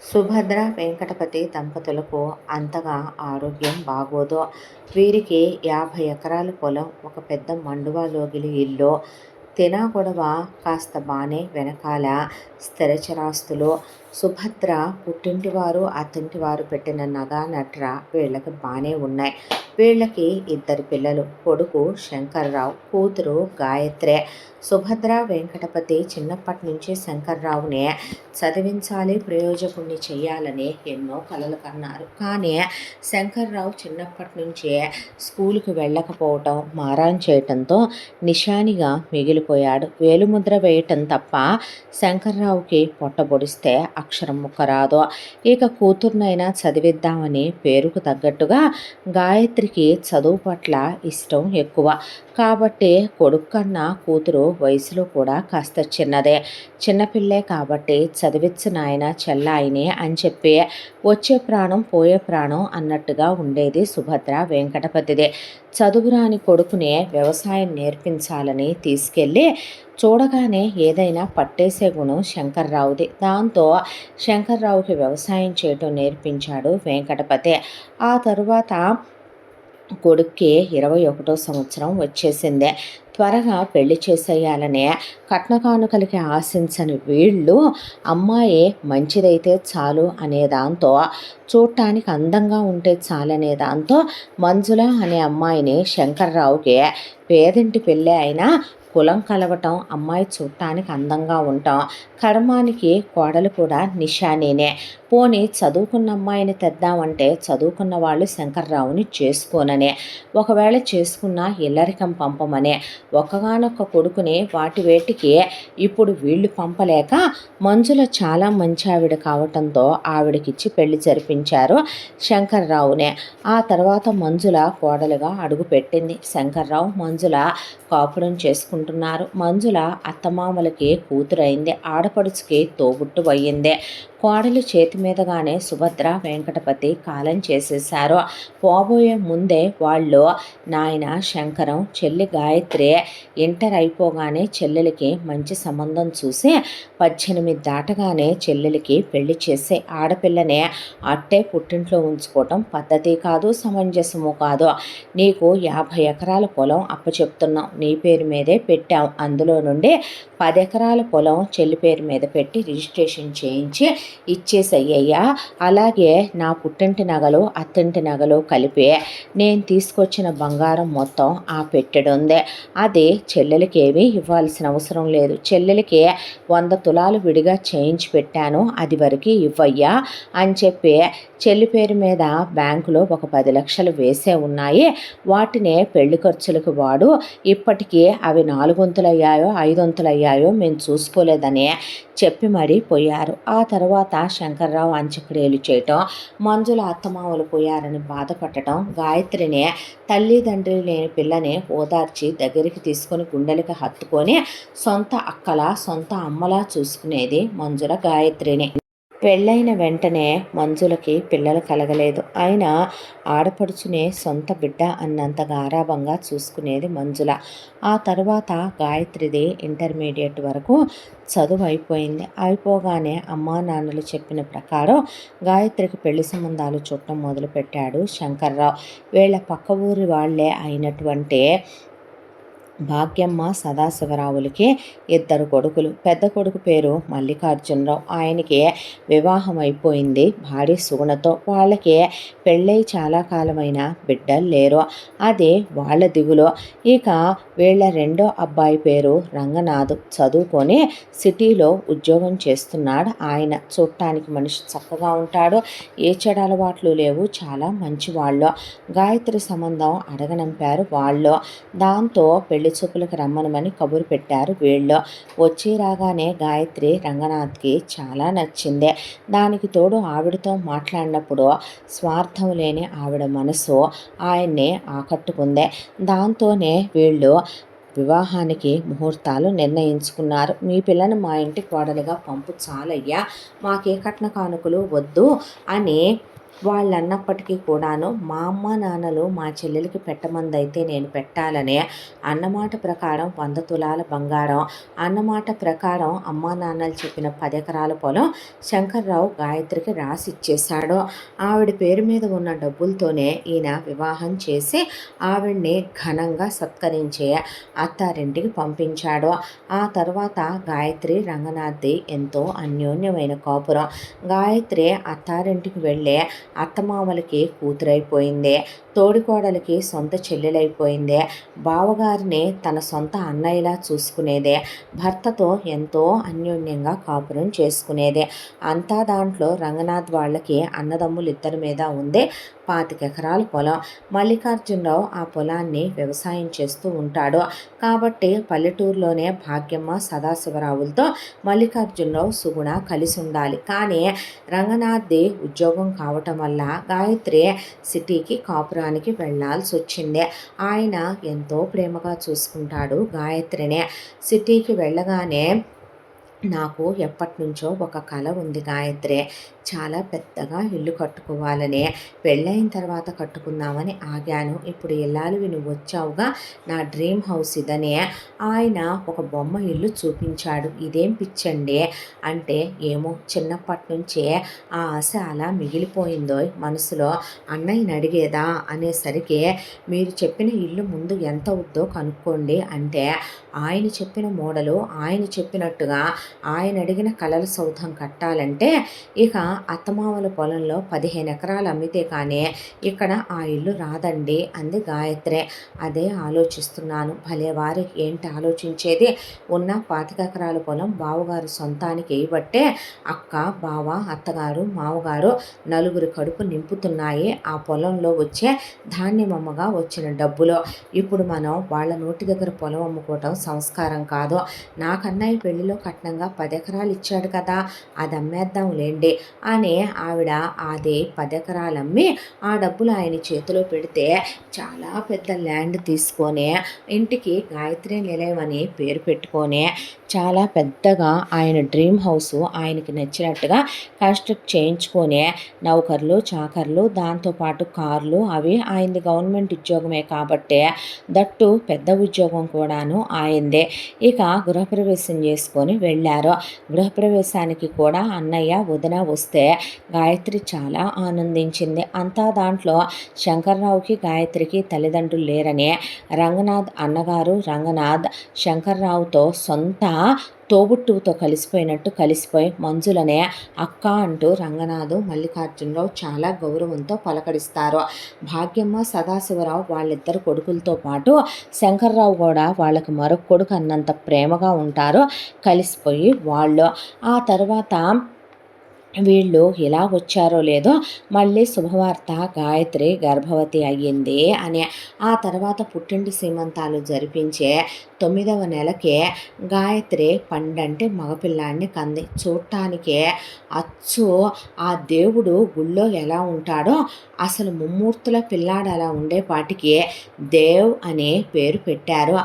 సుభద్ర వెంకటపతి దంపతులకు అంతగా ఆరోగ్యం బాగోదు. వీరికి 50 ఎకరాల పొలం, ఒక పెద్ద మండువా లోగిలి ఇల్లు, తినా గొడవ కాస్త బానే వెనకాల స్థిరచరాస్తులు. సుభద్ర పుట్టింటివారు అత్తింటివారు పెట్టిన నగా నట్ర వీళ్ళకి బానే ఉన్నాయి. వీళ్ళకి 2 పిల్లలు, కొడుకు శంకర్రావు, కూతురు గాయత్రే. సుభద్ర వెంకటపతి చిన్నప్పటి నుంచి శంకర్రావుని చదివించాలి, ప్రయోజకుడిని చెయ్యాలని ఎన్నో కలలు కన్నారు. కానీ శంకర్రావు చిన్నప్పటి నుంచే స్కూలుకు వెళ్ళకపోవటం, మారాన్ చేయటంతో నిశానిగా మిగిలిపోయాడు. వేలుముద్ర వేయటం తప్ప శంకర్రావుకి పొట్టబొడిస్తే అక్షరం ముక్క రాదు. ఇక కూతుర్నైనా చదివిద్దామని పేరుకు తగ్గట్టుగా గాయత్రికి చదువు పట్ల ఇష్టం ఎక్కువ. కాబట్టి కొడుకు కన్నా కూతురు వయసులో కూడా కాస్త చిన్నదే. చిన్నపిల్లే కాబట్టి చదివిచ్చు నాయన చెల్లాయిని అని చెప్పి వచ్చే ప్రాణం పోయే ప్రాణం అన్నట్టుగా ఉండేది సుభద్ర వెంకటపతిదే. చదువురాని కొడుకునే వ్యవసాయం నేర్పించాలని తీసుకెళ్ళి చూడగానే ఏదైనా పట్టేసే గుణం శంకర్రావుది. దాంతో శంకర్రావుకి వ్యవసాయం చేయటం నేర్పించాడు వెంకటపతి. ఆ తరువాత కొడుక్కి 21వ సంవత్సరం వచ్చేసిందే. త్వరగా పెళ్లి చేసేయాలనే కట్న కానుకలకి ఆశించని వీళ్ళు అమ్మాయి మంచిదైతే చాలు అనే దాంతో, చూడటానికి అందంగా ఉంటే చాలనే దాంతో మంజుల అనే అమ్మాయిని శంకర్రావుకి, పేదింటి పెళ్ళి అయినా కులం కలవటం, అమ్మాయి చూడటానికి అందంగా ఉంటాం, కర్మానికి కోడలు కూడా నిశానేనే. పోనీ చదువుకున్న అమ్మాయిని తెద్దామంటే చదువుకున్న వాళ్ళు శంకర్రావుని చేసుకోననే, ఒకవేళ చేసుకున్న ఇల్లరికం పంపమనే. ఒక్కగానొక్క కొడుకుని వాటి వేటికి ఇప్పుడు వీళ్ళు పంపలేక మంజుల చాలా మంచి ఆవిడ కావటంతో ఆవిడకిచ్చి పెళ్లి జరిపించారు శంకర్రావునే. ఆ తర్వాత మంజుల కోడలుగా అడుగుపెట్టింది. శంకర్రావు మంజుల కాపురం చేసుకుంటున్నారు. మంజుల అత్తమామలకి కూతురైంది, ఆడపడుచుకి తోబుట్టు అయ్యింది. కోడలు చేతి మీదగానే సుభద్ర వెంకటపతి కాలం చేసేశారు. పోబోయే ముందే వాళ్ళు నాయన శంకరం, చెల్లి గాయత్రి ఇంటర్ అయిపోగానే చెల్లెలకి మంచి సంబంధం చూసి 18 దాటగానే చెల్లెలకి పెళ్లి చేసే, ఆడపిల్లనే అట్టే పుట్టింట్లో ఉంచుకోవటం పద్ధతి కాదు, సమంజసము కాదు. నీకు 50 ఎకరాల పొలం అప్పచెప్తున్నాం, నీ పేరు మీదే పెట్టాం, అందులో నుండి 10 ఎకరాల పొలం చెల్లి పేరు మీద పెట్టి రిజిస్ట్రేషన్ చేయించి ఇచ్చేసయ్యా. అలాగే నా పుట్టింటి నగలు అత్తింటి నగలు కలిపి నేను తీసుకొచ్చిన బంగారం మొత్తం ఆ పెట్టెడుందే, అది చెల్లెలకి ఏమీ ఇవ్వాల్సిన అవసరం లేదు. చెల్లెలకి 100 తులాలు విడిగా చేయించి పెట్టాను, అది వరకు ఇవ్వయ్యా అని చెప్పి చెల్లి పేరు మీద బ్యాంకులో ఒక 10 లక్షలు వేసే ఉన్నాయి. వాటినే పెళ్లి ఖర్చులకు వాడు, ఇప్పటికీ అవి 4 వంతులయ్యాయో 5 వంతులయ్యాయో మేము చూసుకోలేదని చెప్పి మరీ పోయారు. ఆ తర్వాత శంకర్రావు అంత్యక్రియలు చేయటం, మంజుల అత్తమామలు పోయారని బాధపడటం, గాయత్రిని తల్లిదండ్రి లేని పిల్లని ఓదార్చి దగ్గరికి తీసుకొని గుండెలకి హత్తుకొని సొంత అక్కలా సొంత అమ్మలా చూసుకునేది మంజుల గాయత్రిని. పెళ్ళైన వెంటనే మంజులకి పిల్లలు కలగలేదు. అయినా ఆడపడుచునే సొంత బిడ్డ అన్నంత గారాబంగా చూసుకునేది మంజుల. ఆ తర్వాత గాయత్రిది ఇంటర్మీడియట్ వరకు చదువు అయిపోయింది. అయిపోగానే అమ్మా నాన్నలు చెప్పిన ప్రకారం గాయత్రికి పెళ్లి సంబంధాలు చూడటం మొదలుపెట్టాడు శంకర్రావు. వీళ్ళ పక్క ఊరి వాళ్లే అయినటువంటి భాగ్యమ్మ సదాశివరావులకి 2 కొడుకులు. పెద్ద కొడుకు పేరు మల్లికార్జునరావు, ఆయనకి వివాహం అయిపోయింది భార్య సుగుణతో. వాళ్ళకి పెళ్ళై చాలా కాలమైన బిడ్డలు లేరు, అదే వాళ్ళ దిగులు. ఇక వీళ్ళ రెండో అబ్బాయి పేరు రంగనాథ్, చదువుకొని సిటీలో ఉద్యోగం చేస్తున్నాడు. ఆయన చూడటానికి మనిషి చక్కగా ఉంటాడు, ఏ చెడు అలవాట్లు లేవు, చాలా మంచివాళ్ళు. గాయత్రి సంబంధం అడగనంపారు వాళ్ళు. దాంతో పెళ్లి చూపులకు రమ్మనమని కబురు పెట్టారు వీళ్ళు. వచ్చి రాగానే గాయత్రి రంగనాథ్కి చాలా నచ్చింది. దానికి తోడు ఆవిడతో మాట్లాడినప్పుడు స్వార్థం లేని ఆవిడ మనసు ఆయన్ని ఆకట్టుకుంది. దాంతోనే వీళ్ళు వివాహానికి ముహూర్తాలు నిర్ణయించుకున్నారు. మీ పిల్లని మా ఇంటి కోడలుగా పంపు చాలయ్యా, మాకే కట్న కానుకలు వద్దు అని వాళ్ళన్నప్పటికీ కూడాను మా అమ్మ నాన్నలు మా చెల్లెలికి పెట్టమందైతే నేను పెట్టాలనే అన్నమాట ప్రకారం 100 తులాల బంగారం, అన్నమాట ప్రకారం అమ్మా నాన్నలు చెప్పిన 10 ఎకరాల పొలం శంకర్రావు గాయత్రికి రాసి ఇచ్చేశాడు. ఆవిడ పేరు మీద ఉన్న డబ్బులతోనే ఈయన వివాహం చేసి ఆవిడ్ని ఘనంగా సత్కరించి అత్తారింటికి పంపించాడు. ఆ తర్వాత గాయత్రి రంగనాథ్ది ఎంతో అన్యోన్యమైన కాపురం. గాయత్రి అత్తారింటికి వెళ్ళే అత్తమామలకి కూతురైపోయింది, తోడికోడలికి సొంత చెల్లెలైపోయింది, బావగారిని తన సొంత అన్నయ్యలా చూసుకునేదే, భర్తతో ఎంతో అన్యోన్యంగా కాపురం చేసుకునేదే. అంతా దాంట్లో రంగనాథ్ వాళ్ళకి అన్నదమ్ములు ఇద్దరి మీద ఉంది 25 ఎకరాల పొలం. మల్లికార్జునరావు ఆ పొలాన్ని వ్యవసాయం చేస్తూ ఉంటాడు కాబట్టి పల్లెటూరులోనే భాగ్యమ్మ సదాశివరావులతో మల్లికార్జునరావు సుగుణ కలిసి ఉండాలి. కానీ రంగనాథ్ది ఉద్యోగం కావటం వల్ల గాయత్రి సిటీకి కాపురానికి వెళ్ళాల్సి వచ్చింది. ఆయన ఎంతో ప్రేమగా చూసుకుంటాడు గాయత్రిని. సిటీకి వెళ్ళగానే నాకు ఎప్పటినుంచో ఒక కల ఉంది గాయత్రి, చాలా పెద్దగా ఇల్లు కట్టుకోవాలని. పెళ్ళైన తర్వాత కట్టుకుందామని ఆగాను. ఇప్పుడు ఇల్లాలివి నువ్వు వచ్చావుగా, నా డ్రీమ్ హౌస్ ఇదని ఆయన ఒక బొమ్మ ఇల్లు చూపించాడు. ఇదేం పిచ్చండి అంటే, ఏమో చిన్నప్పటి నుంచే ఆ ఆశ అలా మిగిలిపోయిందో మనసులో. అన్నయ్యని అడిగేదా అనేసరికి, మీరు చెప్పిన ఇల్లు ముందు ఎంత అవుద్దో కనుక్కోండి అంటే, ఆయన చెప్పిన మోడలు ఆయన చెప్పినట్టుగా ఆయన అడిగిన కలల సౌధం కట్టాలంటే ఇక అత్తమామల పొలంలో 15 ఎకరాలు అమ్మితే కానీ ఇక్కడ ఆ ఇల్లు రాదండి అంది గాయత్రి. అదే ఆలోచిస్తున్నాను. భలేవారి ఏంటి ఆలోచించేది, ఉన్న 25 ఎకరాల పొలం బావగారు సొంతానికి వేయబట్టే అక్క, బావ, అత్తగారు, మావగారు నలుగురు కడుపు నింపుతున్నాయి ఆ పొలంలో వచ్చే ధాన్యమమ్మగా వచ్చిన డబ్బులో. ఇప్పుడు మనం వాళ్ళ నోటి దగ్గర పొలం అమ్ముకోవటం సంస్కారం కాదు. నాకన్నయ్య పెళ్లిలో కట్నంగా 10 ఎకరాలు ఇచ్చాడు కదా, అది అమ్మేద్దాంలేండి అని ఆవిడ అది 10 ఎకరాలు అమ్మి ఆ డబ్బులు ఆయన చేతిలో పెడితే చాలా పెద్ద ల్యాండ్ తీసుకొని ఇంటికి గాయత్రి నిలయం అని పేరు పెట్టుకొని చాలా పెద్దగా ఆయన డ్రీమ్ హౌస్ ఆయనకి నచ్చినట్టుగా కన్స్ట్రక్ట్ చేయించుకొని నౌకర్లు, చాకర్లు, దాంతోపాటు కార్లు, అవి ఆయనది గవర్నమెంట్ ఉద్యోగమే కాబట్టి దట్టు పెద్ద ఉద్యోగం కూడాను ఆయనదే. ఇక గృహప్రవేశం చేసుకొని వెళ్ళారు. గృహప్రవేశానికి కూడా అన్నయ్య వదిన వస్తే గాయత్రి చాలా ఆనందించింది. అంతా దాంట్లో శంకర్రావుకి గాయత్రికి తల్లిదండ్రులు లేరని రంగనాథ్ అన్నగారు రంగనాథ్ శంకర్రావుతో సొంత తోబుట్టువుతో కలిసిపోయినట్టు కలిసిపోయి మంజులనే అక్క అంటూ రంగనాథు మల్లికార్జునరావు చాలా గౌరవంతో పలకరిస్తారు. భాగ్యమ్మ సదాశివరావు వాళ్ళిద్దరు కొడుకులతో పాటు శంకర్రావు కూడా వాళ్ళకి మరొక కొడుకు అన్నంత ప్రేమగా ఉంటారు కలిసిపోయి వాళ్ళు. ఆ తర్వాత వీళ్ళు ఎలా వచ్చారో లేదో మళ్ళీ శుభవార్త, గాయత్రి గర్భవతి అయ్యింది అని. ఆ తర్వాత పుట్టింటి సీమంతాలు జరిపించే 9వ నెలకే గాయత్రి పండంటే మగపిల్లాడిని కంది. చూడటానికే అచ్చు ఆ దేవుడు గుళ్ళో ఎలా ఉంటాడో అసలు ముమ్మూర్తుల పిల్లాడు అలా ఉండేపాటికి దేవ్ అనే పేరు పెట్టారు.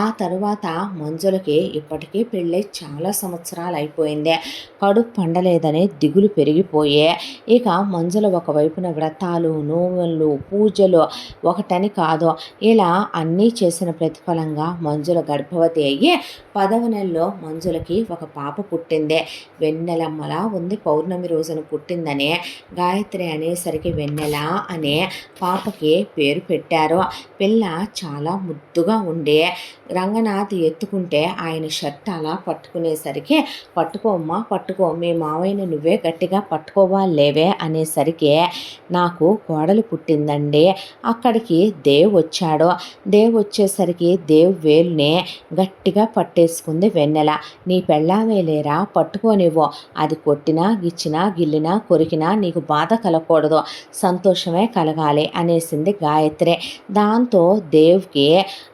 ఆ తరువాత మంజులకి ఇప్పటికీ పెళ్ళై చాలా సంవత్సరాలు అయిపోయింది. కడుపు పండలేదని దిగులు పెరిగిపోయే ఇక మంజుల ఒకవైపున వ్రతాలు, నోములు, పూజలు ఒకటని కాదు, ఇలా అన్నీ చేసిన ప్రతిఫలంగా మంజుల గర్భవతి అయ్యి 10వ నెలలో మంజులకి ఒక పాప పుట్టింది. వెన్నెలమ్మలా ఉంది, పౌర్ణమి రోజున పుట్టిందని గాయత్రి అనేసరికి వెన్నెల అనే పాపకి పేరు పెట్టారు. పిల్ల చాలా ముద్దుగా ఉండే రంగనాథ్ ఎత్తుకుంటే ఆయన షర్ట్ అలా పట్టుకునేసరికి, పట్టుకోమ్మా పట్టుకో, మీ మావయ్యని నువ్వే గట్టిగా పట్టుకోవాలేవే అనేసరికి, నాకు కోడలు పుట్టిందండి. అక్కడికి దేవ్ వచ్చాడు. దేవ్ వచ్చేసరికి దేవ్ వేలుని గట్టిగా పట్టేసుకుంది వెన్నెల. నీ పెళ్ళామే లేరా, పట్టుకోనివ్వు, అది కొట్టినా గిచ్చినా గిల్లినా కొరికినా నీకు బాధ కలగకూడదు, సంతోషమే కలగాలి అనేసింది గాయత్రి. దాంతో దేవ్కి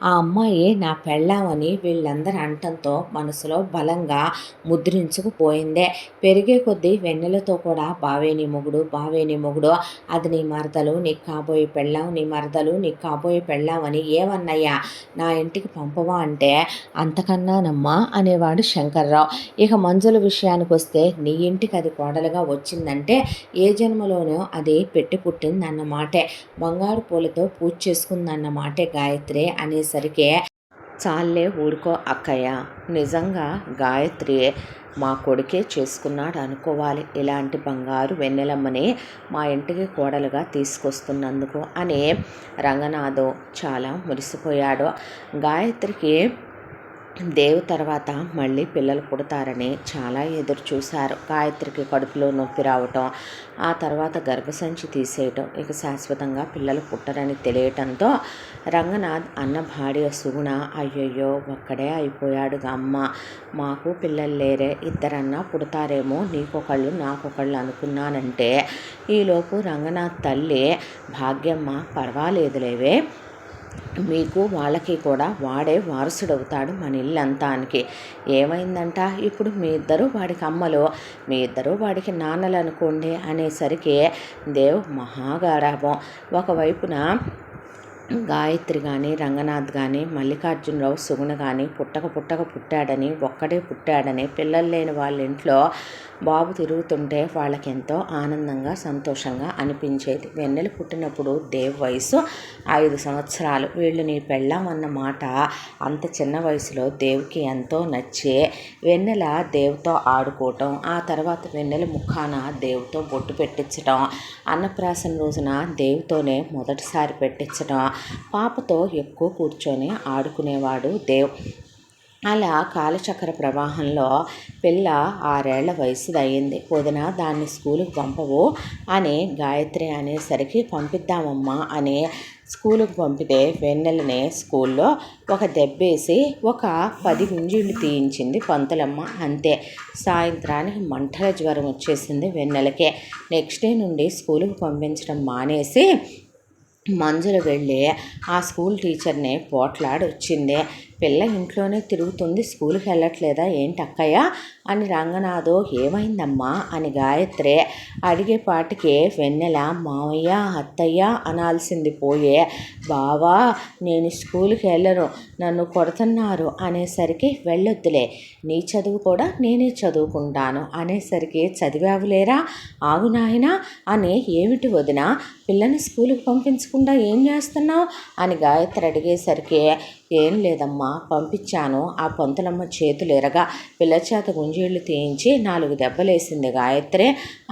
ఆ అమ్మాయి నా పెళ్ళామని వీళ్ళందరూ అంటంతో మనసులో బలంగా ముద్రించుకుపోయింది. పెరిగే కొద్దీ వెన్నెల వెన్నెలతో కూడా బావే నీ మొగుడు, బావే నీ మొగుడు, అది నీ మరదలు, నీకు కాబోయే పెళ్ళాం, నీ మరదలు నీకు కాబోయే పెళ్ళాం అని ఏమన్నయ్యా నా ఇంటికి పంపవా అంటే అంతకన్నానమ్మా అనేవాడు శంకర్రావు. ఇక మంజుల విషయానికి వస్తే నీ ఇంటికి అది కోడలుగా వచ్చిందంటే ఏ జన్మలోనో అది పెట్టి పుట్టిందన్నమాటే, బంగారు పూలతో పూజ చేసుకుందన్నమాటే గాయత్రి అనేసరికి చాలే ఊరుకో అక్కయ్య, నిజంగా గాయత్రి మా కొడుకే చేసుకున్నాడు అనుకోవాలి ఇలాంటి బంగారు వెన్నెలమ్మని మా ఇంటికి కోడలుగా తీసుకొస్తున్నందుకు అని రంగనాథు చాలా మురిసిపోయాడు. గాయత్రికి దేవు తర్వాత మళ్ళీ పిల్లలు పుడతారని చాలా ఎదురు చూశారు. గాయత్రికి కడుపులో నొప్పి రావటం, ఆ తర్వాత గర్భసంచి తీసేయటం, ఇక శాశ్వతంగా పిల్లలు పుట్టరని తెలియటంతో రంగనాథ్ అన్న భార్య సుగుణ అయ్యయ్యో ఒక్కడే అయిపోయాడు అమ్మ, మాకు పిల్లలు లేరే, ఇద్దరన్నా పుడతారేమో, నీకొకళ్ళు నాకొకళ్ళు అనుకున్నానంటే ఈలోపు రంగనాథ్ తల్లి భాగ్యమ్మ పర్వాలేదులేవే, మీకు వాళ్ళకి కూడా వాడే వారసుడవుతాడు మన ఇల్లంతానికి. ఏమైందంట ఇప్పుడు మీ ఇద్దరు వాడికి అమ్మలు, మీ ఇద్దరు వాడికి నాన్నలు అనుకోండి అనేసరికి దేవ్ మహాగారాభం. ఒకవైపున గాయత్రి కానీ రంగనాథ్ కానీ మల్లికార్జునరావు సుగుణ కానీ పుట్టాడని ఒక్కడే పుట్టాడని పిల్లలు లేని వాళ్ళ ఇంట్లో బాబు తిరుగుతుంటే వాళ్ళకెంతో ఆనందంగా సంతోషంగా అనిపించేది. వెన్నెల పుట్టినప్పుడు దేవ్ వయసు 5 సంవత్సరాలు. వీళ్ళు నీ పెళ్ళాం అన్న మాట అంత చిన్న వయసులో దేవుకి ఎంతో నచ్చి వెన్నెల దేవుతో ఆడుకోవటం, ఆ తర్వాత వెన్నెల ముఖాన దేవుతో బొట్టు పెట్టించడం, అన్నప్రాసన రోజున దేవుతోనే మొదటిసారి పెట్టించడం, పాపతో ఎక్కువ కూర్చొని ఆడుకునేవాడు దేవ్. అలా కాలచక్ర ప్రవాహంలో పిల్ల 6 ఏళ్ల వయసుదయ్యింది. వదిన దాన్ని స్కూలుకి పంపవు అని గాయత్రి అనేసరికి పంపిద్దామమ్మా అని స్కూలుకు పంపితే వెన్నెలని స్కూల్లో ఒక దెబ్బేసి ఒక 10 గుంజీళ్ళు తీయించింది పంతులమ్మ, అంతే. సాయంత్రానికి మంటల జ్వరం వచ్చేసింది వెన్నెలకే. నెక్స్ట్ డే నుండి స్కూలుకు పంపించడం మానేసి మంజుల వెళ్ళి ఆ స్కూల్ టీచర్ని పోట్లాడి వచ్చింది. పిల్ల ఇంట్లోనే తిరుగుతుంది, స్కూల్కి వెళ్ళట్లేదా ఏంటి అక్కయ్య అని రంగనాథు ఏమైందమ్మా అని గాయత్రి అడిగేపాటికి వెన్నెల మావయ్య అత్తయ్య అనాల్సింది పోయే బావా నేను స్కూల్కి వెళ్ళను, నన్ను కొడుతున్నారు అనేసరికి వెళ్ళొద్దులే, నీ చదువు కూడా నేనే చదువుకుంటాను అనేసరికి చదివావులేరా ఆగు నాయనా అని ఏమిటి వదిన పిల్లని స్కూల్కి పంపించకుండా ఏం చేస్తున్నావు అని గాయత్రి అడిగేసరికి ఏం లేదమ్మా పంపించాను, ఆ పంతులమ్మ చేతులు ఎరగా పిల్ల చేత గుంజీళ్ళు తీయించి 4 దెబ్బలేసింది గాయత్రి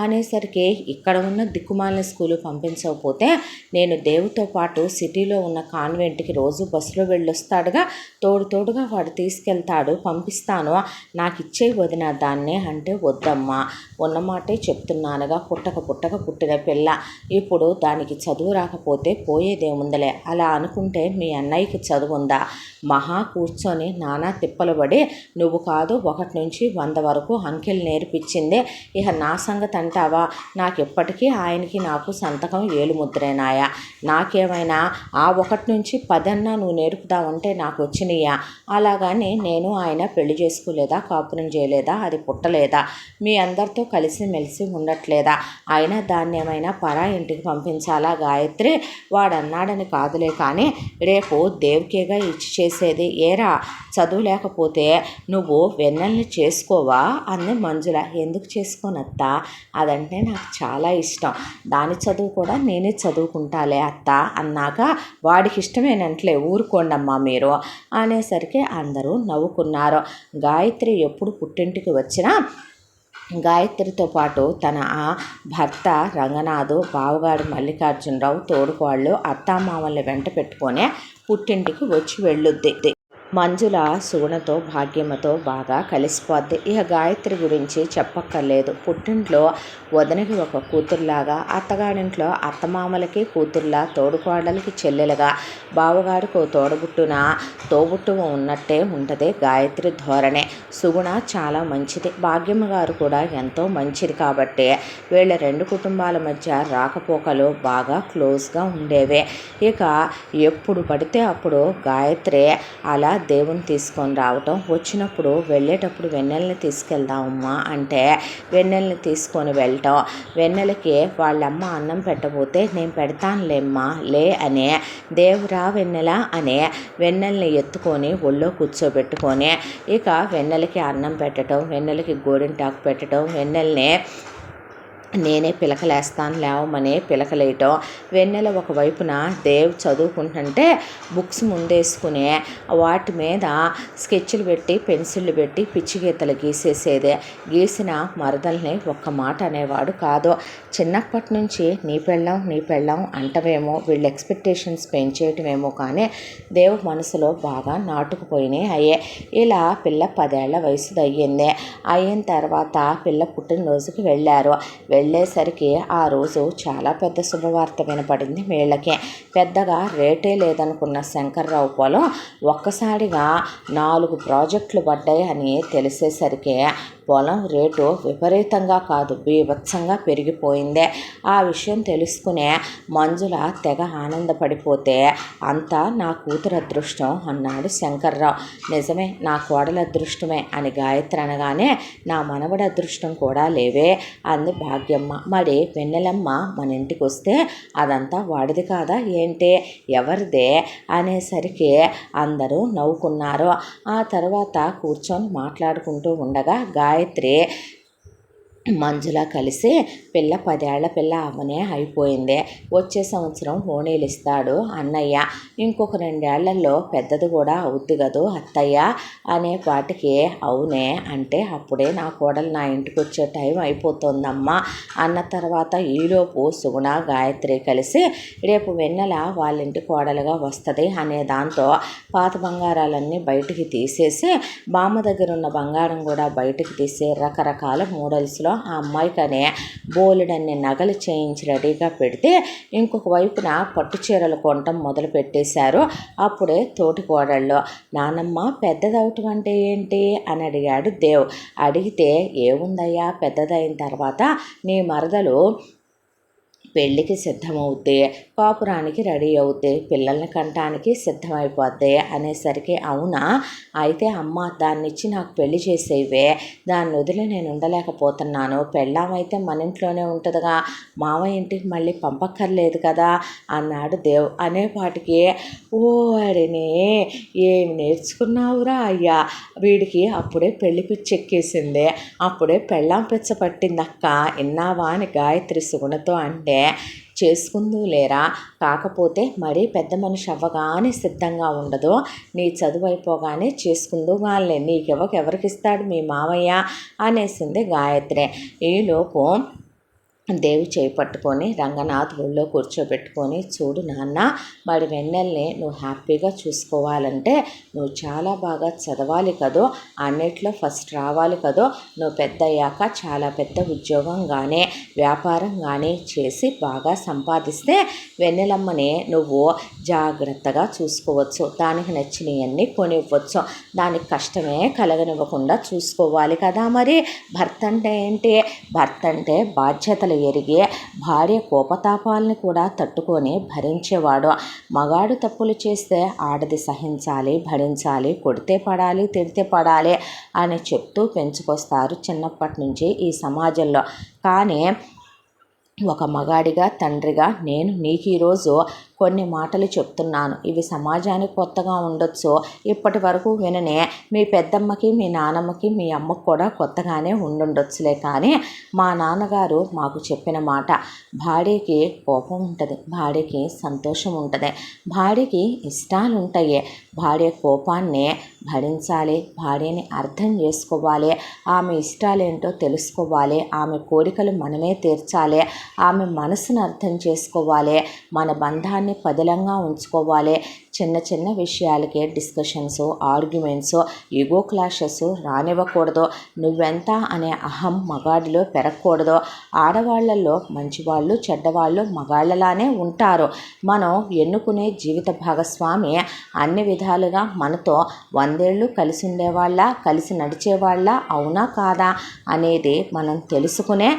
అనేసరికి ఇక్కడ ఉన్న దిక్కుమాలిన స్కూలు పంపించకపోతే నేను దేవుతో పాటు సిటీలో ఉన్న కాన్వెంట్కి రోజు బస్సులో వెళ్ళొస్తాడుగా, తోడుగా వాడు తీసుకెళ్తాడు, పంపిస్తాను, నాకు ఇచ్చే వదిన దాన్ని అంటే వద్దమ్మా, ఉన్నమాటే చెప్తున్నానుగా, పుట్టక పుట్టిన పిల్ల, ఇప్పుడు దానికి చదువు రాకపోతే పోయేదేముందలే, అలా అనుకుంటే మీ అన్నయ్యకి చదువుందా, మహా కూర్చొని నానా తిప్పలు పడి నువ్వు కాదు 1 నుంచి 100 వరకు అంకెలు నేర్పించిందే, ఇక నా సంగతి అంటావా, నాకు ఎప్పటికీ ఆయనకి నాకు సంతకం ఏలుముద్రేనాయా, నాకేమైనా ఆ 1 నుంచి 10 అన్నా నువ్వు నేర్పుతావంటే నాకు వచ్చినయ్యా, అలాగని నేను ఆయన పెళ్లి చేసుకోలేదా, కాపురం చేయలేదా, అది పుట్టలేదా, మీ అందరితో కలిసిమెలిసి ఉండట్లేదా, అయినా దాన్ని ఏమైనా పరా ఇంటికి పంపించాలా గాయత్రి, వాడన్నాడని కాదులే కానీ రేపు దేవుకేగా ఇచ్చి చేసేది, ఏరా చదువు లేకపోతే నువ్వు వెన్నెల్ని చేసుకోవా అంది మంజుల. ఎందుకు చేసుకోనత్తా, అదంటే నాకు చాలా ఇష్టం, దాని చదువు కూడా నేనే చదువుకుంటాలే అత్త అన్నాక వాడికి ఇష్టమేనంటలే ఊరుకోండమ్మా మీరు అనేసరికి అందరూ నవ్వుకున్నారు. గాయత్రి ఎప్పుడు పుట్టింటికి వచ్చినా గాయత్రితో పాటు తన భర్త రంగనాథు, బావగారు మల్లికార్జునరావు, తోడుకోళ్ళు అత్తామామల్ని వెంట పెట్టుకొని పుట్టింటికి వచ్చి వెళ్ళొద్ది. మంజుల సుగుణతో భాగ్యమ్మతో బాగా కలిసిపోద్ది. ఇక గాయత్రి గురించి చెప్పక్కర్లేదు. పుట్టింట్లో వదనకి ఒక కూతురులాగా, అత్తగారింట్లో అత్తమామలకి కూతురులా, తోడుకోడలకి చెల్లెలుగా, బావగారికి తోబుట్టువ ఉన్నట్టే ఉంటుంది గాయత్రి ధోరణే. సుగుణ చాలా మంచిది, భాగ్యమ్మ గారు కూడా ఎంతో మంచిది కాబట్టి వీళ్ళ 2 కుటుంబాల మధ్య రాకపోకలు బాగా క్లోజ్గా ఉండేవే. ఇక ఎప్పుడు పడితే అప్పుడు గాయత్రి అలా దేవుని తీసుకొని రావటం, వచ్చినప్పుడు వెళ్ళేటప్పుడు వెన్నెలని తీసుకెళ్దామమ్మా అంటే వెన్నెలని తీసుకొని వెళ్ళటం, వెన్నెలకి వాళ్ళమ్మ అన్నం పెట్టబోతే నేను పెడతానులేమ్మా లే అనే దేవురా వెన్నెల అనే వెన్నెలని ఎత్తుకొని ఒళ్ళో కూర్చోబెట్టుకొని ఇక వెన్నెలకి అన్నం పెట్టడం, వెన్నెలకి గోరింటాకు పెట్టడం, వెన్నెల్ని నేనే పిలకలేస్తాను లేవమని పిలకలేయటం, వెన్నెల ఒకవైపున దేవ్ చదువుకుంటుంటే బుక్స్ ముందేసుకుని వాటి మీద స్కెచ్లు పెట్టి పెన్సిళ్ళు పెట్టి పిచ్చి గీతలు గీసేసేదే. గీసిన మరదల్ని ఒక్క మాట అనేవాడు కాదు. చిన్నప్పటి నుంచి నీ పెళ్ళాం అంటవేమో, వీళ్ళు ఎక్స్పెక్టేషన్స్ పెంచేయటమేమో కానీ దేవ్ మనసులో బాగా నాటుకుపోయినాయి అయ్యే. ఇలా పిల్ల 10 ఏళ్ల వయసు అయ్యింది. అయిన తర్వాత పిల్ల పుట్టినరోజుకి వెళ్ళారు. వెళ్ళేసరికి ఆ రోజు చాలా పెద్ద శుభవార్త వినపడింది వీళ్ళకి. పెద్దగా రేటే లేదనుకున్న శంకర్రావు పొలం ఒక్కసారిగా 4 ప్రాజెక్టులు పడ్డాయి అని తెలిసేసరికి పొలం రేటు విపరీతంగా కాదు బీభత్సంగా పెరిగిపోయిందే. ఆ విషయం తెలుసుకునే మంజుల తెగ ఆనందపడిపోతే అంతా నా కూతురు అదృష్టం అన్నాడు శంకర్రావు. నిజమే, నా కోడల అదృష్టమే అని గాయత్రి అనగానే నా మనవడి అదృష్టం కూడా లేవే అంది భాగ్యమ్మ. మరి వెన్నెలమ్మ మన ఇంటికి వస్తే అదంతా వాడిది కాదా ఏంటి, ఎవరిదే అనేసరికి అందరూ నవ్వుకున్నారు. ఆ తర్వాత కూర్చొని మాట్లాడుకుంటూ ఉండగా గాయత్రి మంజుల కలిసి పిల్ల 10 ఏళ్ల పిల్ల అవ్వనే అయిపోయింది, వచ్చే సంవత్సరం ఓణీలు ఇస్తాడు అన్నయ్య, ఇంకొక 2 ఏళ్లలో పెద్దది కూడా అవుద్ది కదూ అత్తయ్య అనే పాటికి అవునే అంటే అప్పుడే నా కోడలు నా ఇంటికి వచ్చే టైం అయిపోతుందమ్మా అన్న తర్వాత ఈలోపు సుగుణ గాయత్రి కలిసి రేపు వెన్నెల వాళ్ళ ఇంటి కోడలుగా వస్తుంది అనే దాంతో పాత బంగారాలన్నీ బయటికి తీసేసి బామ్మ దగ్గర ఉన్న బంగారం కూడా బయటికి తీసి రకరకాల మోడల్స్లో ఆ అమ్మాయికనే బోలెడన్ని నగలు చేయించి రెడీగా పెడితే ఇంకొక వైపున పట్టు చీరలు కొనటం మొదలు పెట్టేశారు. అప్పుడే తోటి కోడళ్ళు నానమ్మ పెద్దదవటం అంటే ఏంటి అని అడిగాడు దేవ్. అడిగితే ఏముందయ్యా, పెద్దదైన తర్వాత నీ మరదలు పెళ్ళికి సిద్ధమవుతే కాపురానికి రెడీ అవుతే పిల్లల్ని కంటానికి సిద్ధమైపోద్ది అనేసరికి అవునా, అయితే అమ్మ దాన్నిచ్చి నాకు పెళ్లి చేసేవే, దాన్ని వదిలి నేను ఉండలేకపోతున్నాను, పెళ్ళామైతే మన ఇంట్లోనే ఉంటుందిగా, మామయ్య ఇంటికి మళ్ళీ పంపక్కర్లేదు కదా అన్నాడు దేవ్. అనేపాటికి ఓ అడిని ఏమి నేర్చుకున్నావురా అయ్యా, వీడికి అప్పుడే పెళ్లి పిచ్చి ఎక్కేసింది, అప్పుడే పెళ్ళాం పిచ్చ పట్టిందక్క విన్నావా అని గాయత్రి సుగుణతో అంటే చేసుకుందు లేరా, కాకపోతే మరీ పెద్ద మనిషి అవ్వగానే సిద్ధంగా ఉండదు, నీ చదువు అయిపోగానే చేసుకుందు వాళ్ళే, ఎవరికి ఇస్తాడు మీ మావయ్య అనేసింది గాయత్రి. ఈలోపు దేవి చేయి పట్టుకొని రంగనాథ్ ఒళ్ళో కూర్చోబెట్టుకొని చూడు నాన్న, మరి వెన్నెల్ని నువ్వు హ్యాపీగా చూసుకోవాలంటే నువ్వు చాలా బాగా చదవాలి కదో, అన్నిట్లో ఫస్ట్ రావాలి కదో, నువ్వు పెద్ద అయ్యాక చాలా పెద్ద ఉద్యోగం కానీ వ్యాపారం కానీ చేసి బాగా సంపాదిస్తే వెన్నెలమ్మని నువ్వు జాగ్రత్తగా చూసుకోవచ్చు, దానికి నచ్చినవన్నీ కొనివ్వచ్చు, దానికి కష్టమే కలగనివ్వకుండా చూసుకోవాలి కదా. మరి భర్త అంటే ఏంటి, భర్త అంటే బాధ్యతలు ఎరిగి భార్య కోపతాపాలని కూడా తట్టుకొని భరించేవాడు. మగాడు తప్పులు చేస్తే ఆడది సహించాలి, భరించాలి, కొడితే పడాలి, తిడితే పడాలి అని చెప్తూ పెంచుకొస్తారు చిన్నప్పటి నుంచి ఈ సమాజంలో. కానీ ఒక మగాడిగా తండ్రిగా నేను నీకు ఈరోజు కొన్ని మాటలు చెప్తున్నాను, ఇవి సమాజానికి కొత్తగా ఉండొచ్చు, ఇప్పటి వరకు విననే మీ పెద్దమ్మకి మీ నానమ్మకి మీ అమ్మకు కూడా కొత్తగానే ఉండుండొచ్చులే, కానీ మా నాన్నగారు మాకు చెప్పిన మాట, భార్యకి కోపం ఉంటుంది, భార్యకి సంతోషం ఉంటుంది, భార్యకి ఇష్టాలు ఉంటాయి, భార్య కోపాన్ని భరించాలి, భార్యని అర్థం చేసుకోవాలి, ఆమె ఇష్టాలేంటో తెలుసుకోవాలి, ఆమె కోరికలు మనమే తీర్చాలి, ఆమె మనసును అర్థం చేసుకోవాలి, మన బంధాన్ని పదిలంగా ఉంచుకోవాలి, చిన్న చిన్న విషయాలకే డిస్కషన్స్, ఆర్గ్యుమెంట్స్, ఈగో క్లాషెస్ రానివ్వకూడదు, నువ్వెంత అనే అహం మగాడిలో పెరగకూడదు, ఆడవాళ్లలో మంచివాళ్ళు చెడ్డవాళ్ళు మగాళ్ళలానే ఉంటారు, మనం ఎన్నుకునే జీవిత భాగస్వామి అన్ని విధాలుగా మనతో 100 ఏళ్ళు కలిసి ఉండేవాళ్ళ కలిసి నడిచేవాళ్ళ అవునా కాదా అనేది మనం తెలుసుకునే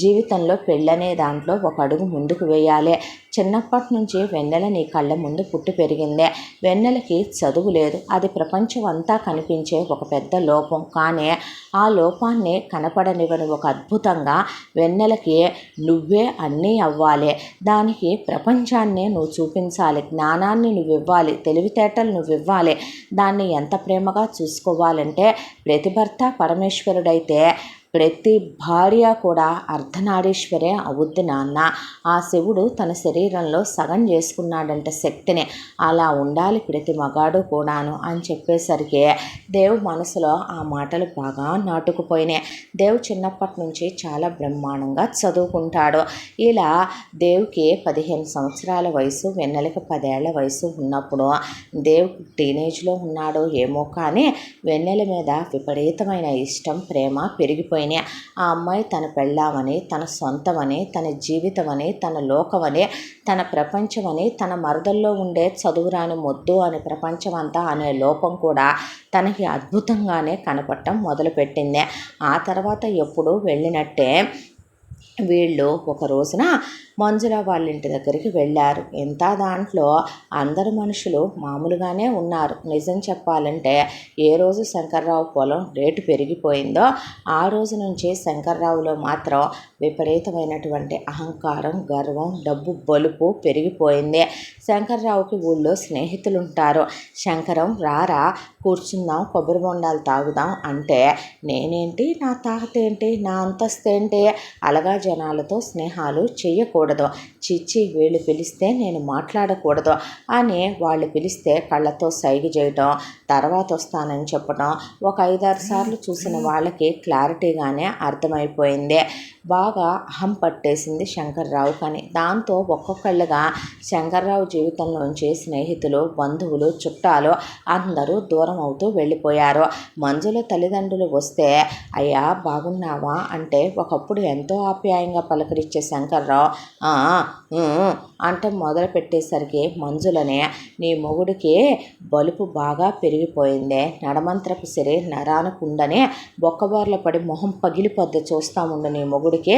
జీవితంలో పెళ్ళనే దాంట్లో ఒక అడుగు ముందుకు వేయాలి. చిన్నప్పటి నుంచి వెన్నెల నీ కళ్ళ ముందు పుట్టి పెరిగిందే, వెన్నెలకి చదువు లేదు. అది ప్రపంచం అంతా కనిపించే ఒక పెద్ద లోపం. కానీ ఆ లోపాన్ని కనపడనివని ఒక అద్భుతంగా వెన్నెలకి నువ్వే అన్నీ అవ్వాలి, దానికి ప్రపంచాన్నే నువ్వు చూపించాలి, జ్ఞానాన్ని నువ్వు ఇవ్వాలి, తెలివితేటలు నువ్వు ఇవ్వాలి. దాన్ని ఎంత ప్రేమగా చూసుకోవాలంటే ప్రతి భర్త పరమేశ్వరుడైతే ప్రతి భార్య కూడా అర్ధనారీశ్వరే అవుద్ది నాన్న. ఆ శివుడు తన శరీరంలో సగం చేసుకున్నాడంటే శక్తిని. అలా ఉండాలి ప్రతి మగాడు కూడాను అని చెప్పేసరికి దేవ్ మనసులో ఆ మాటలు బాగా నాటుకుపోయినాయి. దేవ్ చిన్నప్పటి నుంచి చాలా బ్రహ్మాండంగా చదువుకుంటాడు. ఇలా దేవ్కి 15 సంవత్సరాల వయసు, వెన్నెలకి 10 ఏళ్ల వయసు ఉన్నప్పుడు దేవ్ టీనేజ్లో ఉన్నాడో ఏమో కానీ వెన్నెల మీద విపరీతమైన ఇష్టం, ప్రేమ పెరిగిపోయింది. ఆ అమ్మాయి తన పెళ్ళామని, తన సొంతమని, తన జీవితమని, తన లోకమని, తన ప్రపంచమని, తన మరదల్లో ఉండే చదువురాని మొద్దు అని ప్రపంచమంతా అనే లోపం కూడా తనకి అద్భుతంగానే కనపడటం మొదలుపెట్టింది. ఆ తర్వాత ఎప్పుడూ వెళ్ళినట్టే వీళ్ళు ఒక రోజున మంజుల వాళ్ళ ఇంటి దగ్గరికి వెళ్ళారు. ఎంత దాంట్లో అందరు మనుషులు మామూలుగానే ఉన్నారు. నిజం చెప్పాలంటే ఏ రోజు శంకర్రావు పొలం రేటు పెరిగిపోయిందో ఆ రోజు నుంచి శంకర్రావులో మాత్రం విపరీతమైనటువంటి అహంకారం, గర్వం, డబ్బు బలుపు పెరిగిపోయింది. శంకర్రావుకి ఊళ్ళో స్నేహితులు ఉంటారు. శంకరం రారా కూర్చుందాం, కొబ్బరి బొండాలు తాగుదాం అంటే నేనేంటి, నా తాహత ఏంటి, నా అంతస్తు ఏంటి, అలాగా జనాలతో స్నేహాలు చేయకూడదు, చిచ్చి వీళ్ళు పిలిస్తే నేను మాట్లాడకూడదు అని వాళ్ళు పిలిస్తే కళ్ళతో సైగ చేయటం, తర్వాత వస్తానని చెప్పడం ఒక 5-6 సార్లు చూసిన వాళ్ళకి క్లారిటీగానే అర్థమైపోయింది. బాగా అహం పట్టేసింది శంకర్రావు కానీ. దాంతో ఒక్కొక్కళ్ళుగా శంకర్రావు జీవితంలోంచి స్నేహితులు, బంధువులు, చుట్టాలు అందరూ దూరం అవుతూ వెళ్ళిపోయారు. మంజుల తల్లిదండ్రులు వస్తే అయ్యా బాగున్నావా అంటే ఒకప్పుడు ఎంతో ఆప్యాయంగా పలకరించే శంకర్రావు అంటే మొదలు పెట్టేసరికి మంజులనే నీ మొగుడికి బలుపు బాగా పెరిగిపోయిందే, నడమంత్రపు సిరి నరానకుండనే బొక్కబార్ల పడి మొహం పగిలిపోద్ది చూస్తాముండు, నీ మొగుడికి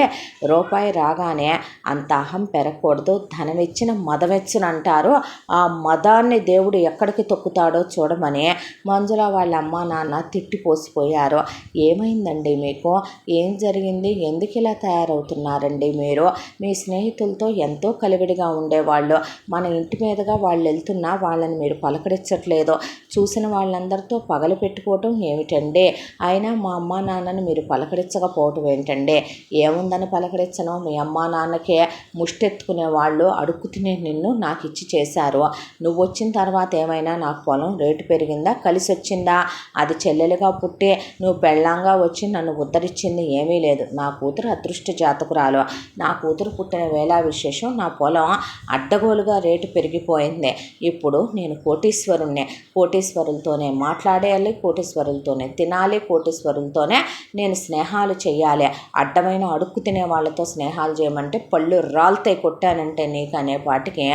రూపాయి రాగానే అంత అహం పెరగకూడదు, ధనమిచ్చిన మదమెచ్చునంటారు, ఆ మదాన్ని దేవుడు ఎక్కడికి తొక్కుతాడో చూడమని మంజుల వాళ్ళ అమ్మ నాన్న తిట్టిపోసిపోయారు. ఏమైందండి మీకు, ఏం జరిగింది, ఎందుకు ఇలా తయారవుతున్నారండి మీరు, మీ స్నేహితులతో ఎంతో కలివిడిగా ఉండేవాళ్ళు, మన ఇంటి మీదుగా వాళ్ళు వెళ్తున్నా వాళ్ళని మీరు పలకరించట్లేదు, చూసిన వాళ్ళందరితో పగలు పెట్టుకోవటం ఏమిటండి, అయినా మా అమ్మా నాన్నని మీరు పలకరించకపోవటం ఏంటండి, ఏముందని పలకరించను, మీ అమ్మా నాన్నకే ముష్టెత్తుకునే వాళ్ళు అడుక్కు తినే నిన్ను నాకు ఇచ్చి చేశారు, నువ్వు వచ్చిన తర్వాత ఏమైనా నాకు పొలం రేటు పెరిగిందా, కలిసి వచ్చిందా, అది చెల్లెలుగా పుట్టి నువ్వు పెళ్ళంగా వచ్చి నన్ను ఉద్ధరించింది ఏమీ లేదు, నా కూతురు అదృష్ట జాతకురాలు, నా కూతురు పుట్టిన వేళ విశేషం, నా పొలం అడ్డగోలుగా రేటు పెరిగిపోయింది, ఇప్పుడు నేను కోటీశ్వరుణ్ణే, కోటీశ్వరులతోనే మాట్లాడేయాలి, కోటీశ్వరులతోనే తినాలి, కోటీశ్వరులతోనే నేను స్నేహాలు చేయాలి, అడ్డమైన అడుక్కు తినే వాళ్ళతో స్నేహాలు చేయమంటే పళ్ళు రాల్తాయి కొట్టానంటే నీకు అనే పాటికి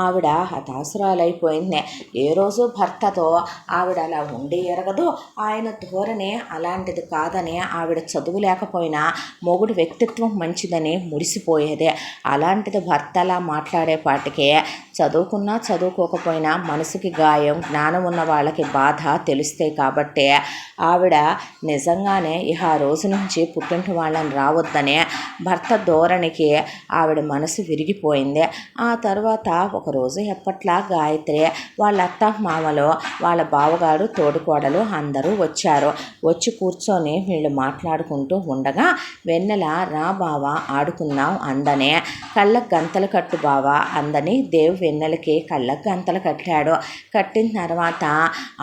ఆవిడ హతాసురాలైపోయింది. ఏ రోజు భర్తతో ఆవిడ అలా ఉండి ఎరగదు, ఆయన ధోరణి అలాంటిది కాదని, ఆవిడ చదువు లేకపోయినా మొగుడు వ్యక్తిత్వం మంచిదని మురిసిపోయేదే. అలాంటిది భర్త అలా మాట్లాడేపాటికి చదువుకున్నా చదువుకోకపోయినా మనసుకి గాయం, జ్ఞానం ఉన్న వాళ్ళకి బాధ తెలుస్తాయి కాబట్టి ఆవిడ నిజంగానే ఆ రోజు నుంచి పుట్టింటి వాళ్ళని రావద్దని భర్త ధోరణికి ఆవిడ మనసు విరిగిపోయింది. ఆ తర్వాత ఒకరోజు ఎప్పట్లా గాయత్రి వాళ్ళ అత్త మామలు, వాళ్ళ బావగారు, తోడుకోడలు అందరూ వచ్చారు. వచ్చి కూర్చొని వీళ్ళు మాట్లాడుకుంటూ ఉండగా వెన్నెల రా బావ ఆడుకుందాం అందనే, కళ్ళకు గంతలు కట్టు బావ అందని దేవ్ వెన్నెలకి కళ్ళకు గంతలు కట్టాడు. కట్టిన తర్వాత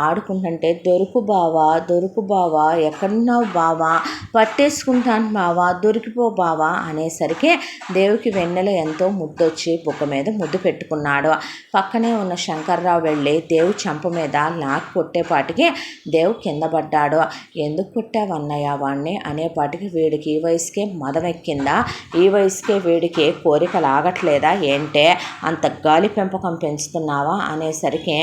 ఆడుకుంటుంటే దొరుకు బావా ఎక్కడున్నావు బావా, పట్టేసుకుంటాను బావా, దొరికిపో బావా అనేసరికి దేవుకి వెన్నెల ఎంతో ముద్దొచ్చి బుక్క మీద ముద్దు పెట్టుకున్నాడు. పక్కనే ఉన్న శంకర్రావు వెళ్ళి దేవు చెంప మీద లాక్ కొట్టేపాటికి దేవు కింద పడ్డాడు. ఎందుకు కొట్టావన్నయ్య వాడిని అనేపాటికి వీడికి ఈ వయసుకే మదం ఎక్కిందా, ఈ వయసుకే వీడికి కోరిక కోరికలు ఆగట్లేదా ఏంటే, అంత గాలి పెంపకం పెంచుతున్నావా అనేసరికి,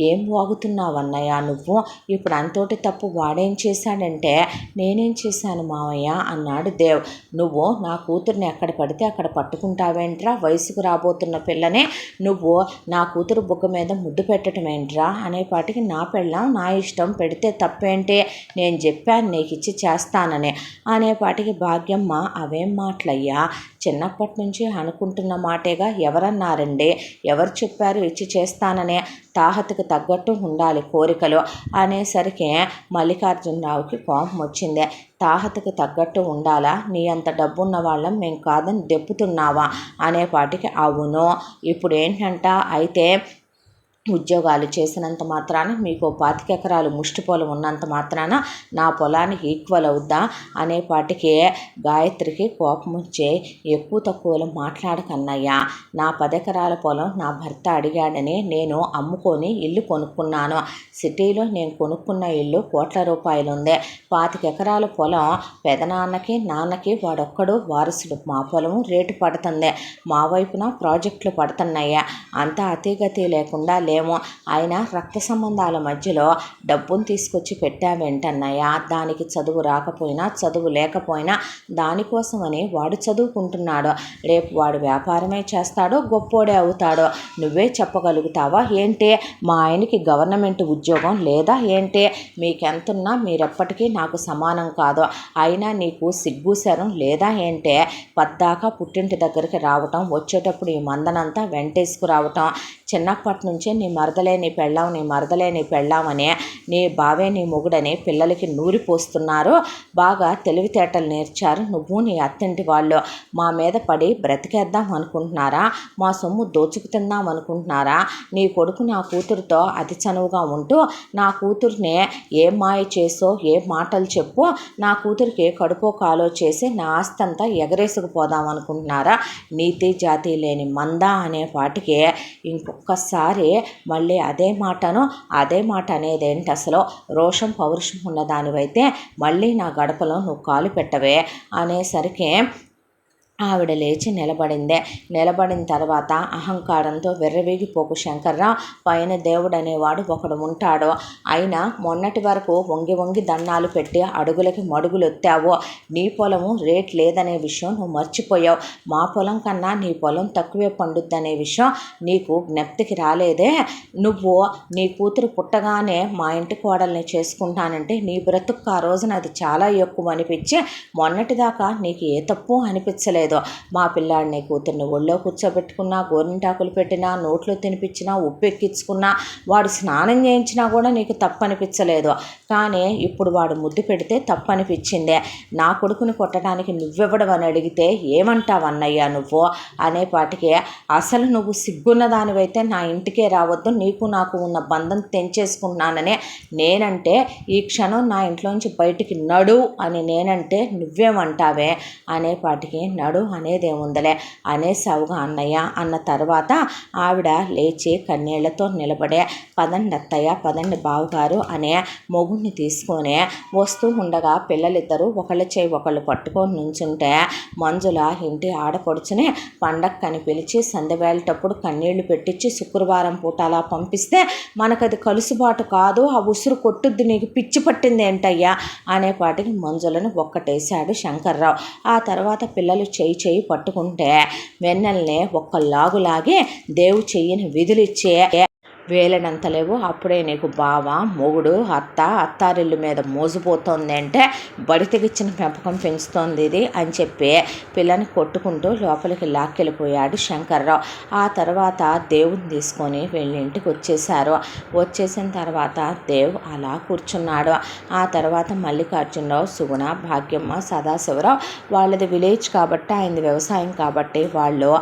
ఏం వాగుతున్నావు అన్నయ్య నువ్వు, ఇప్పుడు అంతోటి తప్పు వాడేం చేశాడంటే, నేనేం చేశాను మావయ్య అన్నాడు దేవ్. నువ్వు నా కూతుర్ని ఎక్కడ పడితే అక్కడ పట్టుకుంటావేంట్రా, వయసుకు రాబోతున్న పిల్లని నువ్వు నా కూతురు బుగ్గ మీద ముద్దు పెట్టడం ఏంట్రా అనేపాటికి, నా పెళ్ళాం నా ఇష్టం, పెడితే తప్పేంటి, నేను చెప్పాను నీకు ఇచ్చి చేస్తానని అనేపాటికి, భాగ్యమ్మ అవేం మాటలయ్యా, చిన్నప్పటి నుంచి అనుకుంటున్న మాటేగా, ఎవరన్నారండి, ఎవరు చెప్పారు ఇచ్చి చేస్తానని, తాహతకు తగ్గట్టు ఉండాలి కోరికలు అనేసరికి మల్లికార్జునరావుకి కోపం వచ్చింది. తాహతకు తగ్గట్టు ఉండాలా, నీ అంత డబ్బున్న వాళ్ళం మేము కాదని దెప్పుతున్నావా అనేపాటికి, అవును ఇప్పుడు ఏంటంట, అయితే ఉద్యోగాలు చేసినంత మాత్రాన మీకు 25 ఎకరాలు ముష్టి పొలం ఉన్నంత మాత్రాన నా పొలానికి ఈక్వల్ అవుద్దా అనేపాటికి గాయత్రికి కోపం వచ్చే, ఎక్కువ తక్కువలు మాట్లాడకన్నయ్యా, నా 10 ఎకరాల పొలం నా భర్త అడిగాడని నేను అమ్ముకొని ఇల్లు కొనుక్కున్నాను. సిటీలో నేను కొనుక్కున్న ఇల్లు కోట్ల రూపాయలు ఉంది. 25 ఎకరాల పొలం పెదనాన్నకి నాన్నకి వాడొక్కడు వారసుడు. మా పొలము రేటు పడుతుంది, మా వైపున ప్రాజెక్టులు పడుతున్నాయా, అంతా అతిగతి లేకుండా లేము. ఆయన రక్త సంబంధాల మధ్యలో డబ్బును తీసుకొచ్చి పెట్టావేంటన్నయ్య, దానికి చదువు రాకపోయినా చదువు లేకపోయినా దానికోసమని వాడు చదువుకుంటున్నాడు. రేపు వాడు వ్యాపారమే చేస్తాడో గొప్పోడే అవుతాడో నువ్వే చెప్పగలుగుతావా ఏంటి, మా ఆయనకి గవర్నమెంట్ ఉద్యోగం లేదా ఏంటి, మీకెంతున్నా మీరెప్పటికీ నాకు సమానం కాదు, అయినా నీకు సిగ్గుశరం లేదా ఏంటి, పద్దాకా పుట్టింటి దగ్గరికి రావటం, వచ్చేటప్పుడు ఈ మందనంతా వెంటేసుకురావటం, చిన్నప్పటి నుంచే నీ మరదలే నీ పెళ్ళాం, నీ మరదలే నీ పెళ్ళామని, నీ బావే నీ మొగుడని పిల్లలకి నూరిపోస్తున్నారు. బాగా తెలివితేటలు నేర్చారు నువ్వు నీ అత్తింటి వాళ్ళు. మా మీద పడి బ్రతికేద్దాం అనుకుంటున్నారా, మా సొమ్ము దోచుకు తిందాం అనుకుంటున్నారా, నీ కొడుకు నా కూతురుతో అతి చనువుగా ఉంటూ నా కూతుర్ని ఏ మాయ చేసో ఏ మాటలు చెప్పు నా కూతురికి కడుపో కాలో చేసి నా ఆస్తంతా ఎగరేసుకుపోదాం అనుకుంటున్నారా, నీతి జాతి లేని మంద అనే పాటికి ఇంకొకసారి మళ్ళీ అదే మాట అనేదేంటి, అసలు రోషం పౌరుషం ఉన్నదానివైతే మళ్ళీ నా గడపలో నువ్వు కాలు పెట్టవే అనేసరికి ఆవిడ లేచి నిలబడిన తర్వాత అహంకారంతో వెర్రవీగిపోకు శంకర్రావు, పైన దేవుడు అనేవాడు ఒకడు ఉంటాడు, అయినా మొన్నటి వరకు వంగి దండాలు పెట్టి అడుగులకి మడుగులు ఎత్తావు, నీ పొలము రేట్ లేదనే విషయం నువ్వు మర్చిపోయావు, మా పొలం కన్నా నీ పొలం తక్కువే పండుద్దనే విషయం నీకు జ్ఞప్తికి రాలేదే, నువ్వు నీ కూతురు పుట్టగానే మా ఇంటి కోడల్ని చేసుకుంటానంటే నీ బ్రతుకు ఆ రోజున అది చాలా ఎక్కువ అనిపించి మొన్నటిదాకా నీకు ఏ తప్పు అనిపించలేదు, మా పిల్లాడిని కూతుర్ని ఒళ్ళో కూర్చోబెట్టుకున్నా, గోరింటాకులు పెట్టినా, నోట్లో తినిపించినా, ఉప్పు ఎక్కించుకున్నా, వాడు స్నానం చేయించినా కూడా నీకు తప్పనిపించలేదు, కానీ ఇప్పుడు వాడు ముద్దు పెడితే తప్పనిపించిందే, నా కొడుకుని కొట్టడానికి నువ్వెవ్వడం అని అడిగితే ఏమంటావన్నయ్యా నువ్వు అనేపాటికి, అసలు నువ్వు సిగ్గున్న దానివైతే నా ఇంటికే రావద్దు, నీకు నాకు ఉన్న బంధం తెంచేసుకున్నాననే నేనంటే, ఈ క్షణం నా ఇంట్లోంచి బయటికి నడు అని నేనంటే నువ్వేమంటావే అనేపాటికి, నడు అనేదేముందలే అనేసావుగా అన్నయ్య అన్న తర్వాత ఆవిడ లేచి కన్నీళ్లతో నిలబడే, పదండి అత్తయ్య పదండి బావగారు అనే మొగుడిని తీసుకొని వస్తూ ఉండగా పిల్లలిద్దరూ ఒకళ్ళ చేయి ఒకళ్ళు పట్టుకొని నుంచుంటే, మంజుల ఇంటి ఆడపడుచుని పండక్కని పిలిచి సందెవేళటప్పుడు కన్నీళ్లు పెట్టించి శుక్రవారం పూట అలా పంపిస్తే మనకది కలుసుబాటు కాదు, ఆ ఉసురు కొట్టుద్ది, నీకు పిచ్చి పట్టింది ఏంటయ్యా అనేపాటికి మంజులను ఒక్కటేశాడు శంకర్రావు. ఆ తర్వాత పిల్లలు చెయ్యి పట్టుకుంటే వెన్నెల్ని ఒక్క లాగులాగి దేవు చెయ్యిని విధులిచ్చే, వేలనంత లేవు, అప్పుడే నీకు బావ మొగుడు అత్తారిల్లు మీద మోసిపోతుంది అంటే బడి తెగిచ్చిన పెంపకం పెంచుతోంది ఇది అని చెప్పి పిల్లని కొట్టుకుంటూ లోపలికి లాక్కెళ్ళిపోయాడు శంకర్రావు. ఆ తర్వాత దేవుని తీసుకొని వెళ్ళి ఇంటికి వచ్చేసిన తర్వాత దేవ్ అలా కూర్చున్నాడు. ఆ తర్వాత మల్లికార్జునరావు, సుగుణ, భాగ్యమ్మ, సదాశివరావు వాళ్ళది విలేజ్ కాబట్టి, ఆయనది వ్యవసాయం కాబట్టి వాళ్ళు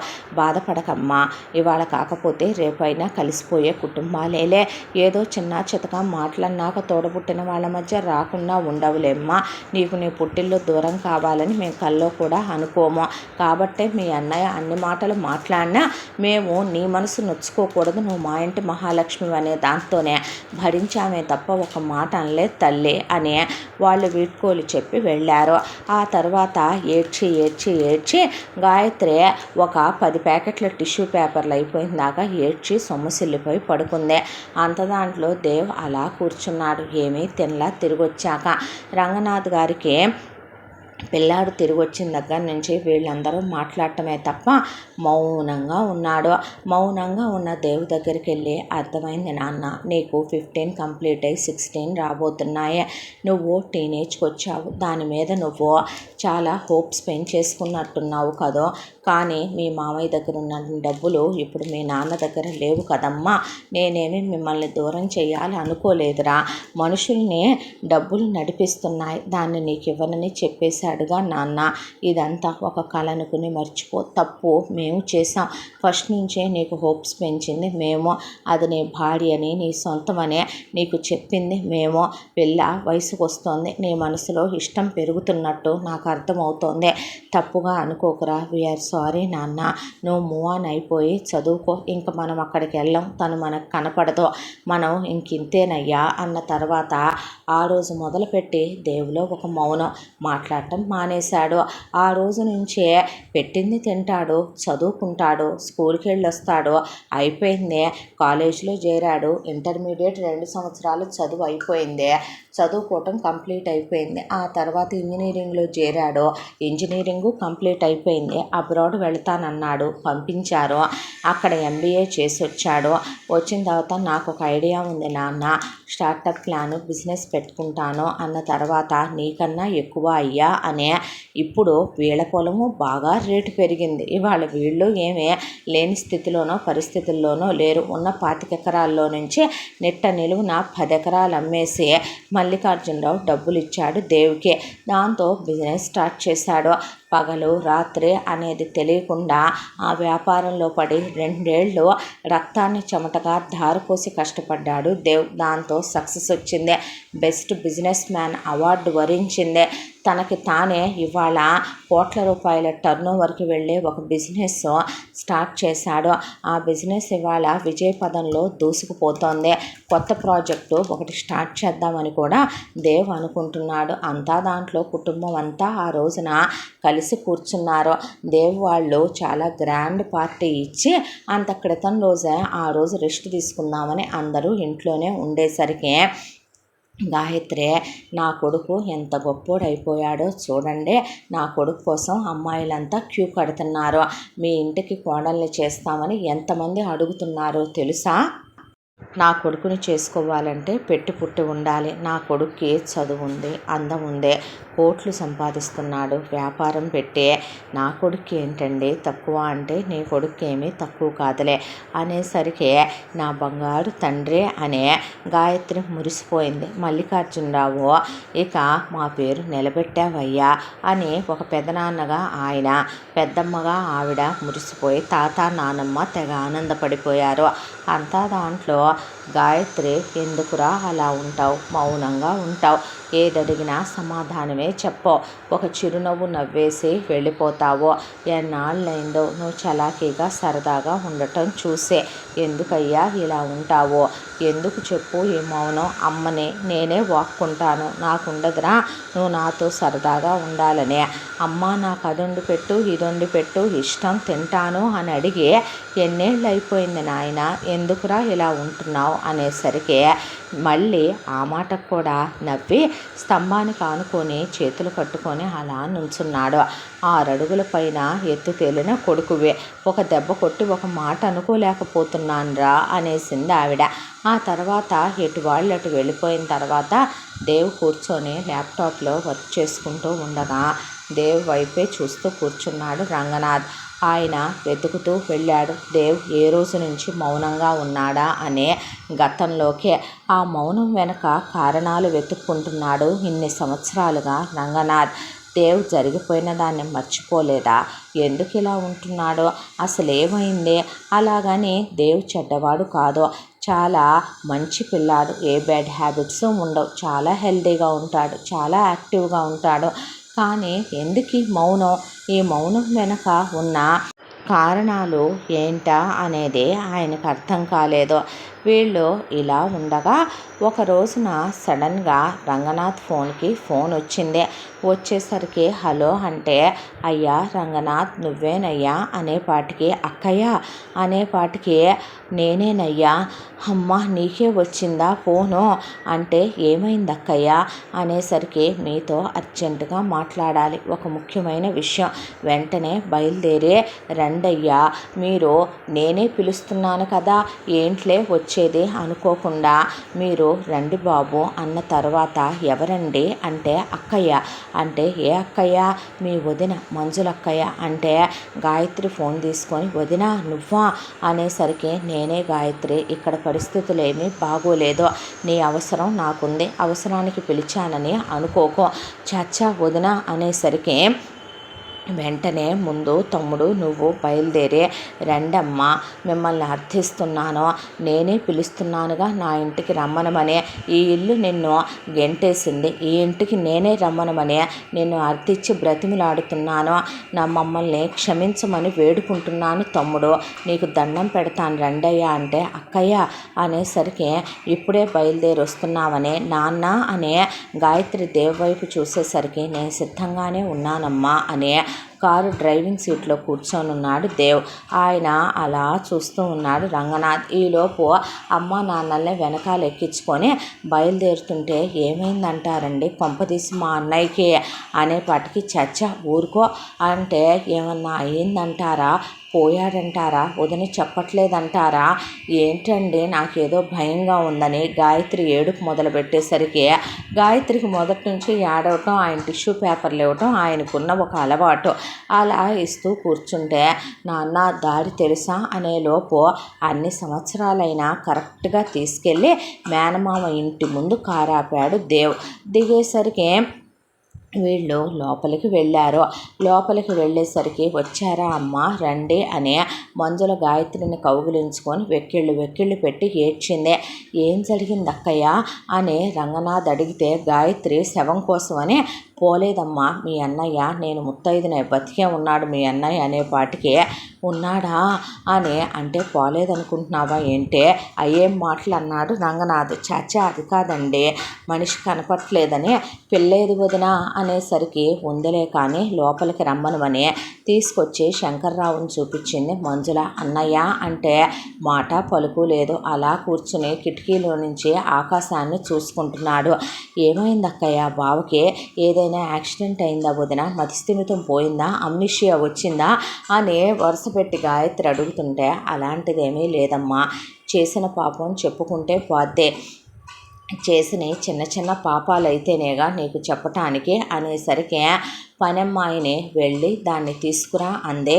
బాధపడకమ్మా, ఇవాళ కాకపోతే రేపైనా కలిసిపోయే కుటుంబం కుటుంబాలేలే. ఏదో చిన్న చితక మాటలన్నాక తోడబుట్టిన వాళ్ళ మధ్య రాకుండా ఉండవులేమ్మా. నీకు నీ పుట్టిల్లు దూరం కావాలని మేము కల్లో కూడా అనుకోము. కాబట్టే మీ అన్నయ్య అన్ని మాటలు మాట్లాడినా మేము నీ మనసు నొచ్చుకోకూడదు, నువ్వు మా ఇంటి మహాలక్ష్మి అనే దాంతోనే భరించామే తప్ప ఒక మాట అనలేదు తల్లి అని వాళ్ళు వీడ్కోలు చెప్పి వెళ్ళారు. ఆ తర్వాత ఏడ్చి ఏడ్చి ఏడ్చి గాయత్రి ఒక 10 ప్యాకెట్ల టిష్యూ పేపర్లు అయిపోయిన దాకా ఏడ్చి సొమ్మసిల్లిపోయి పడుకుంది. అంత దాంట్లో దేవ్ అలా కూర్చున్నాడు. ఏమీ తినలా. తిరిగి వచ్చాక రంగనాథ్ గారికి పిల్లాడు తిరిగి వచ్చిన దగ్గర నుంచి వీళ్ళందరూ మాట్లాడటమే తప్ప మౌనంగా ఉన్నాడు. మౌనంగా ఉన్న దేవు దగ్గరికి వెళ్ళి, అర్థమైంది నాన్న, నీకు 15 కంప్లీట్ అయ్యి 16 రాబోతున్నాయి. నువ్వు టీనేజ్కి వచ్చావు. దాని మీద నువ్వు చాలా హోప్స్ పెంచేసుకున్నట్టున్నావు కదా. కానీ మీ మామయ్య దగ్గర ఉన్న డబ్బులు ఇప్పుడు మీ నాన్న దగ్గర లేవు కదమ్మా. నేనేమి మిమ్మల్ని దూరం చేయాలి అనుకోలేదురా. మనుషుల్ని డబ్బులు నడిపిస్తున్నాయి, దాన్ని నీకు ఇవ్వనని చెప్పేశాడుగా నాన్న. ఇదంతా ఒక కళ అనుకుని మర్చిపో. తప్పు మేము చేసాం. ఫస్ట్ నుంచే నీకు హోప్స్ పెంచింది మేము. అది నీ భార్యని, నీ సొంతమనే నీకు చెప్పింది మేము. పిల్ల వయసుకు వస్తోంది, నీ మనసులో ఇష్టం పెరుగుతున్నట్టు నాకు అర్థమవుతోంది. తప్పుగా అనుకోకురా. వీఆర్ సారీ నాన్న. నువ్వు మూవ్ ఆన్ అయిపోయి చదువుకో. ఇంక మనం అక్కడికి వెళ్ళాం, తను మనకు కనపడదు, మనం ఇంకింతేనయ్యా అన్న తర్వాత ఆ రోజు మొదలుపెట్టి దేవులో ఒక మౌనం. మాట్లాడటం మానేశాడు. ఆ రోజు నుంచే పెట్టింది తింటాడు, చదువుకుంటాడు, స్కూల్కి వెళ్ళొస్తాడు. అయిపోయింది. కాలేజీలో చేరాడు. ఇంటర్మీడియట్ 2 సంవత్సరాలు చదువు అయిపోయింది. చదువుకోవటం కంప్లీట్ అయిపోయింది. ఆ తర్వాత ఇంజనీరింగ్లో చేరాడు. ఇంజనీరింగు కంప్లీట్ అయిపోయింది. అబ్రాడ్ వెళ్తానన్నాడు, పంపించారు. అక్కడ MBA చేసి వచ్చాడు. వచ్చిన తర్వాత నాకు ఒక ఐడియా ఉంది నాన్న, స్టార్టప్ ప్లాను, బిజినెస్ పెట్టుకుంటాను అన్న తర్వాత నీకన్నా ఎక్కువ అయ్యా అనే. ఇప్పుడు వీళ్ళ పొలము బాగా రేటు పెరిగింది. ఇవాళ వీళ్ళు ఏమీ లేని స్థితిలోనో పరిస్థితుల్లోనో లేరు. ఉన్న 25 ఎకరాల్లో నుంచి నిట్ట నిలువున 10 ఎకరాలు అమ్మేసి మల్లికార్జునరావు డబ్బులు ఇచ్చాడు దేవుకి. దాంతో బిజినెస్ స్టార్ట్ చేశాడు. పగలు రాత్రి అనేది తెలియకుండా ఆ వ్యాపారంలో పడి 2 ఏళ్ళు రక్తాన్ని చెమటగా ధారపోసి కష్టపడ్డాడు దేవ్. దాంతో సక్సెస్ వచ్చింది. బెస్ట్ బిజినెస్ మ్యాన్ అవార్డు వరించింది. తనకి తానే ఇవాళ కోట్ల రూపాయల టర్నోవర్కి వెళ్ళే ఒక బిజినెస్ స్టార్ట్ చేశాడు. ఆ బిజినెస్ ఇవాళ విజయపదంలో దూసుకుపోతోంది. కొత్త ప్రాజెక్టు ఒకటి స్టార్ట్ చేద్దామని కూడా దేవ్ అనుకుంటున్నాడు. అంతా దాంట్లో కుటుంబం అంతా ఆ రోజున కలిసి కూర్చున్నారు. దేవ్ వాళ్ళు చాలా గ్రాండ్ పార్టీ ఇచ్చి అంత క్రితం రోజే ఆ రోజు రెస్ట్ తీసుకుందామని అందరూ ఇంట్లోనే ఉండేసరికి గాయత్రి, నా కొడుకు ఎంత గొప్పోడైపోయాడో చూడండి. నా కొడుకు కోసం అమ్మాయిలంతా క్యూ కడుతున్నారు. మీ ఇంటికి కోడల్ని చేస్తామని ఎంతమంది అడుగుతున్నారో తెలుసా? నా కొడుకుని చేసుకోవాలంటే పెట్టి పుట్టి ఉండాలి. నా కొడుక్కి చదువు ఉంది, అందం ఉంది, కోట్లు సంపాదిస్తున్నాడు వ్యాపారం పెట్టి. నా కొడుక్కి ఏంటండి తక్కువ అంటే, నీ కొడుక్కి ఏమీ తక్కువ కాదులే అనేసరికి నా బంగారు తండ్రి అనే గాయత్రి మురిసిపోయింది. మల్లికార్జునరావు, ఇక మా పేరు నిలబెట్టావయ్యా అని ఒక పెదనాన్నగా ఆయన, పెద్దమ్మగా ఆవిడ మురిసిపోయి తాత నానమ్మ తెగ ఆనందపడిపోయారు. అంతా దాంట్లో గాయత్రి, ఎందుకురా అలా ఉంటావు, మౌనంగా ఉంటావు, ఏదడిగినా సమాధానమే చెప్పవు, ఒక చిరునవ్వు నవ్వేసి వెళ్ళిపోతావు. ఎన్నాళ్ళైందో నువ్వు చలాకీగా సరదాగా ఉండటం చూసే. ఎందుకయ్యా ఇలా ఉంటావు? ఎందుకు చెప్పు ఈ మౌనం? అమ్మని నేనే వాక్కుంటాను, నాకుండదురా నువ్వు నాతో సరదాగా ఉండాలనే. అమ్మ నాకు అదొండి పెట్టు, ఇదొండి పెట్టు, ఇష్టం తింటాను అని అడిగి ఎన్నేళ్ళు అయిపోయింది నాయన, ఎందుకురా ఇలా ఉంటున్నావు అనేసరికి మళ్ళీ ఆ మాటకు కూడా నవ్వి స్తంభానికి ఆనుకొని చేతులు కట్టుకొని అలా నుంచున్నాడు. 6 అడుగుల పైన ఎత్తు తేలిన కొడుకువే, ఒక దెబ్బ కొట్టి ఒక మాట అనుకోలేకపోతున్నానురా అనేసింది ఆవిడ. ఆ తర్వాత ఎటు వాళ్ళు అటు వెళ్ళిపోయిన తర్వాత దేవ్ కూర్చొని ల్యాప్టాప్లో వర్క్ చేసుకుంటూ ఉండగా దేవ్ వైపే చూస్తూ కూర్చున్నాడు రంగనాథ్. ఆయన వెతుకుతూ వెళ్ళాడు దేవ్ ఏ రోజు నుంచి మౌనంగా ఉన్నాడా అనే గతంలోకే. ఆ మౌనం వెనక కారణాలు వెతుక్కుంటున్నాడు ఇన్ని సంవత్సరాలుగా రంగనాథ్. దేవ్ జరిగిపోయిన దాన్ని మర్చిపోలేదా? ఎందుకు ఇలా ఉంటున్నాడో, అసలు ఏమైంది? అలాగని దేవ్ చెడ్డవాడు కాదు, చాలా మంచి పిల్లాడు, ఏ బ్యాడ్ హ్యాబిట్స్ ఉండవు, చాలా హెల్తీగా ఉంటాడు, చాలా యాక్టివ్గా ఉంటాడు. కానీ ఎందుకు ఈ మౌనం? ఈ మౌనం వెనక ఉన్న కారణాలు ఏంటా అనేది ఆయనకు అర్థం కాలేదు. వీళ్ళు ఇలా ఉండగా ఒక రోజున సడన్గా రంగనాథ్ ఫోన్ వచ్చింది. వచ్చేసరికి హలో అంటే, అయ్యా రంగనాథ్ నువ్వేనయ్యా అనేపాటికి, అక్కయ్య అనేపాటికి నేనేనయ్యా. అమ్మ నీకే వచ్చిందా ఫోను అంటే, ఏమైంది అక్కయ్య అనేసరికి, మీతో అర్జెంటుగా మాట్లాడాలి, ఒక ముఖ్యమైన విషయం, వెంటనే బయలుదేరి రండయ్యా. మీరు నేనే పిలుస్తున్నాను కదా, ఏంట్లే వచ్చేది అనుకోకుండా మీరు రండి బాబు అన్న తర్వాత, ఎవరండి అంటే, అక్కయ్య అంటే, ఏ అక్కయ్య? మీ వదిన మంజులక్కయ్య అంటే, గాయత్రి ఫోన్ తీసుకొని, వదిన నువ్వా అనేసరికి, నేనే గాయత్రి, ఇక్కడ పరిస్థితులు ఏమీ బాగోలేదు, నీ అవసరం నాకుంది, అవసరానికి పిలిచానని అనుకోకో. చచ్చా వదిన అనేసరికి, వెంటనే ముందు తమ్ముడు నువ్వు బయలుదేరి రండమ్మా, మిమ్మల్ని అర్థిస్తున్నాను, నేనే పిలుస్తున్నానుగా నా ఇంటికి రమ్మనమని. ఈ ఇల్లు నిన్ను గెంటేసింది, ఈ ఇంటికి నేనే రమ్మనమని నిన్ను అర్థించి బ్రతిమిలాడుతున్నాను, నా మమ్మల్ని క్షమించమని వేడుకుంటున్నాను తమ్ముడు, నీకు దండం పెడతాను రండయ్య అంటే, అక్కయ్య అనేసరికి, ఇప్పుడే బయలుదేరి వస్తున్నావని నాన్న అనే గాయత్రి దేవ్ వైపు చూసేసరికి, నేను సిద్ధంగానే ఉన్నానమ్మా అనే కారు డ్రైవింగ్ సీట్లో కూర్చొని ఉన్నాడు దేవ్. ఆయన అలా చూస్తూ ఉన్నాడు రంగనాథ్. ఈలోపు అమ్మ నాన్నల్ని వెనకాల ఎక్కించుకొని బయలుదేరుతుంటే, ఏమైందంటారండి కొంపదీసి మా అన్నయ్యకి అనేపాటికి, చచ్చ ఊరుకో అంటే, ఏమన్నా అయ్యిందంటారా, పోయాడంటారా, వదిన చెప్పట్లేదంటారా, ఏంటండి నాకేదో భయంగా ఉందని గాయత్రి ఏడుపు మొదలుపెట్టేసరికి, గాయత్రికి మొదటి నుంచి ఏడవటం, ఆయన టిష్యూ పేపర్లు ఇవ్వటం ఆయనకున్న ఒక అలవాటు. అలా ఇస్తూ కూర్చుంటే, నాన్న దారి తెలుసా అనేలోపు అన్ని సంవత్సరాలైనా కరెక్ట్గా తీసుకెళ్ళి మేనమామ ఇంటి ముందు కారాపాడు దేవ్. దిగేసరికి వీళ్ళు లోపలికి వెళ్ళారు. లోపలికి వెళ్ళేసరికి, వచ్చారా అమ్మ రండి అని మంజుల గాయత్రిని కౌగిలించుకొని వెక్కిళ్ళు పెట్టి ఏడ్చింది. ఏం జరిగింది అక్కయ్య అని రంగనాథ్ అడిగితే, గాయత్రి శవం కోసమని పోలేదమ్మా, మీ అన్నయ్య, నేను ముత్తైదునే, బతికే ఉన్నాడు మీ అన్నయ్య అనేపాటికి, ఉన్నాడా అని అంటే, పోలేదనుకుంటున్నావా ఏంటే, అయ్యేం మాటలు అన్నాడు రంగనాథ్. చాచా అది కాదండి, మనిషి కనపట్లేదని పిల్లేదు వదిన అనేసరికి, ఉందిలే కానీ లోపలికి రమ్మనమని తీసుకొచ్చి శంకర్రావుని చూపించింది మంజుల. అన్నయ్య అంటే మాట పలుకు లేదు, అలా కూర్చుని కిటికీలో నుంచి ఆకాశాన్ని చూసుకుంటున్నాడు. ఏమైంది అక్కయ్య, బావకి ఏదైనా యాక్సిడెంట్ అయిందా వదిన, మతిస్థిమితం పోయిందా, అమ్నిషియా వచ్చిందా అని వరుసపెట్టి గాయత్రి అడుగుతుంటే, అలాంటిదేమీ లేదమ్మా, చేసిన పాపం చెప్పుకుంటే పోద్దే, చేసిన చిన్న చిన్న పాపాలైతేనేగా నీకు చెప్పటానికి అనేసరికి, పనమ్మాయిని వెళ్ళి దాన్ని తీసుకురా అందే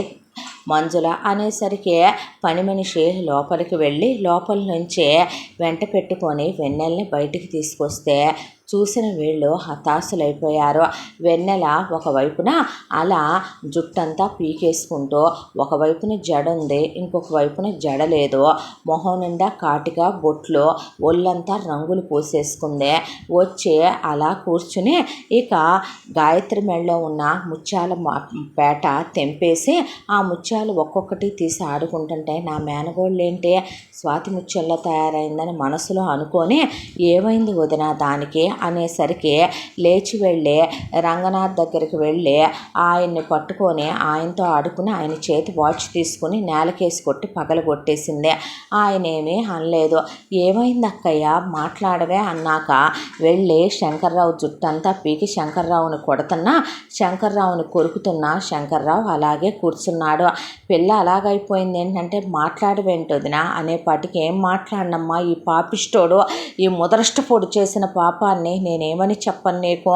మంజుల అనేసరికి, పని మనిషి లోపలికి వెళ్ళి లోపల నుంచే వెంట పెట్టుకొని వెన్నెల్ని బయటికి తీసుకొస్తే, చూసిన వీళ్ళు హతాశులైపోయారు. వెన్నెల ఒకవైపున అలా జుట్టంతా పీకేసుకుంటూ, ఒకవైపున జడ ఉంది, ఇంకొక వైపున జడ లేదు, మొహం నిండా కాటిగా బొట్లు, ఒళ్ళంతా రంగులు పూసేసుకుంది. వచ్చి అలా కూర్చుని ఇక గాయత్రి మెడలో ఉన్న ముత్యాల పేట తెంపేసి ఆ ముత్యాలు ఒక్కొక్కటి తీసి ఆడుకుంటుంటే, నా మేనగోళ్ళేంటి స్వాతి ముత్యాల్లో తయారైందని మనసులో అనుకొని, ఏమైంది వదిన దానికి అనేసరికి, లేచి వెళ్ళి రంగనాథ్ దగ్గరికి వెళ్ళి ఆయన్ని పట్టుకొని ఆయనతో ఆడుకుని ఆయన చేతి వాచ్ తీసుకుని నేలకేసి కొట్టి పగలగొట్టేసింది. ఆయనేమీ అనలేదు. ఏమైంది అక్కయ్య మాట్లాడవే అన్నాక వెళ్ళి శంకర్రావు జుట్టంతా పీకి శంకర్రావుని కొడుతున్నా, శంకర్రావుని కొరుకుతున్నా, శంకర్రావు అలాగే కూర్చున్నాడు. పిల్ల అలాగైపోయింది ఏంటంటే, మాట్లాడవేంటొదినా అనేపాటికి, ఏం మాట్లాడినమ్మా, ఈ పాపిష్టోడు ఈ ముదరష్టపోడు చేసిన పాపాన్ని కానీ నేనేమని చెప్పను నీకు.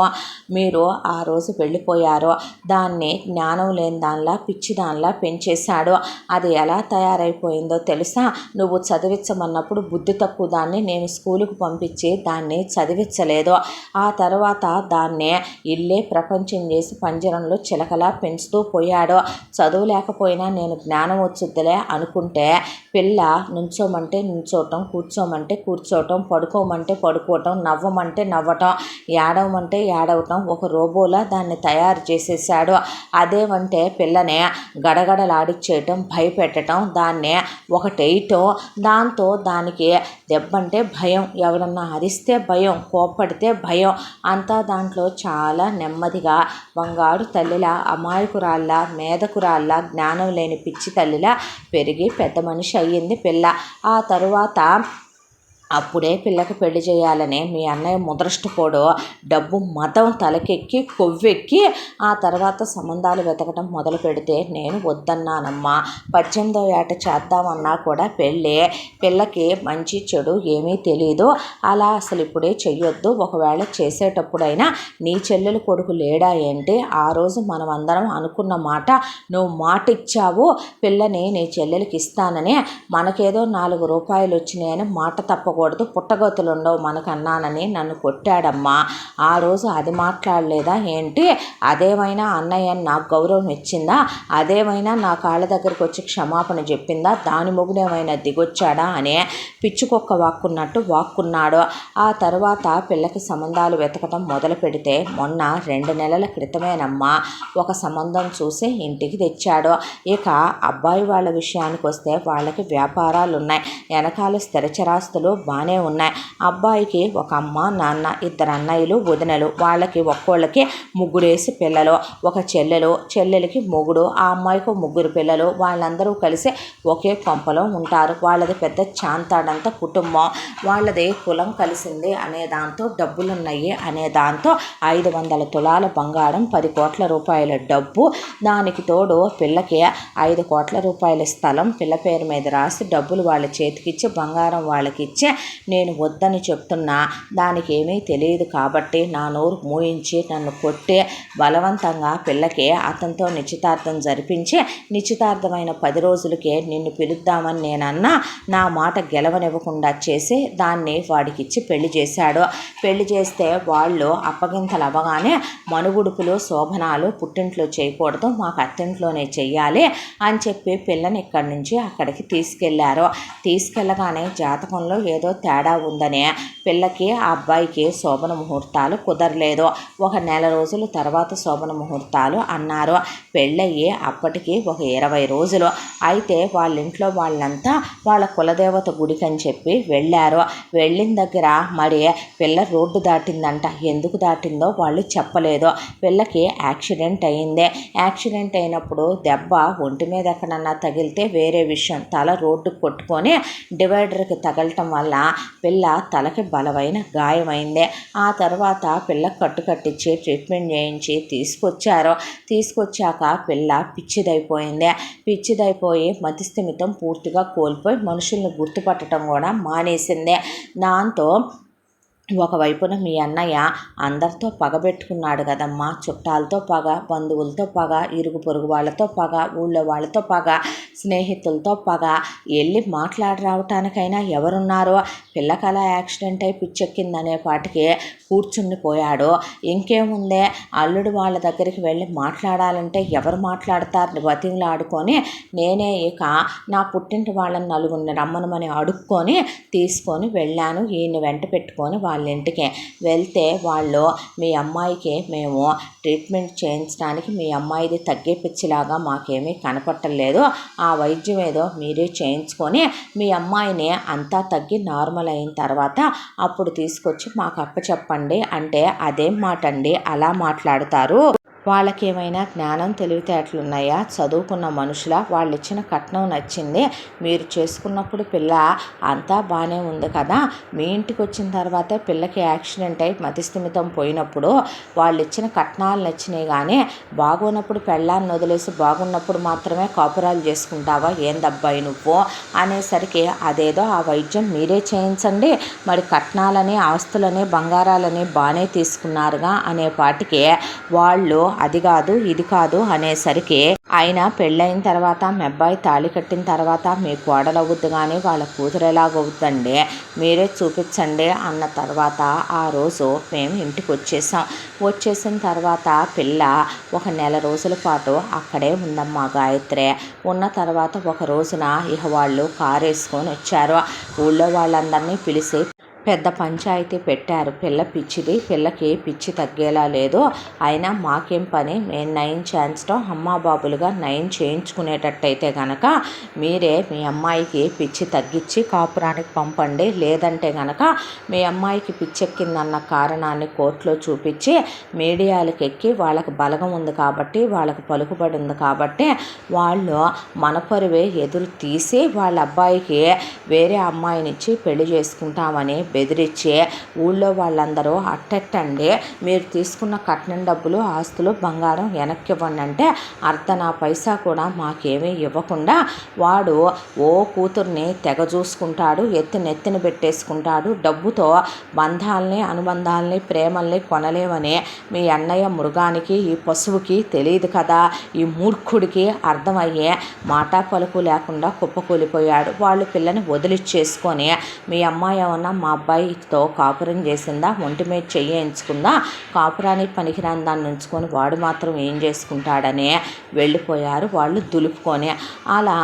మీరు ఆ రోజు వెళ్ళిపోయారో దాన్ని జ్ఞానం లేని దానిలా పిచ్చి దానిలా పెంచేశాడు. అది ఎలా తయారైపోయిందో తెలుసా? నువ్వు చదివించమన్నప్పుడు బుద్ధి తక్కువ దాన్ని నేను స్కూలుకు పంపించి దాన్ని చదివించలేదు. ఆ తర్వాత దాన్నే ఇల్లే ప్రపంచం చేసి పంజరంలో చిలకలా పెంచుతూ పోయాడు. చదువు లేకపోయినా నేను జ్ఞానం వచ్చుద్దిలే అనుకుంటే పిల్ల నుంచోమంటే నుంచోటం, కూర్చోమంటే కూర్చోటం, పడుకోమంటే పడుకోవటం, నవ్వమంటే నవ్వటం, ఏడవమంటే ఏడవటం, ఒక రోబోలా దాన్ని తయారు చేసేసాడు. అదేమంటే పిల్లనే గడగడలాడిచ్చేయటం, భయపెట్టడం, దాన్నే ఒకటేయటం, దాంతో దానికి దెబ్బంటే భయం, ఎవరన్నా అరిస్తే భయం, కోప్పడితే భయం. అంతా దాంట్లో చాలా నెమ్మదిగా బంగారు తల్లిలా, అమాయకురాల్లా, మేధకురాల్లా, జ్ఞానం లేని పిచ్చి తల్లిలా పెరిగి పెద్ద మనిషి అయ్యింది పిల్ల. ఆ తరువాత అప్పుడే పిల్లకి పెళ్లి చేయాలని మీ అన్నయ్య ముదృష్టపోడు డబ్బు మతం తలకెక్కి కొవ్వెక్కి ఆ తర్వాత సంబంధాలు వెతకడం మొదలు పెడితే నేను వద్దన్నానమ్మా. 18వ ఏట చేద్దామన్నా కూడా పిల్లకి మంచి చెడు ఏమీ తెలియదు. అలా అసలు ఇప్పుడే చెయ్యొద్దు. ఒకవేళ చేసేటప్పుడైనా నీ చెల్లెలు కొడుకు లేడా ఏంటి? ఆ రోజు మనం అందరం అనుకున్న మాట నువ్వు మాట ఇచ్చావు, పిల్లని నీ చెల్లెలకి ఇస్తానని. మనకేదో 4 రూపాయలు వచ్చినాయని మాట తప్పకూడదు, పుట్టగతులు ఉండవు మనకన్నానని నన్ను కొట్టాడమ్మా. ఆ రోజు అది మాట్లాడలేదా ఏంటి? అదేమైనా అన్నయ్య నాకు గౌరవం ఇచ్చిందా? అదేమైనా నా కాళ్ళ దగ్గరికి వచ్చి క్షమాపణ చెప్పిందా? దాని మొగుడేమైనా దిగొచ్చాడా అనే పిచ్చుకొక్క వాక్కున్నట్టు వాక్కున్నాడు. ఆ తర్వాత పిల్లకి సంబంధాలు వెతకటం మొదలు పెడితే మొన్న 2 నెలల క్రితమేనమ్మా ఒక సంబంధం చూసి ఇంటికి తెచ్చాడు. ఇక అబ్బాయి వాళ్ళ విషయానికి వస్తే వాళ్ళకి వ్యాపారాలు ఉన్నాయి, వెనకాల స్థిరచరాస్తులు బాగానే ఉన్నాయి. అబ్బాయికి ఒక అమ్మ నాన్న, 2 అన్నయ్యలు వదినలు, వాళ్ళకి ఒక్కోళ్ళకి 3 పిల్లలు, ఒక చెల్లెలికి మొగుడు, ఆ అమ్మాయికి 3 పిల్లలు. వాళ్ళందరూ కలిసి ఒకే కొంపలో ఉంటారు. వాళ్ళది పెద్ద చాంతాడంత కుటుంబం. వాళ్ళది కులం కలిసింది అనే దాంతో, డబ్బులున్నాయి అనే దాంతో 500 తులాల బంగారం, 10 కోట్ల రూపాయల డబ్బు, దానికి తోడు పిల్లకి 5 కోట్ల రూపాయల స్థలం పిల్ల పేరు మీద రాసి డబ్బులు వాళ్ళ చేతికిచ్చి బంగారం వాళ్ళకిచ్చి నేను వద్దని చెప్తున్నా దానికి ఏమీ తెలియదు కాబట్టి నా నోరు మూయించి నన్ను కొట్టి బలవంతంగా పిల్లకి అతనితో నిశ్చితార్థం జరిపించి నిశ్చితార్థమైన 10 రోజులకే నిన్ను పిలుద్దామని నేనన్నా నా మాట గెలవనివ్వకుండా చేసి దాన్ని వాడికిచ్చి పెళ్లి చేశాడు. పెళ్లి చేస్తే వాళ్ళు అప్పగింతలు అవ్వగానే మనుగుడుపులు శోభనాలు పుట్టింట్లో చేయకూడదు, మాకు అత్తింట్లోనే చెయ్యాలి అని చెప్పి పిల్లని ఇక్కడి నుంచి అక్కడికి తీసుకెళ్లారు. తీసుకెళ్ళగానే జాతకంలో ఏదో తేడా ఉందనే పిల్లకి ఆ అబ్బాయికి శోభన ముహూర్తాలు కుదరలేదు. ఒక నెల రోజుల తర్వాత శోభన ముహూర్తాలు అన్నారు. పెళ్ళయ్యి అప్పటికి ఒక 20 రోజులు. అయితే వాళ్ళ ఇంట్లో వాళ్ళంతా వాళ్ళ కులదేవత గుడికి అని చెప్పి వెళ్ళారు. వెళ్ళిన దగ్గర మరి పిల్ల రోడ్డు దాటిందంట. ఎందుకు దాటిందో వాళ్ళు చెప్పలేదు. పిల్లకి యాక్సిడెంట్ అయింది. యాక్సిడెంట్ అయినప్పుడు దెబ్బ ఒంటి మీద ఎక్కడన్నా తగిలితే వేరే విషయం, తల రోడ్డు కొట్టుకొని డివైడర్కి తగలటం వల్ల పిల్ల తలకి బలమైన గాయమైంది. ఆ తర్వాత పిల్ల కట్టించి ట్రీట్మెంట్ చేయించి తీసుకొచ్చాక పిల్ల పిచ్చిదైపోయింది. పిచ్చిదైపోయి మతిస్థిమితం పూర్తిగా కోల్పోయి మనుషుల్ని గుర్తుపట్టడం కూడా మానేసింది. దాంతో ఒకవైపున మీ అన్నయ్య అందరితో పగబెట్టుకున్నాడు కదమ్మా. చుట్టాలతో పగ, బంధువులతో పగ, ఇరుగు పొరుగు వాళ్ళతో పగ, ఊళ్ళో వాళ్ళతో పగ, స్నేహితులతో పగ. వెళ్ళి మాట్లాడి రావటానికైనా ఎవరున్నారో? పిల్లకలా యాక్సిడెంట్ అయి పిచ్చెక్కిందనే పాటికి కూర్చుండిపోయాడు. ఇంకేముందే, అల్లుడు వాళ్ళ దగ్గరికి వెళ్ళి మాట్లాడాలంటే ఎవరు మాట్లాడతారు? బతిమలాడుకొని నేనే ఇక నా పుట్టింటి వాళ్ళని 4 రమ్మనమని అడుక్కొని తీసుకొని వెళ్ళాను. ఈయన్ని వెంట పెట్టుకొని వాళ్ళ ఇంటికి వెళ్తే వాళ్ళు మీ అమ్మాయికి మేము ట్రీట్మెంట్ చేయించడానికి మీ అమ్మాయిది తగ్గే పిచ్చిలాగా మాకేమీ కనపట్టలేదు, ఆ వైద్యం ఏదో మీరే చేయించుకొని మీ అమ్మాయిని అంతా తగ్గి నార్మల్ అయిన తర్వాత అప్పుడు తీసుకొచ్చి మాకు అప్పచెప్పండి అంటే అదేం మాట అండి అలా మాట్లాడతారు? వాళ్ళకేమైనా జ్ఞానం తెలివితేటలున్నాయా? చదువుకున్న మనుషులా? వాళ్ళిచ్చిన కట్నం నచ్చింది. మీరు చేసుకున్నప్పుడు పిల్ల అంతా బాగానే ఉంది కదా, మీ ఇంటికి వచ్చిన తర్వాతే పిల్లకి యాక్సిడెంట్ అయి మతిస్థిమితం పోయినప్పుడు వాళ్ళిచ్చిన కట్నాలు నచ్చినాయి కానీ బాగున్నప్పుడు పెళ్ళాన్ని వదిలేసి బాగున్నప్పుడు మాత్రమే కాపురాలు చేసుకుంటావా ఏందబ్బాయి నువ్వు అనేసరికి, అదేదో ఆ వైద్యం మీరే చేయించండి, మరి కట్నాలని ఆస్తులని బంగారాలని బాగానే తీసుకున్నారుగా అనేపాటికి వాళ్ళు అది కాదు ఇది కాదు అనేసరికి, ఆయన పెళ్ళైన తర్వాత మీ అబ్బాయి తాళి కట్టిన తర్వాత మీ కోడలవుద్ది కానీ వాళ్ళ కూతురు ఎలాగవుద్దండి, మీరే చూపించండి అన్న తర్వాత ఆ రోజు మేము ఇంటికి వచ్చేసిన తర్వాత పిల్ల ఒక నెల రోజుల పాటు అక్కడే ఉందమ్మా గాయత్రి. ఉన్న తర్వాత ఒక రోజున ఇక వాళ్ళు కారు వేసుకొని వచ్చారు. ఊళ్ళో వాళ్ళందరినీ పిలిచి పెద్ద పంచాయతీ పెట్టారు. పిల్ల పిచ్చిది, పిల్లకి పిచ్చి తగ్గేలా లేదు, అయినా మాకేం పని, మేము నయం చేయించడం అమ్మా బాబులుగా నయం చేయించుకునేటట్టయితే కనుక మీరే మీ అమ్మాయికి పిచ్చి తగ్గించి కాపురానికి పంపండి, లేదంటే కనుక మీ అమ్మాయికి పిచ్చెక్కిందన్న కారణాన్ని కోర్టులో చూపించి మీడియాలకు ఎక్కి వాళ్ళకి బలగం ఉంది కాబట్టి వాళ్ళకి పలుకుబడి ఉంది కాబట్టి వాళ్ళు మన పరువే ఎదురు తీసి వాళ్ళ అబ్బాయికి వేరే అమ్మాయినిచ్చి పెళ్లి చేసుకుంటామని బెదిరించి ఊళ్ళో వాళ్ళందరూ అట్టెట్టండి, మీరు తీసుకున్న కట్నం డబ్బులు ఆస్తులు బంగారం వెనక్కి ఇవ్వండి అంటే అర్ధనా పైసా కూడా మాకేమీ ఇవ్వకుండా వాడు ఓ కూతుర్ని తెగ చూసుకుంటాడు, నెత్తిన పెట్టేసుకుంటాడు, డబ్బుతో బంధాలని అనుబంధాలని ప్రేమల్ని కొనలేమని మీ అన్నయ్య మృగానికి ఈ పశువుకి తెలియదు కదా, ఈ మూర్ఖుడికి అర్థమయ్యే మాటా పలుకు లేకుండా కుప్పకూలిపోయాడు. వాళ్ళు పిల్లని వదిలిచ్చేసుకొని మీ అమ్మాయి ఏమన్నా మా అబ్బాయితో కాపురం చేసిందా, ఒంటి మీద చేయించుకుందా, కాపురానికి పనికిరాని దాన్ని ఉంచుకొని వాడు మాత్రం ఏం చేసుకుంటాడని వెళ్ళిపోయారు వాళ్ళు దులుపుకొని. అలా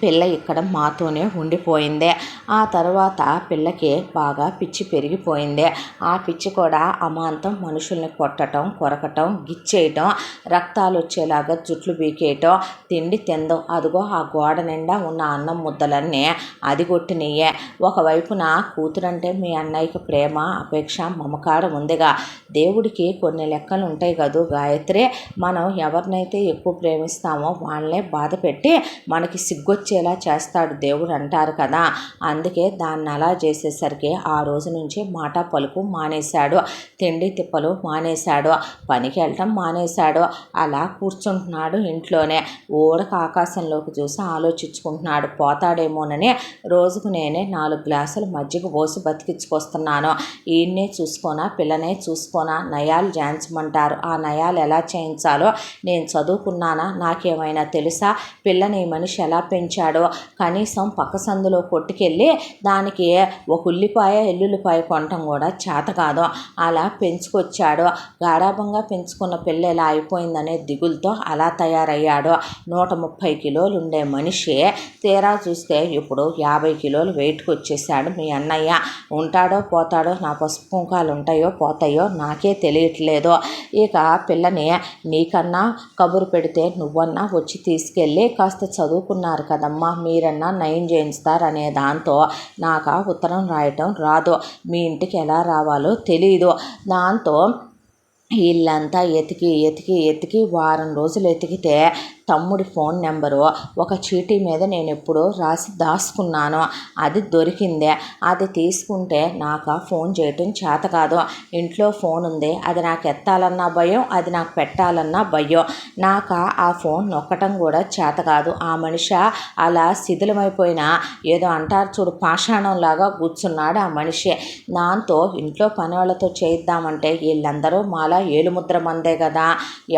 పిల్ల ఇక్కడ మాతోనే ఉండిపోయింది. ఆ తర్వాత పిల్లకి బాగా పిచ్చి పెరిగిపోయింది. ఆ పిచ్చి కూడా అమాంతం మనుషుల్ని కొట్టడం, కొరకటం, గిచ్చేయటం, రక్తాలు వచ్చేలాగా జుట్లు బీకేయటం, తిండి తిందో అదిగో ఆ గోడ నిండా ఉన్న అన్నం ముద్దలన్నీ అది కొట్టినయ్యే. ఒకవైపున కూతురంటే మీ అన్నయ్యకి ప్రేమ అపేక్ష మమకారం ఉందిగా, దేవుడికి కొన్ని లెక్కలు ఉంటాయి కదూ గాయత్రి, మనం ఎవరినైతే ఎక్కువ ప్రేమిస్తామో వాళ్ళనే బాధ పెట్టి మనకి సిగ్గొచ్చేలా చేస్తాడు దేవుడు అంటారు కదా, అందుకే దాన్ని అలా చేసేసరికి ఆ రోజు నుంచి మాట పలుకు మానేశాడు, తిండి తిప్పలు మానేశాడు, పనికి వెళ్ళటం మానేశాడు, అలా కూర్చుంటున్నాడు ఇంట్లోనే. ఊరకు ఆకాశంలోకి చూసి ఆలోచించుకుంటున్నాడు, పోతాడేమోనని రోజుకు నేనే 4 గ్లాసులు మజ్జిగ పోసి బతికించుకొస్తున్నాను, ఈయన్నే చూసుకోనా పిల్లనే చూసుకోనా, నయాలు చేయించమంటారు, ఆ నయాలు ఎలా చేయించాలో నేను చదువుకున్నానా, నాకేమైనా తెలుసా, పిల్లని మనిషి ఎలా పెంచాడో, కనీసం పక్క సందులో కొట్టుకెళ్ళి దానికి ఒక ఉల్లిపాయ ఎల్లుల్లిపాయ కొనటం కూడా చేత కాదు, అలా పెంచుకొచ్చాడు. గారాబంగా పెంచుకున్న పిల్ల ఎలా అయిపోయిందనే దిగులతో అలా తయారయ్యాడు. 130 కిలోలు ఉండే మనిషి తీరా చూస్తే ఇప్పుడు 50 కిలోలు వెయిట్కి వచ్చేసాడు మీ అన్నయ్య. ఉంటాడో పోతాడో, నా పసుపు కుంకాలు ఉంటాయో పోతాయో నాకే తెలియట్లేదు. ఇక పిల్లని నీకన్నా కబురు పెడితే నువ్వన్నా వచ్చి తీసుకెళ్ళి కాస్త చదువుకున్నారు కదమ్మా, మీరన్నా నయం చేయిస్తారనే దాంతో నాకు ఉత్తరం రాయటం రాదు, మీ ఇంటికి ఎలా రావాలో తెలీదు, దాంతో ఇల్లంతా ఎతికి వారం రోజులు ఎతికితే తమ్ముడి ఫోన్ నెంబరు ఒక చీటీ మీద నేను ఎప్పుడో రాసి దాచుకున్నాను, అది దొరికిందే. అది తీసుకుంటే నాకు ఫోన్ చేయటం చేత కాదు, ఇంట్లో ఫోన్ ఉంది, అది నాకు ఎత్తాలన్నా భయం, అది నాకు పెట్టాలన్నా భయం, నాకు ఆ ఫోన్ నొక్కటం కూడా చేత కాదు. ఆ మనిషి అలా శిథిలమైపోయిన ఏదో అంటారు చూడు పాషాణంలాగా కూర్చున్నాడు ఆ మనిషి. దాంతో ఇంట్లో పని వాళ్ళతో చేయిద్దామంటే వీళ్ళందరూ మాలా ఏలుముద్ర మందే కదా,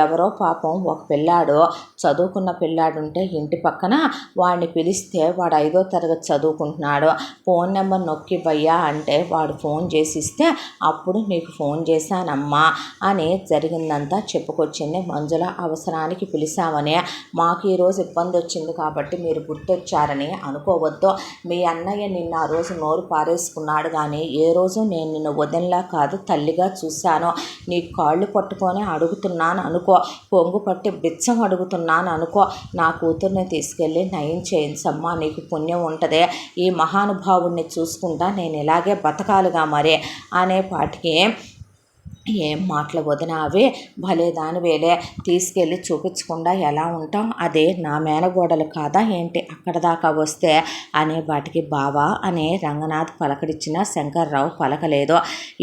ఎవరో పాపం ఒక పిల్లాడు చదువుకున్న పిల్లాడుంటే ఇంటి పక్కన వాడిని పిలిస్తే వాడు 5వ తరగతి చదువుకుంటున్నాడు, ఫోన్ నెంబర్ నొక్కివ్వయ్యా అంటే వాడు ఫోన్ చేసి ఇస్తే అప్పుడు నీకు ఫోన్ చేశానమ్మా అని జరిగిందంతా చెప్పుకొచ్చింది. మంజుల అవసరానికి పిలిచామని, మాకు ఈరోజు ఇబ్బంది వచ్చింది కాబట్టి మీరు గుర్తొచ్చారని అనుకోవద్దు, మీ అన్నయ్య నిన్న ఆ రోజు నోరు పారేసుకున్నాడు కానీ ఏ రోజు నేను నిన్ను వదినలా కాదు తల్లిగా చూశాను, నీ కాళ్ళు పట్టుకొని అడుగుతున్నాను అనుకో, పొంగు పట్టి బిచ్చం అడుగుతున్నాను అనుకో, నా కూతుర్ని తీసుకెళ్ళి నయం చేయించమ్మా, నీకు పుణ్యం ఉంటుంది, ఈ మహానుభావుడిని చూసుకుంటా నేను ఇలాగే బతకాలిగా మరే అనేపాటికి ఏం మాటలు వదిన అవి భలే దానివేలే, తీసుకెళ్ళి చూపించకుండా ఎలా ఉంటాం, అదే నా మేనగోడలు కాదా ఏంటి అక్కడ దాకా వస్తే అనే వాటికి బావా అనే రంగనాథ్ పలకరించిన శంకర్రావు పలకలేదు.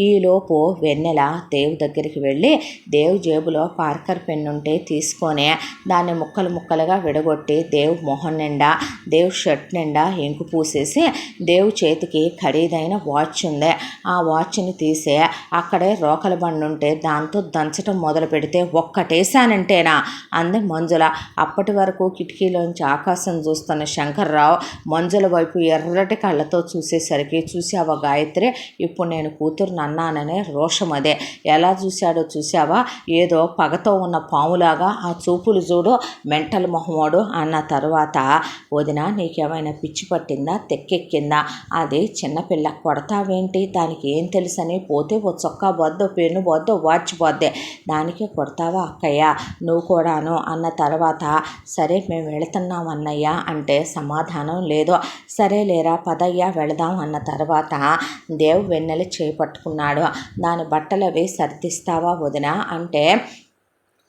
ఈలోపు వెన్నెల దేవ్ దగ్గరికి వెళ్ళి దేవ్ జేబులో పార్కర్ పెన్నుంటే తీసుకొని దాన్ని ముక్కలు ముక్కలుగా విడగొట్టి దేవ్ మొహం నిండా దేవ్ షర్ట్ నిండా ఇంకు పూసేసి దేవ్ చేతికి ఖరీదైన వాచ్ ఉంది, ఆ వాచ్ని తీసే అక్కడే రోకల ఉంటే దాంతో దంచటం మొదలు పెడితే ఒక్కటేశానంటేనా అంది మంజుల. అప్పటి వరకు కిటికీలోంచి ఆకాశం చూస్తున్న శంకర్రావు మంజుల వైపు ఎర్రటి కళ్ళతో చూసేసరికి, చూసావా గాయత్రి, ఇప్పుడు నేను కూతురుని అన్నాననే రోషం అదే, ఎలా చూశాడో చూసావా, ఏదో పగతో ఉన్న పాములాగా ఆ చూపులు చూడు, మెంటల్ మొహమోడు అన్న తరువాత, వదిన నీకేమైనా పిచ్చి పట్టిందా, తెక్కెక్కిందా, అది చిన్నపిల్ల కొడతావేంటి, దానికి ఏం తెలుసని, పోతే ఓ చొక్కా బొద్దు పెన్ను బొద్దు వాచ్ బొద్దే, దానికే కొడతావా అక్కయ్య నువ్వు కూడాను అన్న తర్వాత, సరే మేము వెళుతున్నాం అన్నయ్య అంటే సమాధానం లేదు. సరే లేరా పదయ్య వెళదాం అన్న తర్వాత దేవ్ వెన్నెల చేపట్టుకున్నాడు. దాని బట్టలు అవి సర్దిస్తావా వదిన అంటే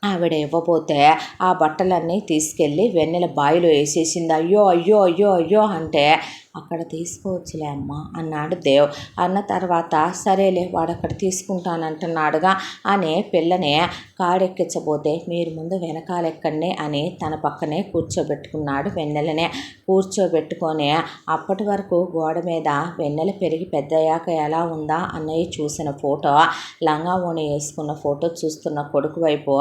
ఆవిడ ఇవ్వబోతే ఆ బట్టలన్నీ తీసుకెళ్ళి వెన్నెల బావిలో వేసేసింది. అయ్యో అయ్యో అయ్యో అయ్యో అంటే, అక్కడ తీసుకోవచ్చులే అమ్మ అన్నాడు దేవ్. అన్న తర్వాత సరేలే వాడు అక్కడ తీసుకుంటానంటున్నాడుగా అని పిల్లని కాడెక్కించబోతే, మీరు ముందు వెనకాలెక్కండి అని తన పక్కనే కూర్చోబెట్టుకున్నాడు వెన్నెలనే. కూర్చోబెట్టుకొని అప్పటి వరకు గోడ మీద వెన్నెల పెరిగి పెద్దయ్యాక ఎలా ఉందా అన్నయ్య చూసిన ఫోటో, లంగా ఓణి వేసుకున్న ఫోటో చూస్తున్న కొడుకు వైపు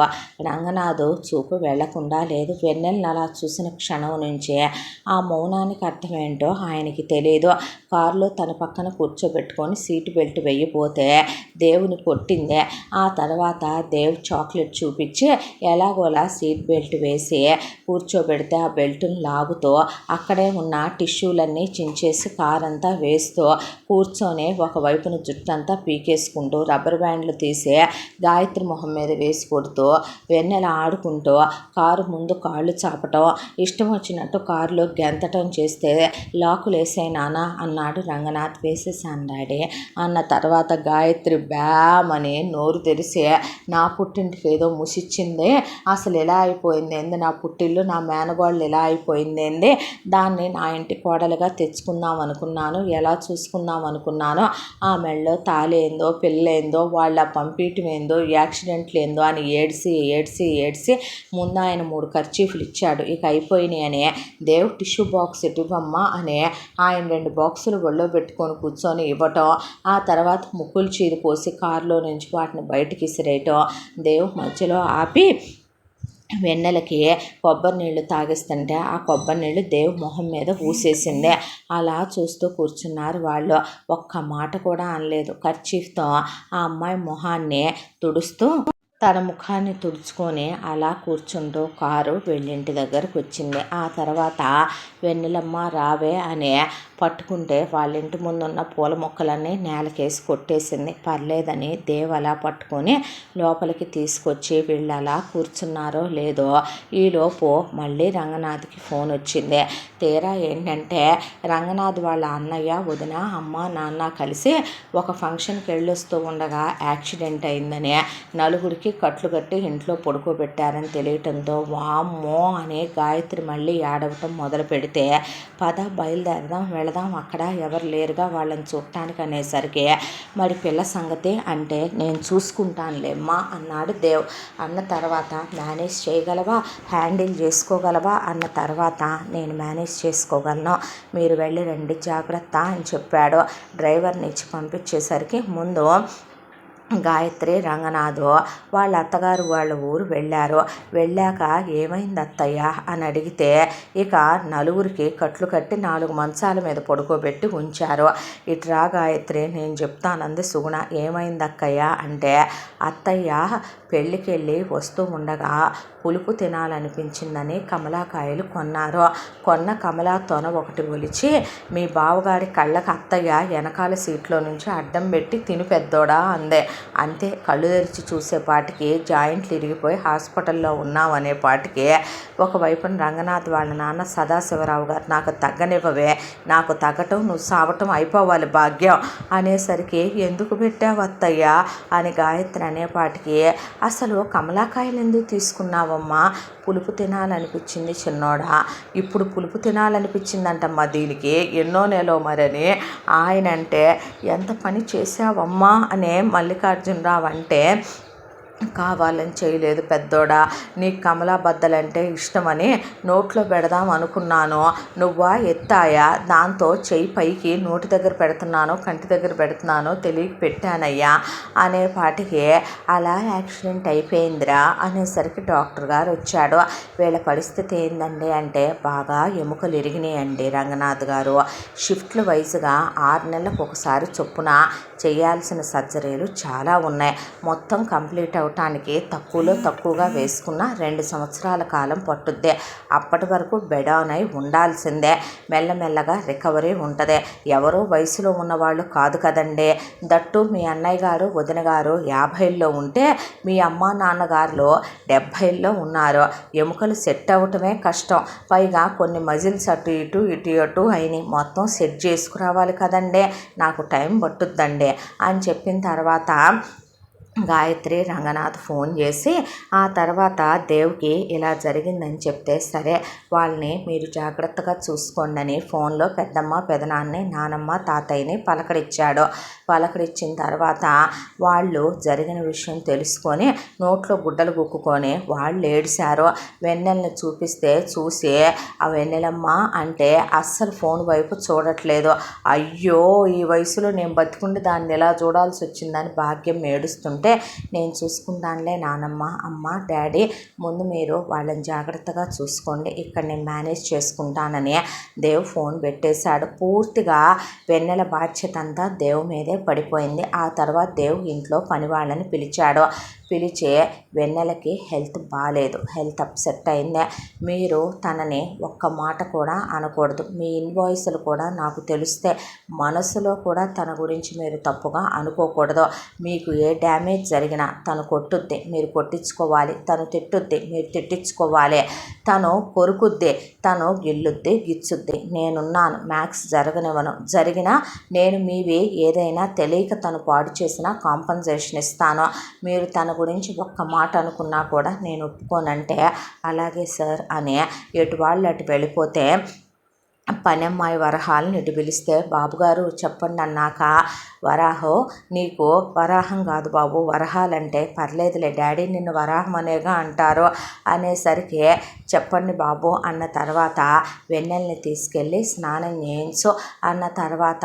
రంగనాథు చూపు వెళ్లకుండా లేదు. వెన్నెలను అలా చూసిన క్షణం నుంచే ఆ మౌనానికి అర్థమేంటో ఆయనకి తెలియదు. కారులో తన పక్కన కూర్చోబెట్టుకొని సీటు బెల్ట్ వెయ్యిపోతే దేవుని కొట్టిందే. ఆ తర్వాత దేవ్ చాక్లెట్ చూపించి ఎలాగోలా సీట్ బెల్ట్ వేసి కూర్చోబెడితే ఆ బెల్ట్ని లాగుతూ అక్కడే ఉన్న టిష్యూలన్నీ చించేసి కారంతా వేస్తూ కూర్చొని ఒకవైపున జుట్టంతా పీకేసుకుంటూ రబ్బర్ బ్యాండ్లు తీసి గాయత్రి మొహం మీద వేసి కొడుతూ వెన్నెల ఆడుకుంటూ కారు ముందు కాళ్ళు చాపటం, ఇష్టం వచ్చినట్టు కారులో గెంతటం చేస్తే, లాకులు వేసే నాన్న అన్నాడు రంగనాథ్. వేసేసాను డాడీ అన్న తర్వాత గాయత్రి బ్యామని నోరు తెరిసి, నా పుట్టింటికి ఏదో ముసిచ్చింది, అసలు ఎలా అయిపోయింది ఏంది నా పుట్టిల్లు, నా మేనగోళ్ళు ఎలా అయిపోయింది ఏంది, దాన్ని నా ఇంటి కోడలుగా తెచ్చుకుందాం అనుకున్నాను, ఎలా చూసుకుందాం అనుకున్నాను, ఆ మెళ్ళో తాళేందో పిల్లేందో వాళ్ళ పంపీయటం ఏందో యాక్సిడెంట్లు ఏందో అని ఏడ్చి ఏడ్చి ఏడ్చి ముందు ఆయన 3 కర్చీఫ్లు ఇచ్చాడు. ఇక అయిపోయినాయి అని దేవ్ టిష్యూ బాక్స్ ఇవ్వమ్మా అని ఆయన 2 బాక్సులు ఒళ్ళో పెట్టుకొని కూర్చొని ఇవ్వటం, ఆ తర్వాత ముక్కులు చీరు పోసి కారులో నుంచి వాటిని బయటికి ఇసిరేయటం, దేవ్ మధ్యలో ఆపి వెన్నెలకి కొబ్బరి నీళ్ళు తాగిస్తుంటే ఆ కొబ్బరి నీళ్ళు దేవ్ మొహం మీద ఊసేసిందే. అలా చూస్తూ కూర్చున్నారు వాళ్ళు. ఒక్క మాట కూడా అనలేదు. కర్చీఫ్తో ఆ అమ్మాయి మొహాన్ని తుడుస్తూ తన ముఖాన్ని తుడుచుకొని అలా కూర్చుంటూ కారు వెళ్ళింటి దగ్గరకు వచ్చింది. ఆ తర్వాత వెన్నెలమ్మ రావే అని పట్టుకుంటే వాళ్ళ ఇంటి ముందున్న పూల మొక్కలన్నీ నేలకేసి కొట్టేసింది. పర్లేదని దేవ్ అలా పట్టుకొని లోపలికి తీసుకొచ్చి వీళ్ళు అలా కూర్చున్నారో లేదో ఈలోపు మళ్ళీ రంగనాథ్కి ఫోన్ వచ్చింది. తీరా ఏంటంటే రంగనాథ్ వాళ్ళ అన్నయ్య వదిన అమ్మ నాన్న కలిసి ఒక ఫంక్షన్కి వెళ్ళొస్తూ ఉండగా యాక్సిడెంట్ అయిందని, నలుగురికి కట్లు కట్టి ఇంట్లో పడుకోబెట్టారని తెలియటంతో వామ్మో అని గాయత్రి మళ్ళీ ఏడవటం మొదలు పెడితే, పద బయలుదేరదాం వెళదాం అక్కడ ఎవరు లేరుగా వాళ్ళని చూడటానికి అనేసరికి, మరి పిల్ల సంగతి అంటే నేను చూసుకుంటానులేమ్మా అన్నాడు దేవ్. అన్న తర్వాత మేనేజ్ చేయగలవా, హ్యాండిల్ చేసుకోగలవా అన్న తర్వాత, నేను మేనేజ్ చేసుకోగలను, మీరు వెళ్ళి రండి జాగ్రత్త అని చెప్పాడు. డ్రైవర్ని ఇచ్చి పంపించేసరికి ముందు గాయత్రి రంగనాథు వాళ్ళ అత్తగారు వాళ్ళ ఊరు వెళ్ళారు. వెళ్ళాక ఏమైంది అత్తయ్య అని అడిగితే, ఇక నలుగురికి కట్లు కట్టి 4 మంచాల మీద పడుకోబెట్టి ఉంచారు. ఇట్రా గాయత్రి నేను చెప్తానంది సుగుణ. ఏమైంది అక్కయ్య అంటే, అత్తయ్య పెళ్ళికి వెళ్ళి వస్తూ ఉండగా పులుపు తినాలనిపించిందని కమలాకాయలు కొన్నారు. కొన్న కమలా తొన ఒకటి ఒలిచి, మీ బావగారి కళ్ళకి అత్తయ్య వెనకాల సీట్లో నుంచి అడ్డం పెట్టి తిని పెద్దోడా అందే. అంతే. కళ్ళు తెరిచి చూసేపాటికి జాయింట్లు ఇరిగిపోయి హాస్పిటల్లో ఉన్నామనేపాటికి ఒకవైపున రంగనాథ్ వాళ్ళ నాన్న సదాశివరావు గారు, నాకు తగ్గనివ్వవే, నాకు తగ్గటం నువ్వు సావటం అయిపోవాలి భాగ్యం అనేసరికి, ఎందుకు పెట్టావు అత్తయ్య అని గాయత్రి అనేపాటికి, అసలు కమలాకాయలు ఎందుకు తీసుకున్నావమ్మా? పులుపు తినాలనిపించింది చిన్నోడా. ఇప్పుడు పులుపు తినాలనిపించిందంటమ్మా దీనికి, ఎన్నో నెలో మరని ఆయన అంటే, ఎంత పని చేసావమ్మా అనే మల్లికార్జునరావు అంటే, కావాలని చేయలేదు పెద్దోడా, నీకు కమలా బద్దలంటే ఇష్టమని నోట్లో పెడదాం అనుకున్నాను, నువ్వా ఎత్తాయా, దాంతో చెయ్యి పైకి నోటి దగ్గర పెడుతున్నాను కంటి దగ్గర పెడుతున్నాను తెలియక పెట్టానయ్యా అనేపాటికి, అలా యాక్సిడెంట్ అయిపోయిందిరా అనేసరికి డాక్టర్ గారు వచ్చాడు. వీళ్ళ పరిస్థితి ఏందండి అంటే, బాగా ఎముకలు ఇరిగినాయండి రంగనాథ్ గారు. షిఫ్ట్ల వైజ్గా 6 నెలలకు ఒకసారి చొప్పున చేయాల్సిన సర్జరీలు చాలా ఉన్నాయి. మొత్తం కంప్లీట్ అవటానికి తక్కువలో తక్కువగా వేసుకున్న 2 సంవత్సరాల కాలం పట్టుద్ది. అప్పటి వరకు బెడాన్ అయి ఉండాల్సిందే. మెల్లమెల్లగా రికవరీ ఉంటుంది. ఎవరో వయసులో ఉన్నవాళ్ళు కాదు కదండి. దట్టు మీ అన్నయ్య గారు వదిన గారు 50ల్లో ఉంటే, మీ అమ్మ నాన్నగారులో 70ల్లో ఉన్నారు. ఎముకలు సెట్ అవ్వటమే కష్టం. పైగా కొన్ని మజిల్స్ అటు ఇటు ఇటు అటు అయినాయి. మొత్తం సెట్ చేసుకురావాలి కదండి. నాకు టైం పట్టుద్దండి అని చెప్పిన తర్వాత గాయత్రి రంగనాథ్ ఫోన్ చేసి, ఆ తర్వాత దేవ్కి ఇలా జరిగిందని చెప్తే, సరే వాళ్ళని మీరు జాగ్రత్తగా చూసుకోండి అని ఫోన్లో పెద్దమ్మ పెదనాన్ని నానమ్మ తాతయ్యని పలకరించాడు. పలకరించిన తర్వాత వాళ్ళు జరిగిన విషయం తెలుసుకొని నోట్లో గుడ్డలు గుక్కుకొని వాళ్ళు ఏడిశారు. వెన్నెల్ని చూపిస్తే చూసి, ఆ వెన్నెలమ్మ అంటే అస్సలు ఫోన్ వైపు చూడట్లేదు. అయ్యో, ఈ వయసులో నేను బతికుండి దాన్ని ఎలా చూడాల్సి వచ్చిందని భాగ్యం ఏడుస్తుంటే, నేను చూసుకుంటానులే నానమ్మ, అమ్మ, డాడీ, ముందు మీరు వాళ్ళని జాగ్రత్తగా చూసుకోండి, ఇక్కడ నేను మేనేజ్ చేసుకుంటానని దేవ్ ఫోన్ పెట్టేశాడు. పూర్తిగా వెన్నెల బాధ్యత అంతా దేవ్ మీదే పడిపోయింది. ఆ తర్వాత దేవ్ ఇంట్లో పని వాళ్ళని పిలిచాడు. పిలిచి, వెన్నెలకి హెల్త్ బాగాలేదు, హెల్త్ అప్సెట్ అయింది, మీరు తనని ఒక్క మాట కూడా అనకూడదు, మీ ఇన్వాయిస్లు కూడా నాకు తెలిస్తే మనసులో కూడా తన గురించి మీరు తప్పుగా అనుకోకూడదు, మీకు ఏ డ్యామేజ్ జరిగినా తను కొట్టుద్ది, మీరు కొట్టించుకోవాలి, తను తిట్టుద్ది, మీరు తిట్టించుకోవాలి, తను కొరుకుద్ది, తను గిల్లుద్ది, గిచ్చుద్ది, నేనున్నాను, మ్యాక్స్ జరగనివ్వను, జరిగినా నేను మీవి ఏదైనా తెలియక తను పాడు చేసినా కాంపన్సేషన్ ఇస్తాను, మీరు తన గురించి ఒక్క మాట అనుకున్నా కూడా నేను ఒప్పుకోనంటే, అలాగే సార్ అని ఎటు వాళ్ళు అటు వెళ్ళిపోతే, పని అమ్మాయి వరహాలను ఇటు పిలిస్తే, బాబుగారు చెప్పండి అన్నాక, వరాహో, నీకు వరాహం కాదు బాబు, వరహాలంటే పర్లేదులే డాడీ నిన్ను వరాహం అనేగా అంటారు అనేసరికి, చెప్పండి బాబు అన్న తర్వాత, వెన్నెల్ని తీసుకెళ్ళి స్నానం చేయించు అన్న తర్వాత,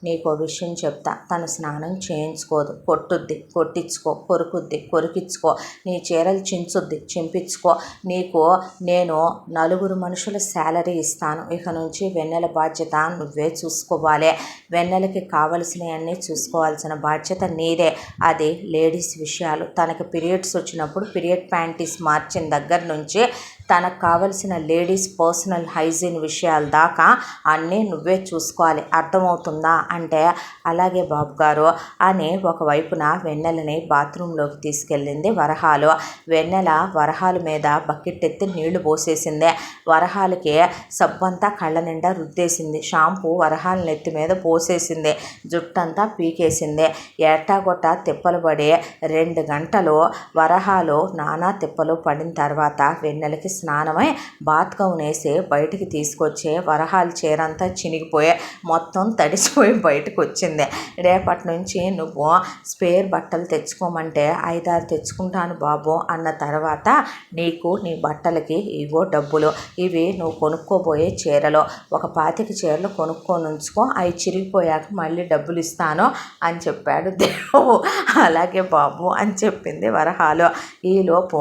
నీకు విషయం చెప్తా, తను స్నానం చేయించుకోదు, కొట్టుద్ది, కొట్టించుకో, కొరుకుద్ది, కొరికించుకో, నీ చీరలు చించుద్ది, చింపించుకో, నీకు నేను 4 మనుషుల శాలరీ ఇస్తాను, ఇక నుంచి వెన్నెల బాధ్యత నువ్వే చూసుకోవాలి, వెన్నెలకి కావలసినవన్నీ చూసుకోవాల్సిన బాధ్యత నీదే, అది లేడీస్ విషయాలు, తనకి పీరియడ్స్ వచ్చినప్పుడు పీరియడ్ ప్యాంటీస్ మార్చిన దగ్గర నుంచి తనకు కావలసిన లేడీస్ పర్సనల్ హైజీన్ విషయాల దాకా అన్నీ నువ్వే చూసుకోవాలి, అర్థమవుతుందా అంటే, అలాగే బాబు గారు అని ఒకవైపున వెన్నెలని బాత్రూంలోకి తీసుకెళ్ళింది వరహాలు. వెన్నెల వరహాల మీద బకెట్ ఎత్తి నీళ్లు పోసేసింది. వరహాలకి సబ్బంతా కళ్ళ నిండా రుద్దేసింది. షాంపూ వరహాల నెత్తి మీద పోసేసింది. జుట్టంతా పీకేసింది. ఎట్టాగొట్ట తిప్పలు పడి 2 గంటలు వరహాలు నానా తిప్పలు పడిన తర్వాత వెన్నెలకి స్నానమై బాత్ గౌన్ వేసి బయటికి తీసుకొచ్చి, వరహాల చీరంతా చినిగిపోయి మొత్తం తడిసిపోయి బయటకు వచ్చింది. రేపటి నుంచి నువ్వు స్పేర్ బట్టలు తెచ్చుకోమంటే 5-6 తెచ్చుకుంటాను బాబు అన్న తర్వాత, నీకు నీ బట్టలకి ఇవో డబ్బులు, ఇవి నువ్వు కొనుక్కోబోయే చీరలు, ఒక 25 చీరలు కొనుక్కొని ఉంచుకో, అవి చిరిగిపోయాక మళ్ళీ డబ్బులు ఇస్తాను అని చెప్పాడు దేవు. అలాగే బాబు అని చెప్పింది వరహాలు. ఈలోపు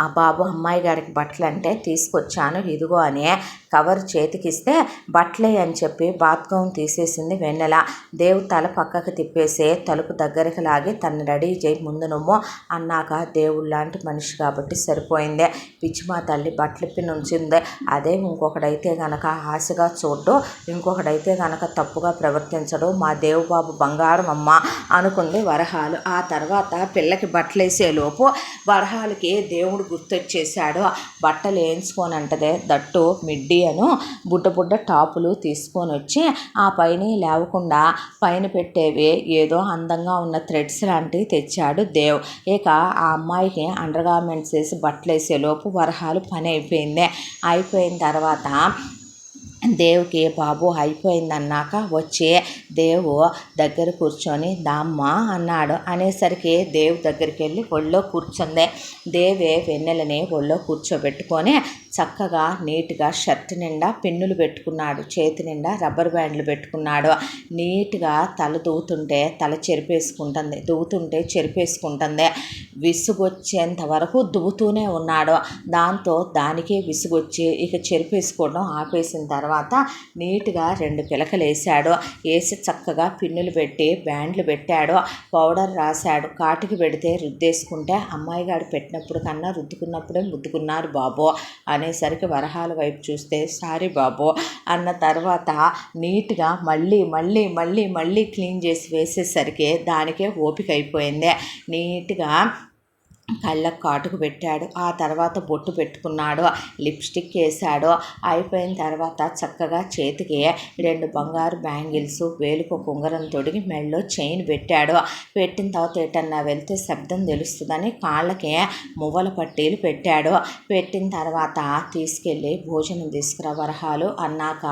ఆ బాబు అమ్మాయి గారికి బట్టలు అంటే తీసుకొచ్చాను ఇదిగో అని కవర్ చేతికిస్తే బట్టలే అని చెప్పి బాత్ గౌన్ తీసేసింది వెన్నెల. దేవు తల పక్కకు తిప్పేసి తలుపు దగ్గరికి లాగి తను రెడీ చేయి ముందు నువ్వు అన్నాక దేవుడు లాంటి మనిషి కాబట్టి సరిపోయింది. పిచ్చి మా తల్లి బట్టలిప్పి నుంచింది. అదే ఇంకొకడైతే గనక ఆశగా చూడ్డు, ఇంకొకడైతే గనక తప్పుగా ప్రవర్తించడు. మా దేవు బాబు బంగారం అమ్మ అనుకుంది వరహాలు. ఆ తర్వాత పిల్లకి బట్టలేసేలోపు వరహాలకి దేవుడు గుర్తొచ్చేసాడు. బట్టలు వేయించుకోనంటదే దట్టు మిడ్డీ అను బుడ్డ టాపులు తీసుకొని వచ్చి ఆ పైన లేవకుండా పైన పెట్టేవి ఏదో అందంగా ఉన్న థ్రెడ్స్ లాంటివి తెచ్చాడు దేవ్. ఇక ఆ అమ్మాయికి అండర్ గార్మెంట్స్ వేసి బట్టలు వేసేలోపు వరహాలు పని అయిపోయింది. అయిపోయిన తర్వాత దేవుకి బాబు అయిపోయిందన్నాక వచ్చి దేవు దగ్గర కూర్చొని దామ్మ అన్నాడు. అనేసరికి దేవు దగ్గరికి వెళ్ళి ఒళ్ళో కూర్చుంది. దేవే వెన్నెలని ఒళ్ళో కూర్చోబెట్టుకొని చక్కగా నీట్గా షర్ట్ నిండా పిన్నులు పెట్టుకున్నాడు, చేతి నిండా రబ్బర్ బ్యాండ్లు పెట్టుకున్నాడు. నీట్గా తల తల చెరిపేసుకుంటుంది. విసుగొచ్చేంత వరకు దువ్వుతూనే ఉన్నాడు. దాంతో దానికి విసుగొచ్చి ఇక చెరిపేసుకోవడం ఆపేసిన తర్వాత నీట్గా 2 పిలకలు వేసాడు. వేసి చక్కగా పిన్నులు పెట్టి బ్యాండ్లు పెట్టాడు, పౌడర్ రాశాడు. కాటికి పెడితే రుద్దేసుకుంటే అమ్మాయి గారు పెట్టినప్పుడు కన్నా రుద్దుకున్నప్పుడే ముద్దుకున్నారు బాబు అనేసరికి వరహాల వైపు చూస్తే సారీ బాబు అన్న తర్వాత నీట్గా మళ్ళీ క్లీన్ చేసి వేసేసరికి దానికే ఓపిక అయిపోయింది. నీట్గా కళ్ళకు కాటుకు పెట్టాడు. ఆ తర్వాత బొట్టు పెట్టుకున్నాడు, లిప్స్టిక్ వేసాడు. అయిపోయిన తర్వాత చక్కగా చేతికి 2 బంగారు బ్యాంగిల్స్, వేలుకు ఉంగరం తొడిగి మెడలో చైన్ పెట్టాడు. పెట్టిన తర్వాత ఎటన్నా వెళ్తే శబ్దం తెలుస్తుందని కాళ్ళకి మువ్వల పట్టీలు పెట్టాడు. పెట్టిన తర్వాత తీసుకెళ్ళి భోజనం తీసుకురా వరహాలు అన్నాక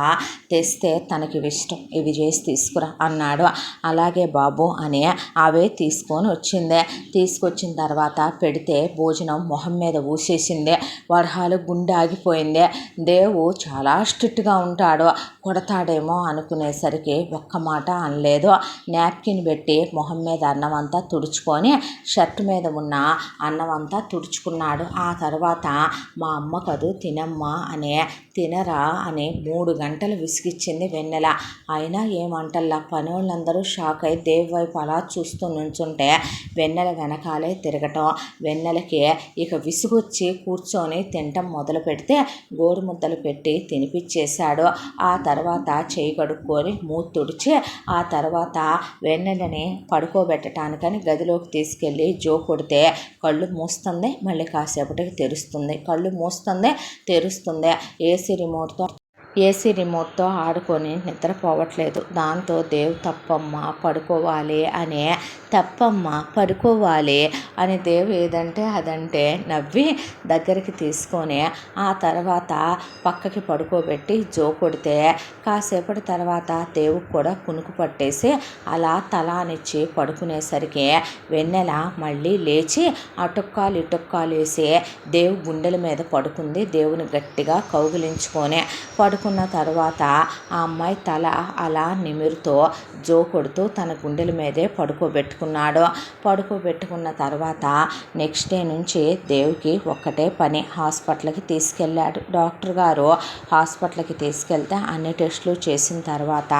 తెస్తే తనకి ఇష్టం ఇవి చేసి తీసుకురా అన్నాడు. అలాగే బాబు అని అవే తీసుకొని వచ్చింది. తీసుకొచ్చిన తర్వాత పెడితే భోజనం మొహం మీద ఊసేసింది. వరహాలు గుండె ఆగిపోయింది. దేవు చాలా స్ట్రిక్ట్గా ఉంటాడు, కొడతాడేమో అనుకునేసరికి ఒక్క మాట అనలేదు. నాప్కిన్ పెట్టి మొహం మీద అన్నం అంతా తుడుచుకొని షర్ట్ మీద ఉన్న అన్నం అంతా తుడుచుకున్నాడు. ఆ తర్వాత మా అమ్మ కదూ తినమ్మా అని తినరా అని 3 గంటలు విసిగిచ్చింది వెన్నెల. అయినా ఏమంటల్లా పనోళ్ళందరూ షాక్ అయి దేవు వైపు అలా చూస్తూ నుంచుంటే వెన్నెల వెనకాలే తిరగటం. వెన్నెలకి ఇక విసుగొచ్చి కూర్చొని తినటం మొదలు పెడితే గోరు ముద్దలు పెట్టి తినిపించేశాడు. ఆ తర్వాత చేయి కడుక్కొని మూతి తుడిచి ఆ తర్వాత వెన్నెలని పడుకోబెట్టడానికని గదిలోకి తీసుకెళ్ళి జో కొడితే కళ్ళు మూస్తుంది, మళ్ళీ కాసేపటికి తెరుస్తుంది, కళ్ళు మూస్తుంది తెరుస్తుంది. ఏసీ రిమోట్తో ఆడుకొని నిద్రపోవట్లేదు. దాంతో దేవ్ తప్పమ్మ పడుకోవాలి అని దేవ్ ఏదంటే అదంటే నవ్వి దగ్గరికి తీసుకొని ఆ తర్వాత పక్కకి పడుకోబెట్టి జో కొడితే కాసేపటి తర్వాత దేవుకు కూడా కునుకు పట్టేసి అలా తలానిచ్చి పడుకునేసరికి వెన్నెల మళ్ళీ లేచి అటుక్కాలు ఇటుక్కాలు వేసి దేవు గుండెల మీద పడుకుంది. దేవుని గట్టిగా కౌగిలించుకొని పడుకున్న తర్వాత ఆ అమ్మాయి తల అలా నిమురుతో జో కొడుతూ తన గుండెల మీదే పడుకోబెట్టుకున్న తర్వాత నెక్స్ట్ డే నుంచి దేవుకి ఒక్కటే పని, హాస్పిటల్కి తీసుకెళ్ళాడు. డాక్టర్ గారు హాస్పిటల్కి తీసుకెళ్తే అన్ని టెస్టులు చేసిన తర్వాత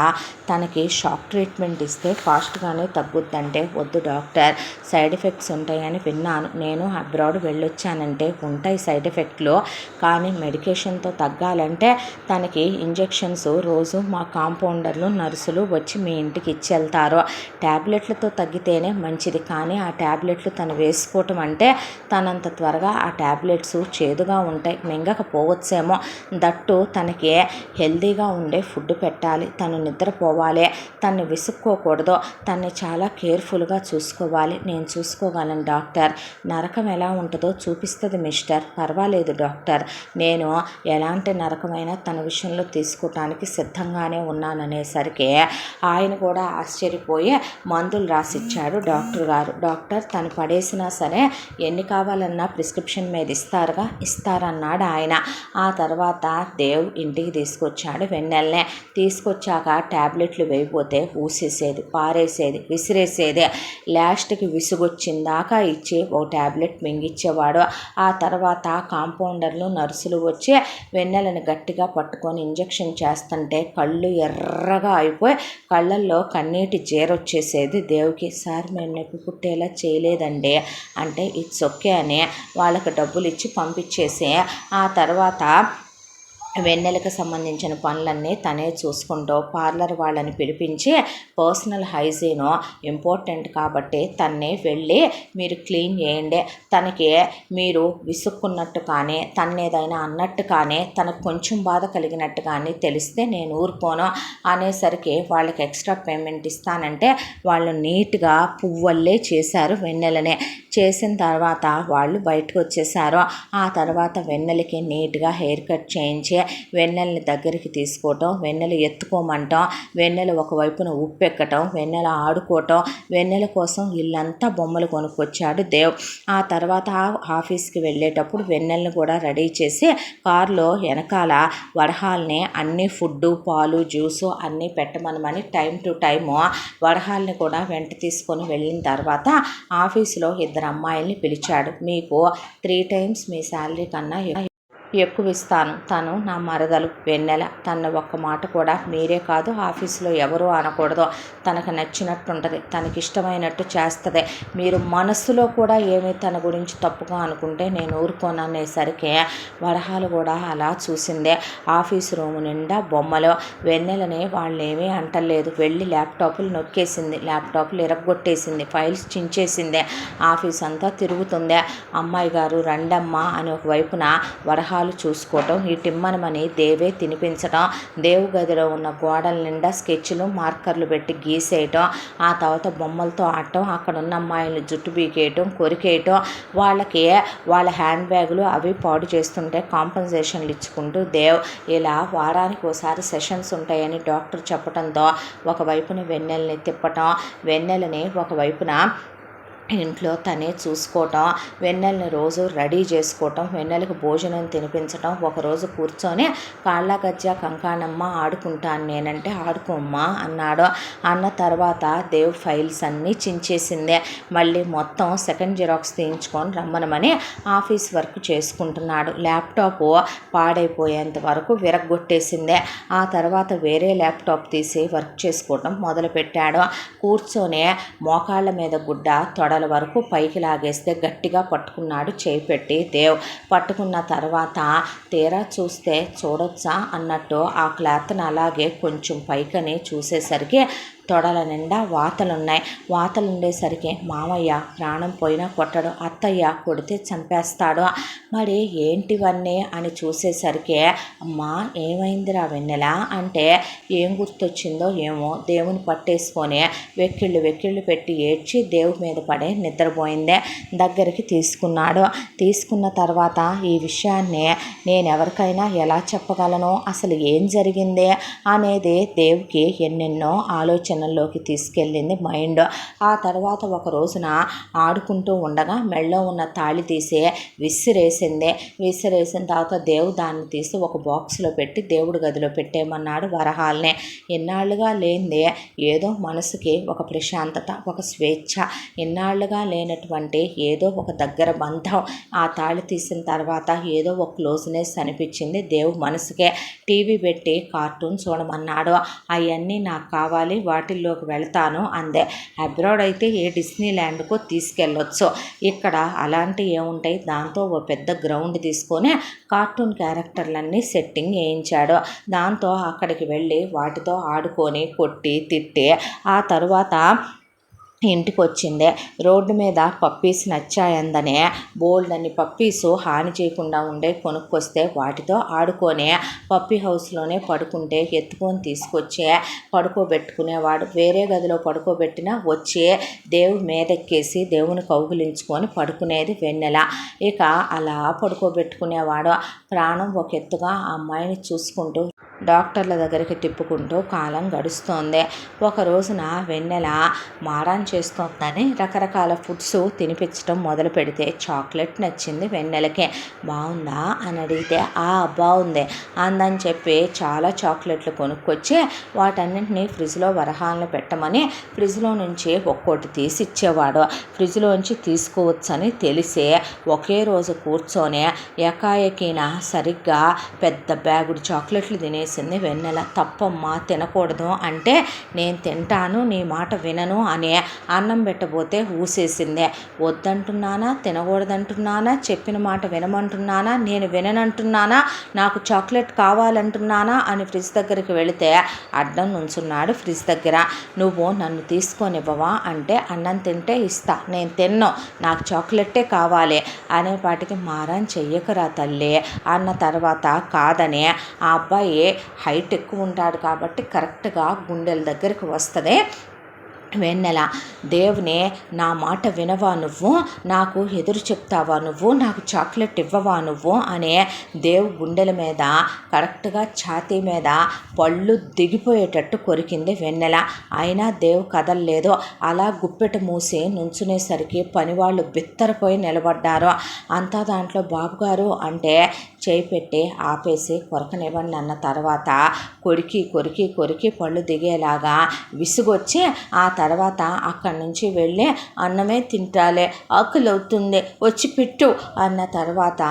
తనకి షాక్ ట్రీట్మెంట్ ఇస్తే ఫాస్ట్గానే తగ్గుద్దంటే వద్దు డాక్టర్, సైడ్ ఎఫెక్ట్స్ ఉంటాయని విన్నాను. నేను అబ్రాడ్ వెళ్ళొచ్చానంటే ఉంటాయి సైడ్ ఎఫెక్ట్లు, కానీ మెడికేషన్తో తగ్గాలంటే తనకి ఇంజెక్షన్స్ రోజు మా కాంపౌండర్లు నర్సులు వచ్చి మీ ఇంటికి ఇచ్చి వెళ్తారు. ట్యాబ్లెట్లతో తగ్గితేనే మంచిది, కానీ ఆ ట్యాబ్లెట్లు తను వేసుకోవటం అంటే తనంత త్వరగా ఆ ట్యాబ్లెట్స్ చేదుగా ఉంటాయి, మింగకపోవచ్చేమో. దట్టు తనకి హెల్దీగా ఉండే ఫుడ్ పెట్టాలి, తను నిద్రపోవాలి, తను విసుక్కోకూడదు, తన్ని చాలా కేర్ఫుల్గా చూసుకోవాలి. నేను చూసుకోగలను డాక్టర్, నరకం ఎలా ఉంటుందో చూపిస్తుంది మిస్టర్, పర్వాలేదు డాక్టర్, నేను ఎలాంటి నరకమైనా తన విషయంలో తీసుకోవటానికి సిద్ధంగానే ఉన్నాననేసరికి ఆయన కూడా ఆశ్చర్యపోయి మందులు రాసిచ్చాడు. వచ్చాడు డాక్టర్ గారు. డాక్టర్ తను పడేసినా సరే ఎన్ని కావాలన్నా ప్రిస్క్రిప్షన్ మీద ఇస్తారన్నాడు ఆయన. ఆ తర్వాత దేవ్ ఇంటికి తీసుకొచ్చాడు వెన్నెలనే. తీసుకొచ్చాక ట్యాబ్లెట్లు వేయపోతే ఊసేసేది, పారేసేది, విసిరేసేది. లాస్ట్కి విసుగొచ్చిందాకా ఇచ్చి ఓ ట్యాబ్లెట్ మింగిచ్చేవాడు. ఆ తర్వాత కాంపౌండర్లు నర్సులు వచ్చి వెన్నెలను గట్టిగా పట్టుకొని ఇంజెక్షన్ చేస్తుంటే కళ్ళు ఎర్రగా అయిపోయి కళ్ళల్లో కన్నీటి జేరొచ్చేసేది దేవుకి. సార్ మేము నొప్పి పుట్టేలా చేయలేదండి అంటే ఇట్స్ ఓకే అని వాళ్ళకి డబ్బులు ఇచ్చి పంపించేసి ఆ తర్వాత వెన్నెలకు సంబంధించిన పనులన్నీ తనే చూసుకుంటూ పార్లర్ వాళ్ళని పిలిపించి పర్సనల్ హైజీను ఇంపార్టెంట్ కాబట్టి తన్నే వెళ్ళి మీరు క్లీన్ చేయండి, తనకి మీరు విసుక్కున్నట్టు కానీ తన్నేదైనా అన్నట్టు కానీ తనకు కొంచెం బాధ కలిగినట్టు కానీ తెలిస్తే నేను ఊరుకోను అనేసరికి వాళ్ళకి ఎక్స్ట్రా పేమెంట్ ఇస్తానంటే వాళ్ళు నీట్గా పువ్వల్లే చేశారు వెన్నెలనే. చేసిన తర్వాత వాళ్ళు బయటకు వచ్చేసారు. ఆ తర్వాత వెన్నెలకి నీట్గా హెయిర్ కట్ చేయించి వెన్నెలని దగ్గరికి తీసుకోవటం, వెన్నెల ఎత్తుకోమంటాం, వెన్నెల ఒకవైపున ఉప్పెక్కటం, వెన్నెల ఆడుకోవటం, వెన్నెల కోసం ఇల్లంతా బొమ్మలు కొనుక్కొచ్చాడు దేవ్. ఆ తర్వాత ఆఫీస్కి వెళ్ళేటప్పుడు వెన్నెలను కూడా రెడీ చేసి కారులో వెనకాల వరహాల్ని అన్ని ఫుడ్డు, పాలు, జ్యూసు అన్నీ పెట్టమనమని టైం టు టైము వరహాల్ని కూడా వెంట తీసుకొని వెళ్ళిన తర్వాత ఆఫీసులో 2 అమ్మాయిల్ని పిలిచాడు. మీకు 3 times మీ శాలరీ కన్నా ఎక్కువ ఇస్తాను. తను నా మరదలు వెన్నెల. తన ఒక్క మాట కూడా మీరే కాదు ఆఫీసులో ఎవరూ అనకూడదు. తనకు నచ్చినట్టుంటుంది, తనకి ఇష్టమైనట్టు చేస్తుంది. మీరు మనస్సులో కూడా ఏమీ తన గురించి తప్పుగా అనుకుంటే నేను ఊరుకోను అనేసరికి వరహాలు కూడా అలా చూసిందే. ఆఫీసు రూము నిండా బొమ్మలు. వెన్నెలని వాళ్ళేమీ అంటలేదు. వెళ్ళి ల్యాప్టాప్లు నొక్కేసింది, ల్యాప్టాప్లు ఇరగొట్టేసింది, ఫైల్స్ చించేసింది, ఆఫీస్ అంతా తిరుగుతుంది. అమ్మాయి గారు రండమ్మా అని ఒకవైపున వరహాలు చూసుకోవటం, ఈ టిమ్మనమని దేవే తినిపించటం, దేవు గదిలో ఉన్న గోడల నిండా స్కెచ్లు మార్కర్లు పెట్టి గీసేయటం, ఆ తర్వాత బొమ్మలతో ఆడటం, అక్కడ ఉన్న అమ్మాయిలు జుట్టు బీకేయటం, కొరికేయటం, వాళ్ళకి వాళ్ళ హ్యాండ్ బ్యాగులు అవి పాడు చేస్తుంటే కాంపన్సేషన్లు ఇచ్చుకుంటూ దేవ్ ఇలా వారానికి ఒకసారి సెషన్స్ ఉంటాయని డాక్టర్ చెప్పడంతో ఒకవైపున వెన్నెలని తిప్పటం, వెన్నెలని ఒకవైపున ఇంట్లో తనే చూసుకోవటం, వెన్నెలని రోజు రెడీ చేసుకోవటం, వెన్నెలకు భోజనం తినిపించటం. ఒకరోజు కూర్చొని కాళ్ళ గజ్జ కంకాణమ్మ ఆడుకుంటాను నేనంటే ఆడుకోమ్మా అన్నాడు. అన్న తర్వాత దేవ్ ఫైల్స్ అన్నీ చించేసిందే. మళ్ళీ మొత్తం సెకండ్ జిరాక్స్ తీయించుకొని రమ్మనమని ఆఫీస్ వర్క్ చేసుకుంటున్నాడు. ల్యాప్టాప్ పాడైపోయేంత వరకు విరగ్గొట్టేసిందే. ఆ తర్వాత వేరే ల్యాప్టాప్ తీసి వర్క్ చేసుకోవటం మొదలుపెట్టాడు. కూర్చొని మోకాళ్ళ మీద గుడ్డ తొడ వరకు పైకి లాగేస్తే గట్టిగా పట్టుకున్నాడు చేయి పెట్టి దేవ్. పట్టుకున్న తర్వాత తీరా చూస్తే చూడొచ్చా అన్నట్టు ఆ క్లాత్ని అలాగే కొంచెం పైకని చూసేసరికి తొడల నిండా వాతలున్నాయి. వాతలు ఉండేసరికి మామయ్య ప్రాణం పోయినా కొట్టడు, అత్తయ్య కొడితే చంపేస్తాడు, మరి ఏంటివన్నీ అని చూసేసరికి అమ్మా ఏమైందిరా వెన్నెల అంటే ఏం గుర్తొచ్చిందో ఏమో దేవుని పట్టేసుకొని వెక్కిళ్ళు పెట్టి ఏడ్చి దేవుడి మీద పడే నిద్రపోయిందే. దగ్గరికి తీసుకున్నాడు. తీసుకున్న తర్వాత ఈ విషయాన్ని నేను ఎవరికైనా ఎలా చెప్పగలను, అసలు ఏం జరిగింది అనేది దేవుకి ఎన్నెన్నో ఆలోచనల్లోకి తీసుకెళ్ళింది మైండ్. ఆ తర్వాత ఒక రోజున ఆడుకుంటూ ఉండగా మెళ్ళో ఉన్న తాళి తీసి విసిరేసిన తర్వాత దేవు దాన్ని తీసి ఒక బాక్స్లో పెట్టి దేవుడి గదిలో పెట్టేయమన్నాడు వరహాల్ని. ఎన్నాళ్ళుగా లేనిదే ఏదో మనసుకి ఒక ప్రశాంతత, ఒక స్వేచ్ఛ, ఎన్నాళ్ళుగా లేనటువంటి ఏదో ఒక దగ్గర బంధం. ఆ తాళి తీసిన తర్వాత ఏదో ఒక క్లోజ్నెస్ అనిపించింది దేవు మనసుకే. టీవీ పెట్టి కార్టూన్ చూడమన్నాడు. అవన్నీ నాకు కావాలి, వాటిల్లోకి వెళ్తాను అందే. అబ్రాడ్ అయితే ఏ డిస్నీ ల్యాండ్కో తీసుకెళ్ళొచ్చు, ఇక్కడ అలాంటివి ఏముంటాయి. దాంతో ఓ పెద్ద గ్రౌండ్ తీసుకొని కార్టూన్ క్యారెక్టర్లన్నీ సెట్టింగ్ వేయించాడు. దాంతో అక్కడికి వెళ్ళి వాటితో ఆడుకొని కొట్టి తిట్టి ఆ తరువాత ఇంటికి వచ్చిందే. రోడ్డు మీద పప్పీస్ నచ్చాయందనే బోల్డ్ అని పప్పీసు హాని చేయకుండా ఉండే కొనుక్కొస్తే వాటితో ఆడుకొని పప్పీ హౌస్లోనే పడుకుంటే ఎత్తుకొని తీసుకొచ్చే పడుకోబెట్టుకునేవాడు. వేరే గదిలో పడుకోబెట్టినా వచ్చి దేవుడి మీదెక్కేసి దేవుని కౌగిలించుకొని పడుకునేది వెన్నెల. ఇక అలా పడుకోబెట్టుకునేవాడు. ప్రాణం ఒక ఎత్తుగా ఆ అమ్మాయిని చూసుకుంటూ డాక్టర్ల దగ్గరికి తిప్పుకుంటూ కాలం గడుస్తోంది. ఒక రోజున వెన్నెల మారాన్ చేస్తోందని రకరకాల ఫుడ్స్ తినిపించడం మొదలు పెడితే చాక్లెట్ నచ్చింది వెన్నెలకి. బాగుందా అని అడిగితే బాగుంది అందని చెప్పి చాలా చాక్లెట్లు కొనుక్కొచ్చి వాటన్నింటినీ ఫ్రిడ్జ్లో వరహాలను పెట్టమని ఫ్రిడ్జ్లో నుంచి ఒక్కోటి తీసి ఇచ్చేవాడు. ఫ్రిడ్జ్లోంచి తీసుకోవచ్చని తెలిసే ఒకే రోజు కూర్చొని ఎకాయకిన సరిగ్గా పెద్ద బ్యాగుడు చాక్లెట్లు తినేసింది వెన్నెల. తప్పమ్మా తినకూడదు అంటే నేను తింటాను నీ మాట వినను అని అన్నం పెట్టబోతే ఊసేసింది. వద్దంటున్నానా, తినకూడదంటున్నానా, చెప్పిన మాట వినమంటున్నానా, నేను విననంటున్నానా, నాకు చాక్లెట్ కావాలంటున్నానా అని ఫ్రిడ్జ్ దగ్గరికి వెళితే అడ్డం నుంచున్నాడు ఫ్రిడ్జ్ దగ్గర. నువ్వు నన్ను తీసుకొనివ్వవా అంటే అన్నం తింటే ఇస్తా, నేను తిన్ను, నాకు చాక్లెట్టే కావాలి అనేపాటికి మారాన్ చెయ్యకురా తల్లి అన్న తర్వాత కాదని ఆ అబ్బాయి హైట్ ఎక్కువ ఉంటాడు కాబట్టి కరెక్ట్గా గుండెల దగ్గరికి వస్తుంది వెన్నెల. దేవుని నా మాట వినవా నువ్వు, నాకు ఎదురు చెప్తావా నువ్వు, నాకు చాక్లెట్ ఇవ్వవా నువ్వు అనే దేవు గుండెల మీద కరెక్ట్గా ఛాతీ మీద పళ్ళు దిగిపోయేటట్టు కొరికింది వెన్నెల. అయినా దేవు కదలలేదు. అలా గుప్పెట మూసి నుంచునేసరికి పనివాళ్ళు బిత్తరపోయి నిలబడ్డారు. అంతా దాంట్లో బాబుగారు అంటే చేయి పెట్టి ఆపేసి కొరకనివ్వండి అన్న తర్వాత కొరికి కొరికి కొరికి పళ్ళు దిగేలాగా విసుగొచ్చి ఆ తర్వాత అక్కడి నుంచి వెళ్ళి అన్నమే తింటాలే, ఆకలి అవుతుంది, వచ్చి పెట్టు అన్న తర్వాత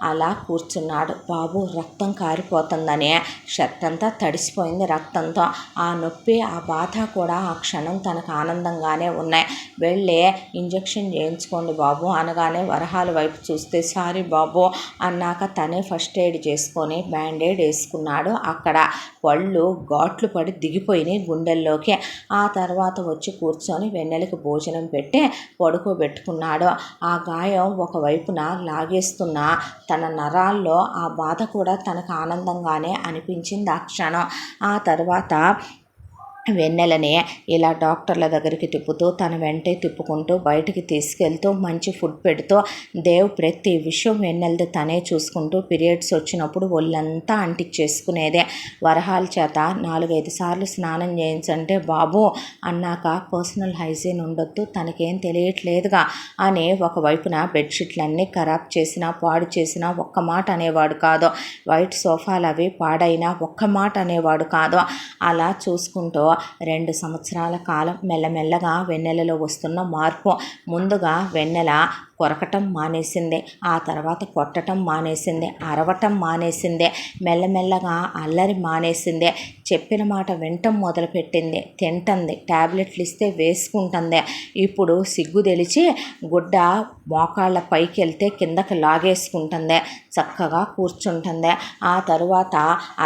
అలా కూర్చున్నాడు. బాబు రక్తం కారిపోతుందని షర్ట్ అంతా తడిసిపోయింది రక్తంతో. ఆ నొప్పి ఆ బాధ కూడా ఆ క్షణం తనకు ఆనందంగానే ఉన్నాయి. వెళ్ళి ఇంజెక్షన్ చేయించుకోండి బాబు అనగానే వరహాల వైపు చూస్తే సారీ బాబు అన్నాక తనే ఫస్ట్ ఎయిడ్ చేసుకొని బ్యాండేడ్ వేసుకున్నాడు. అక్కడ పళ్ళు ఘాట్లు పడి దిగిపోయినాయి గుండెల్లోకి. ఆ తర్వాత వచ్చి కూర్చొని వెన్నెలకి భోజనం పెట్టి పడుకోబెట్టుకున్నాడు. ఆ గాయం ఒకవైపున లాగేస్తున్న తన నరాల్లో ఆ బాధ కూడా తనకు ఆనందంగానే అనిపించింది ఆ క్షణం. ఆ తర్వాత వెన్నెలని ఇలా డాక్టర్ల దగ్గరికి తిప్పుతూ తన వెంటే తిప్పుకుంటూ బయటికి తీసుకెళ్తూ మంచి ఫుడ్ పెడుతూ దేవ్ ప్రతి విషయం వెన్నెలది తనే చూసుకుంటూ పీరియడ్స్ వచ్చినప్పుడు ఒళ్ళంతా అంటించేసుకునేదే. వరహాల చేత 4-5 సార్లు స్నానం చేయించంటే బాబు అన్నాక పర్సనల్ హైజీన్ ఉండొద్దు, తనకేం తెలియట్లేదుగా అని ఒకవైపున బెడ్షీట్లన్నీ ఖరాబ్ చేసినా పాడు చేసినా ఒక్క మాట అనేవాడు కాదు. వైట్ సోఫాలు అవి పాడైనా ఒక్క మాట అనేవాడు కాదు. అలా చూసుకుంటూ 2 సంవత్సరాల కాలం మెల్లమెల్లగా వెన్నెలలో వస్తున్న మార్పు. ముందుగా వెన్నెల కొరకటం మానేసింది, ఆ తర్వాత కొట్టటం మానేసింది, అరవటం మానేసింది, మెల్లమెల్లగా అల్లరి మానేసింది, చెప్పిన మాట వినటం మొదలుపెట్టింది, తింటుంది, ట్యాబ్లెట్లు ఇస్తే వేసుకుంటుంది. ఇప్పుడు సిగ్గు తెలిచి గుడ్డ మోకాళ్ళ పైకి వెళ్తే కిందకి లాగేసుకుంటుంది, చక్కగా కూర్చుంటుంది. ఆ తరువాత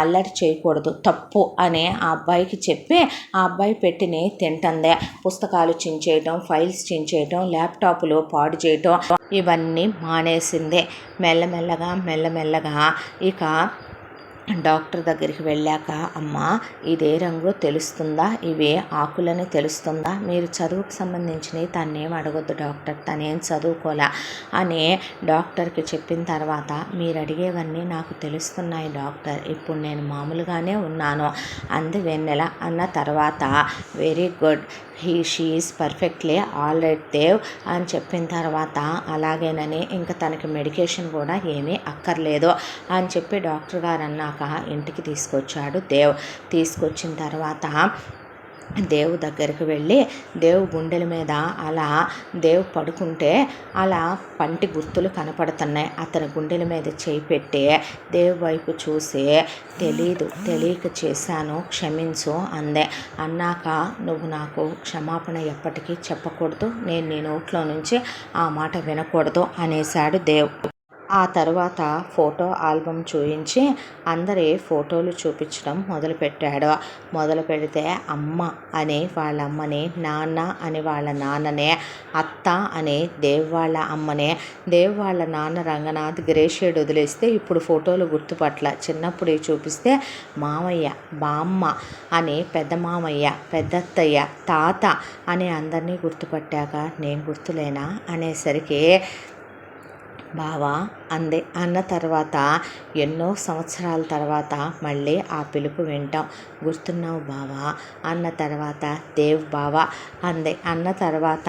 అల్లరి చేయకూడదు తప్పు అని ఆ అబ్బాయికి చెప్పి ఆ అబ్బాయి పెట్టిని తింటుంది. పుస్తకాలు చించేయటం, ఫైల్స్ చించేయటం, ల్యాప్టాప్లు పాడు చేయటం ఇవన్నీ మానేసింది. మెల్లమెల్లగా ఇక డాక్టర్ దగ్గరికి వెళ్ళాక అమ్మ ఇదే రంగు తెలుస్తుందా, ఇవే ఆకులని తెలుస్తుందా, మీరు చదువుకు సంబంధించినవి తనేం అడగొద్దు డాక్టర్, తనేం చదువుకోలే అని డాక్టర్కి చెప్పిన తర్వాత మీరు అడిగేవన్నీ నాకు తెలుస్తున్నాయి డాక్టర్, ఇప్పుడు నేను మామూలుగానే ఉన్నాను అంది వెన్నెల. అన్న తర్వాత very good, she is perfectly all right Dev అని చెప్పిన తర్వాత అలాగేనని ఇంకా తనకి మెడికేషన్ కూడా ఏమీ అక్కర్లేదు అని చెప్పి డాక్టర్ గారు అన్నాక ఇంటికి తీసుకొచ్చాడు దేవ్. తీసుకొచ్చిన తర్వాత దేవు దగ్గరికి వెళ్ళి దేవు గుండెల మీద అలా దేవు పడుకుంటే అలా పంటి గుర్తులు కనపడుతున్నాయి. అతని గుండెల మీద చేయి పెట్టి దేవు వైపు చూసి తెలియక చేశాను క్షమించు అందే. అన్నాక నువ్వు నాకు క్షమాపణ ఎప్పటికీ చెప్పకూడదు, నేను నీ నోట్లో నుంచి ఆ మాట వినకూడదు అనేశాడు దేవ్. ఆ తర్వాత ఫోటో ఆల్బమ్ చూయించి అందరి ఫోటోలు చూపించడం మొదలుపెట్టాడు. మొదలు పెడితే అమ్మ అని వాళ్ళ అమ్మని, నాన్న అని వాళ్ళ నాన్ననే, అత్త అని దేవ్ వాళ్ళ అమ్మనే, దేవ్ వాళ్ళ నాన్న రంగనాథ్ గ్రే షేడ్ వదిలేస్తే ఇప్పుడు ఫోటోలు గుర్తుపట్ల. చిన్నప్పుడు చూపిస్తే మామయ్య, బామ్మ అని, పెద్ద మామయ్య, పెద్దత్తయ్య, తాత అని అందరినీ గుర్తుపట్టాక నేను గుర్తులేనా అనేసరికి బావా అంది. అన్న తర్వాత ఎన్నో సంవత్సరాల తర్వాత మళ్ళీ ఆ పిలుపు వింటాం. గుర్తున్నావు బావా అన్న తర్వాత దేవ్ బావా అంది. అన్న తర్వాత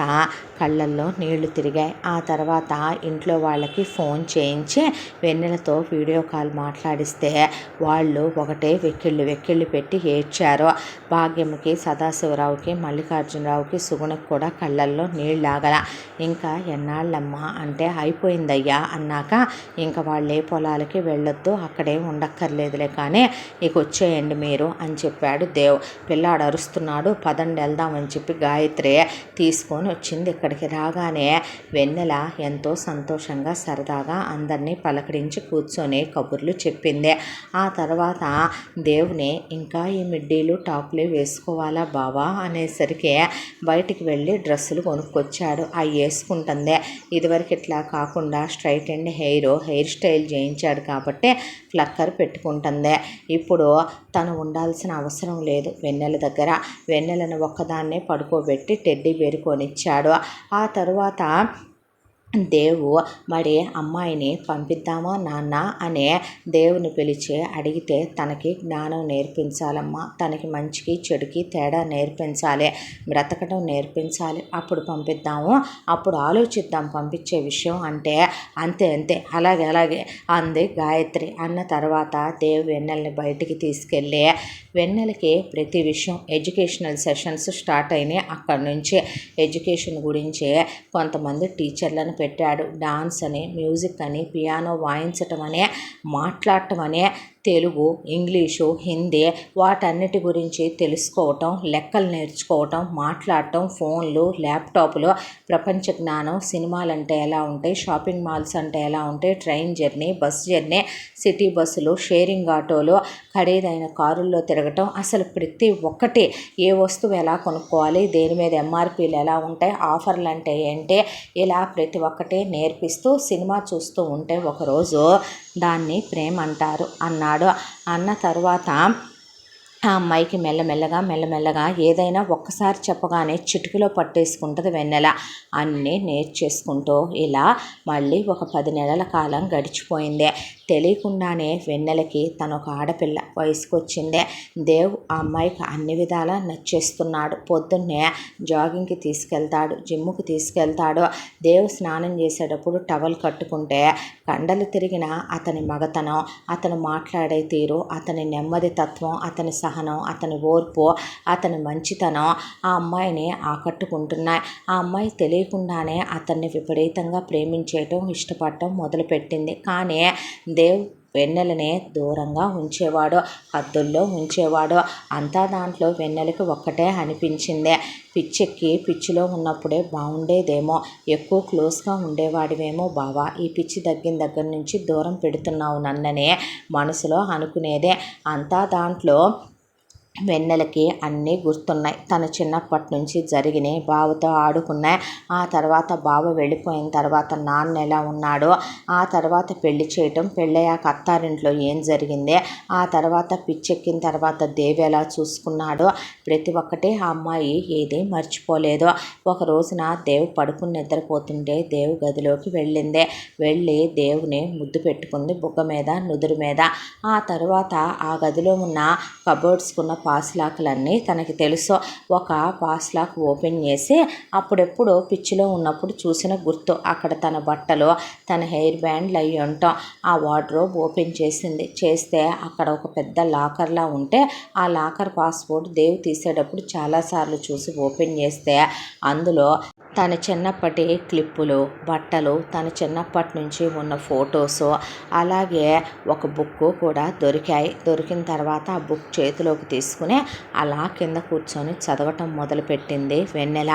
కళ్ళల్లో నీళ్లు తిరిగాయి. ఆ తర్వాత ఇంట్లో వాళ్ళకి ఫోన్ చేయించి వెన్నెలతో వీడియో కాల్ మాట్లాడిస్తే వాళ్ళు ఒకటే వెక్కిళ్ళు పెట్టి ఏడ్చారు. భాగ్యమ్మకి, సదాశివరావుకి, మల్లికార్జునరావుకి, సుగుణకు కూడా కళ్ళల్లో నీళ్ళు ఆగల. ఇంకా ఎన్నాళ్ళమ్మా అంటే అయిపోయిందయ్యా అన్నాక ఇంకా వాళ్ళే పొలాలకి వెళ్ళొద్దు, అక్కడే ఉండక్కర్లేదులే కానీ ఇక వచ్చేయండి మీరు అని చెప్పాడు దేవ్. పిల్లాడు అరుస్తున్నాడు, పదండి వెళ్దామని చెప్పి గాయత్రి తీసుకొని వచ్చింది. ఇక్కడికి రాగానే వెన్నెల ఎంతో సంతోషంగా సరదాగా అందరినీ పలకరించి కూర్చొని కబుర్లు చెప్పింది. ఆ తర్వాత దేవుని ఇంకా ఈ మిడ్డీలు టాప్లు వేసుకోవాలా బావా అనేసరికి బయటికి వెళ్ళి డ్రెస్సులు కొనుక్కొచ్చాడు. అవి వేసుకుంటుంది. ఇదివరకు ఇట్లా కాకుండా స్ట్రైట్ అండ్ హెయిర్ స్టైల్ చేయించాడు కాబట్టి ఫ్లక్కర్ పెట్టుకుంటుంది. ఇప్పుడు తను ఉండాల్సిన అవసరం లేదు వెన్నెల దగ్గర. వెన్నెలను ఒక్కదాన్నే పడుకోబెట్టి టెడ్డీ బేర్ కొనిచ్చాడు. ఆ తరువాత దేవు మరి అమ్మాయిని పంపిద్దామా నాన్న అనే దేవుని పిలిచి అడిగితే తనకి జ్ఞానం నేర్పించాలమ్మా, తనకి మంచికి చెడుకి తేడా నేర్పించాలి, బ్రతకడం నేర్పించాలి, అప్పుడు పంపిద్దాము, అప్పుడు ఆలోచిద్దాం పంపించే విషయం అంటే అంతే అలాగే అంది గాయత్రి. అన్న తర్వాత దేవు వెన్నెలని బయటికి తీసుకెళ్ళి వెన్నెలకి ప్రతి విషయం ఎడ్యుకేషనల్ సెషన్స్ స్టార్ట్ అయినాయి. అక్కడి నుంచి ఎడ్యుకేషన్ గురించి కొంతమంది టీచర్లను పెట్టాడు. డాన్స్ అని, మ్యూజిక్ అని, పియానో వాయించటం అనే, మాట్లాడటం అనే, తెలుగు, ఇంగ్లీషు, హిందీ వాటన్నిటి గురించి తెలుసుకోవటం, లెక్కలు నేర్చుకోవటం, మాట్లాడటం, ఫోన్లు, ల్యాప్టాప్లు, ప్రపంచ జ్ఞానం, సినిమాలు అంటే ఎలా ఉంటాయి, షాపింగ్ మాల్స్ అంటే ఎలా ఉంటాయి, train journey, bus journey, city బస్సులు, షేరింగ్ ఆటోలు, ఖరీదైన కారుల్లో తిరగటం, అసలు ప్రతి ఒక్కటి ఏ వస్తువు ఎలా కొనుక్కోవాలి, దేని మీద ఎంఆర్పీలు ఎలా ఉంటాయి, ఆఫర్లు అంటే ఏంటి, ఇలా ప్రతి ఒక్కటి నేర్పిస్తూ సినిమా చూస్తూ ఉంటే ఒకరోజు దాన్ని ప్రేమ అంటారు అన్నాడు. అన్న తర్వాత ఆ అమ్మాయికి మెల్లమెల్లగా ఏదైనా ఒక్కసారి చెప్పగానే చిటికలో పట్టేసుకుంటుంది వెన్నెల. అన్నీ నేర్చేసుకుంటూ ఇలా మళ్ళీ ఒక 10 నెలల కాలం గడిచిపోయింది. తెలియకుండానే వెన్నెలకి తను ఒక ఆడపిల్ల వయసుకు వచ్చిందే. దేవ్ ఆ అమ్మాయికి అన్ని విధాలా నచ్చేస్తున్నాడు. పొద్దున్నే జాగింగ్కి తీసుకెళ్తాడు, జిమ్ముకి తీసుకెళ్తాడు. దేవ్ స్నానం చేసేటప్పుడు టవల్ కట్టుకుంటే కండలు తిరిగిన అతని మగతనం, అతను మాట్లాడే తీరు, అతని నెమ్మది తత్వం, అతని సహనం, అతని ఓర్పు, అతని మంచితనం ఆ అమ్మాయిని ఆకట్టుకుంటున్నాయి. ఆ అమ్మాయి తెలియకుండానే అతన్ని విపరీతంగా ప్రేమించేయటం, ఇష్టపడటం మొదలుపెట్టింది. కానీ దేవ్ వెన్నెలనే దూరంగా ఉంచేవాడు, హద్దుల్లో ఉంచేవాడు. అంతా దాంట్లో వెన్నెలకి ఒక్కటే అనిపించిందే, పిచ్చెక్కి పిచ్చిలో ఉన్నప్పుడే బాగుండేదేమో, ఎక్కువ క్లోజ్గా ఉండేవాడివేమో బావా, ఈ పిచ్చి దగ్గర నుంచి దూరం పెడుతున్నావు నన్ననే మనసులో అనుకునేదే. అంతా దాంట్లో వెన్నెలకి అన్నీ గుర్తున్నాయి. తను చిన్నప్పటి నుంచి జరిగినాయి, బావతో ఆడుకున్నాయి. ఆ తర్వాత బావ వెళ్ళిపోయిన తర్వాత నాన్న ఎలా ఉన్నాడో, ఆ తర్వాత పెళ్లి చేయటం, పెళ్ళయ్యాక అత్తారింట్లో ఏం జరిగింది, ఆ తర్వాత పిచ్చెక్కిన తర్వాత దేవి ఎలా చూసుకున్నాడో ప్రతి ఒక్కటి ఆ అమ్మాయి ఏది మర్చిపోలేదు. ఒక రోజున దేవు పడుకుని నిద్రపోతుంటే దేవు గదిలోకి వెళ్ళి దేవుని ముద్దు పెట్టుకుంది బుగ్గ మీద, నుదురు మీద. ఆ తర్వాత ఆ గదిలో ఉన్న కబోర్డ్స్కున్న పాస్లాకులన్నీ తనకి తెలుసు. ఒక పాస్లాక్ ఓపెన్ చేసి అప్పుడెప్పుడు పిచ్చిలో ఉన్నప్పుడు చూసిన గుర్తు, అక్కడ తన బట్టలు, తన హెయిర్ బ్యాండ్లు అయ్యి ఉంటాం. ఆ వార్డ్రోబ్ ఓపెన్ చేస్తే అక్కడ ఒక పెద్ద లాకర్లా ఉంటే ఆ లాకర్ పాస్వర్డ్ దేవ్ తీసేటప్పుడు చాలాసార్లు చూసి ఓపెన్ చేస్తే అందులో తన చిన్నప్పటి క్లిప్పులు, బట్టలు, తన చిన్నప్పటి నుంచి ఉన్న ఫొటోసు, అలాగే ఒక బుక్కు కూడా దొరికాయి. దొరికిన తర్వాత ఆ బుక్ చేతిలోకి తీసుకుని అలా కింద కూర్చొని చదవటం మొదలుపెట్టింది వెన్నెల.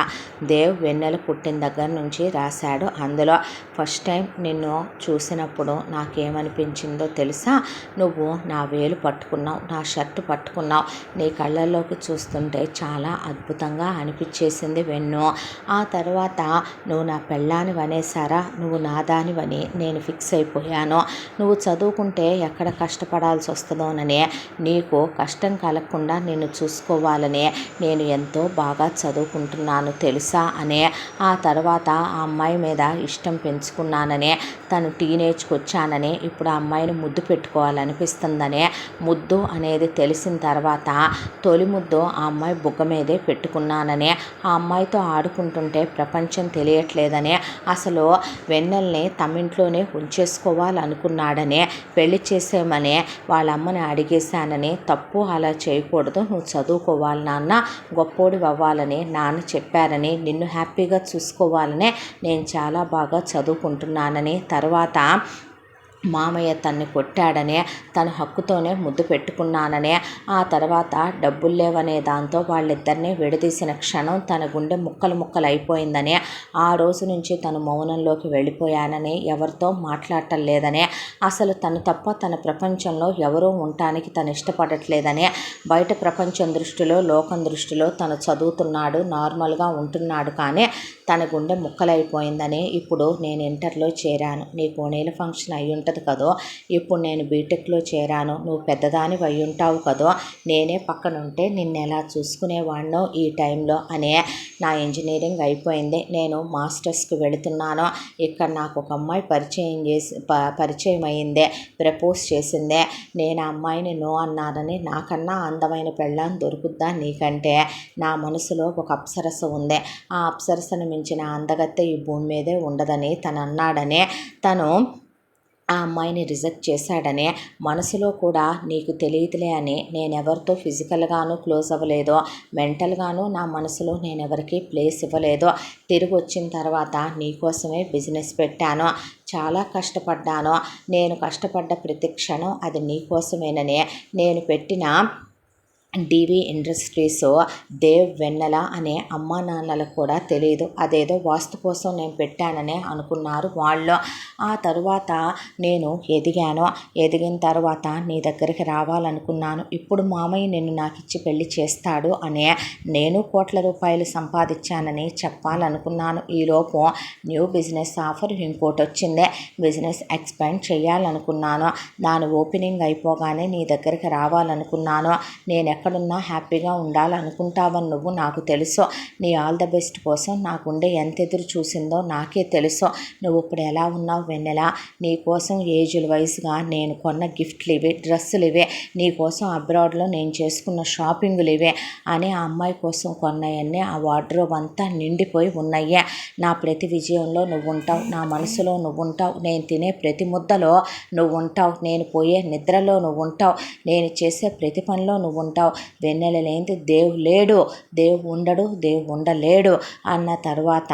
దేవ్ వెన్నెల పుట్టిన దగ్గర నుంచి రాశాడు. అందులో ఫస్ట్ టైం నిన్ను చూసినప్పుడు నాకేమనిపించిందో తెలుసా, నువ్వు నా వేలు పట్టుకున్నావు, నా షర్టు పట్టుకున్నావు, నీ కళ్ళల్లోకి చూస్తుంటే చాలా అద్భుతంగా అనిపించేసింది వెన్ను. ఆ తర్వాత తర్వాత నువ్వు నా పెళ్ళానివనేసారా, నువ్వు నాదానివని నేను ఫిక్స్ అయిపోయాను. నువ్వు చదువుకుంటే ఎక్కడ కష్టపడాల్సి వస్తుందోనని, నీకు కష్టం కలగకుండా నిన్ను చూసుకోవాలని నేను ఎంతో బాగా చదువుకుంటున్నాను తెలుసా అనే, ఆ తర్వాత ఆ అమ్మాయి మీద ఇష్టం పెంచుకున్నానని, తను టీనేజ్కి వచ్చానని, ఇప్పుడు ఆ అమ్మాయిని ముద్దు పెట్టుకోవాలనిపిస్తుందనే, ముద్దు అనేది తెలిసిన తర్వాత తొలి ముద్దు ఆ అమ్మాయి బుగ్గ మీదే పెట్టుకున్నానని, ఆ అమ్మాయితో ఆడుకుంటుంటే ప్రపంచం తెలియట్లేదని, అసలు వెన్నెల్ని తమ ఇంట్లోనే ఉంచేసుకోవాలనుకున్నాడని, పెళ్లి చేసేమని వాళ్ళ అమ్మని అడిగేశానని, తప్పు అలా చేయకూడదు, నువ్వు చదువుకోవాలి నాన్న, గొప్పోడివి అవ్వాలని నాన్న చెప్పారని, నిన్ను హ్యాపీగా చూసుకోవాలని నేను చాలా బాగా చదువుకుంటున్నానని, తర్వాత మామయ్య తన్ని కొట్టాడనే, తన హక్కుతోనే ముద్దు పెట్టుకున్నాననే, ఆ తర్వాత డబ్బులు లేవనే దాంతో వాళ్ళిద్దరినీ విడదీసిన క్షణం తన గుండె ముక్కలు ముక్కలు అయిపోయిందని, ఆ రోజు నుంచి తను మౌనంలోకి వెళ్ళిపోయానని, ఎవరితో మాట్లాడటం లేదని, అసలు తను తప్ప తన ప్రపంచంలో ఎవరూ ఉండటానికి తను ఇష్టపడట్లేదని, బయట ప్రపంచం దృష్టిలో, లోకం దృష్టిలో తను చదువుతున్నాడు, నార్మల్గా ఉంటున్నాడు, కానీ తన గుండె ముక్కలైపోయిందని, ఇప్పుడు నేను ఇంటర్లో చేరాను, నీకు ఓణీల ఫంక్షన్ అయ్యి ఉంటుంది కదో, ఇప్పుడు నేను బీటెక్లో చేరాను, నువ్వు పెద్దదానివి అయి ఉంటావు కదో, నేనే పక్కనుంటే నిన్ను ఎలా చూసుకునేవాడినో ఈ టైంలో అనే, నా ఇంజనీరింగ్ అయిపోయింది, నేను మాస్టర్స్కి వెళుతున్నాను, ఇక్కడ నాకు ఒక అమ్మాయి పరిచయం అయ్యిందే, ప్రపోజ్ చేసిందే, నేను ఆ అమ్మాయిని నో అన్నానని, నాకన్నా అందమైన పెళ్ళాం దొరుకుద్దా నీకంటే, నా మనసులో ఒక అప్సరస ఉంది, ఆ అప్సరసను మించిన అందగత్తె ఈ భూమి మీదే ఉండదని తను అన్నాడనే, తను ఆ అమ్మాయిని రిజెక్ట్ చేశాడనే, మనసులో కూడా నీకు తెలియదులే అని, నేనెవరితో ఫిజికల్గాను క్లోజ్ అవ్వలేదో, మెంటల్గాను నా మనసులో నేనెవరికి ప్లేస్ ఇవ్వలేదో, తిరిగి వచ్చిన తర్వాత నీకోసమే బిజినెస్ పెట్టాను, చాలా కష్టపడ్డాను, నేను కష్టపడ్డ ప్రతి క్షణం అది నీకోసమేననే, నేను పెట్టిన డివి ఇండస్ట్రీస్ దేవ్ వెన్నెల అనే అమ్మా నాన్నలకు కూడా తెలియదు, అదేదో వాస్తు కోసం నేను పెట్టాననే అనుకున్నారు వాళ్ళు. ఆ తరువాత నేను ఎదిగిన తర్వాత నీ దగ్గరికి రావాలనుకున్నాను, ఇప్పుడు మామయ్య నిన్ను నాకు ఇచ్చి పెళ్లి చేస్తాడు అనే, నేను కోట్ల రూపాయలు సంపాదించానని చెప్పాలనుకున్నాను, ఈలోపు న్యూ బిజినెస్ ఆఫర్ ఇంకోటి వచ్చిందే, బిజినెస్ ఎక్స్పాండ్ చేయాలనుకున్నాను, దాని ఓపెనింగ్ అయిపోగానే నీ దగ్గరికి రావాలనుకున్నాను, నేను ఎక్కడున్నా హ్యాపీగా ఉండాలనుకుంటావని నువ్వు నాకు తెలుసు, నీ ఆల్ ద బెస్ట్ కోసం నా గుండె ఎంత ఎదురు చూసిందో నాకే తెలుసు, నువ్వు ఇప్పుడు ఎలా ఉన్నావు వెన్నెల, నీ కోసం ఏజ్డ్ వైజ్గా నేను కొన్న గిఫ్ట్లు ఇవే, డ్రెస్సులు ఇవే, నీ కోసం అబ్రాడ్లో నేను చేసుకున్న షాపింగులు ఇవే అని, ఆ అమ్మాయి కోసం కొన్నాయన్నీ ఆ వార్డ్రోబ్ అంతా నిండిపోయి ఉన్నాయే, నా ప్రతి విజయంలో నువ్వు ఉంటావు, నా మనసులో నువ్వు ఉంటావు, నేను తినే ప్రతి ముద్దలో నువ్వు ఉంటావు, నేను పోయే నిద్రలో నువ్వు ఉంటావు, నేను చేసే ప్రతి పనిలో నువ్వు ఉంటావు, వెన్నెల లేనిది దేవు లేడు, దేవు ఉండడు, దేవు ఉండలేడు అన్న తర్వాత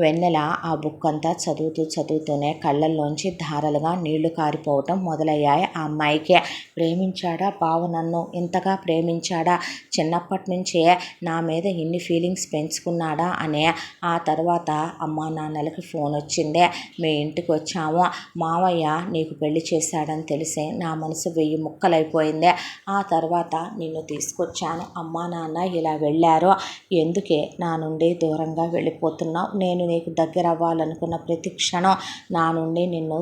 వెన్నెల ఆ బుక్ అంతా చదువుతూనే కళ్ళల్లోంచి ధారలుగా నీళ్లు కారిపోవటం మొదలయ్యాయి. ఆ అమ్మాయికి ప్రేమించాడా బావ, నన్ను ఇంతగా ప్రేమించాడా, చిన్నప్పటి నుంచే నా మీద ఇన్ని ఫీలింగ్స్ పెంచుకున్నాడా అనే, ఆ తర్వాత అమ్మా నాన్నలకి ఫోన్ వచ్చిందే, మీ ఇంటికి వచ్చాము, మావయ్య నీకు పెళ్లి చేశాడని తెలిసి నా మనసు 1000 ముక్కలైపోయిందే, ఆ తర్వాత నిన్ను తీసుకొచ్చాను, అమ్మా నాన్న ఇలా వెళ్ళారు, ఎందుకే నా నుండి దూరంగా వెళ్ళిపోతున్నావు, నేను నీకు దగ్గర అవ్వాలనుకున్న ప్రతి క్షణం నా నుండి నిన్ను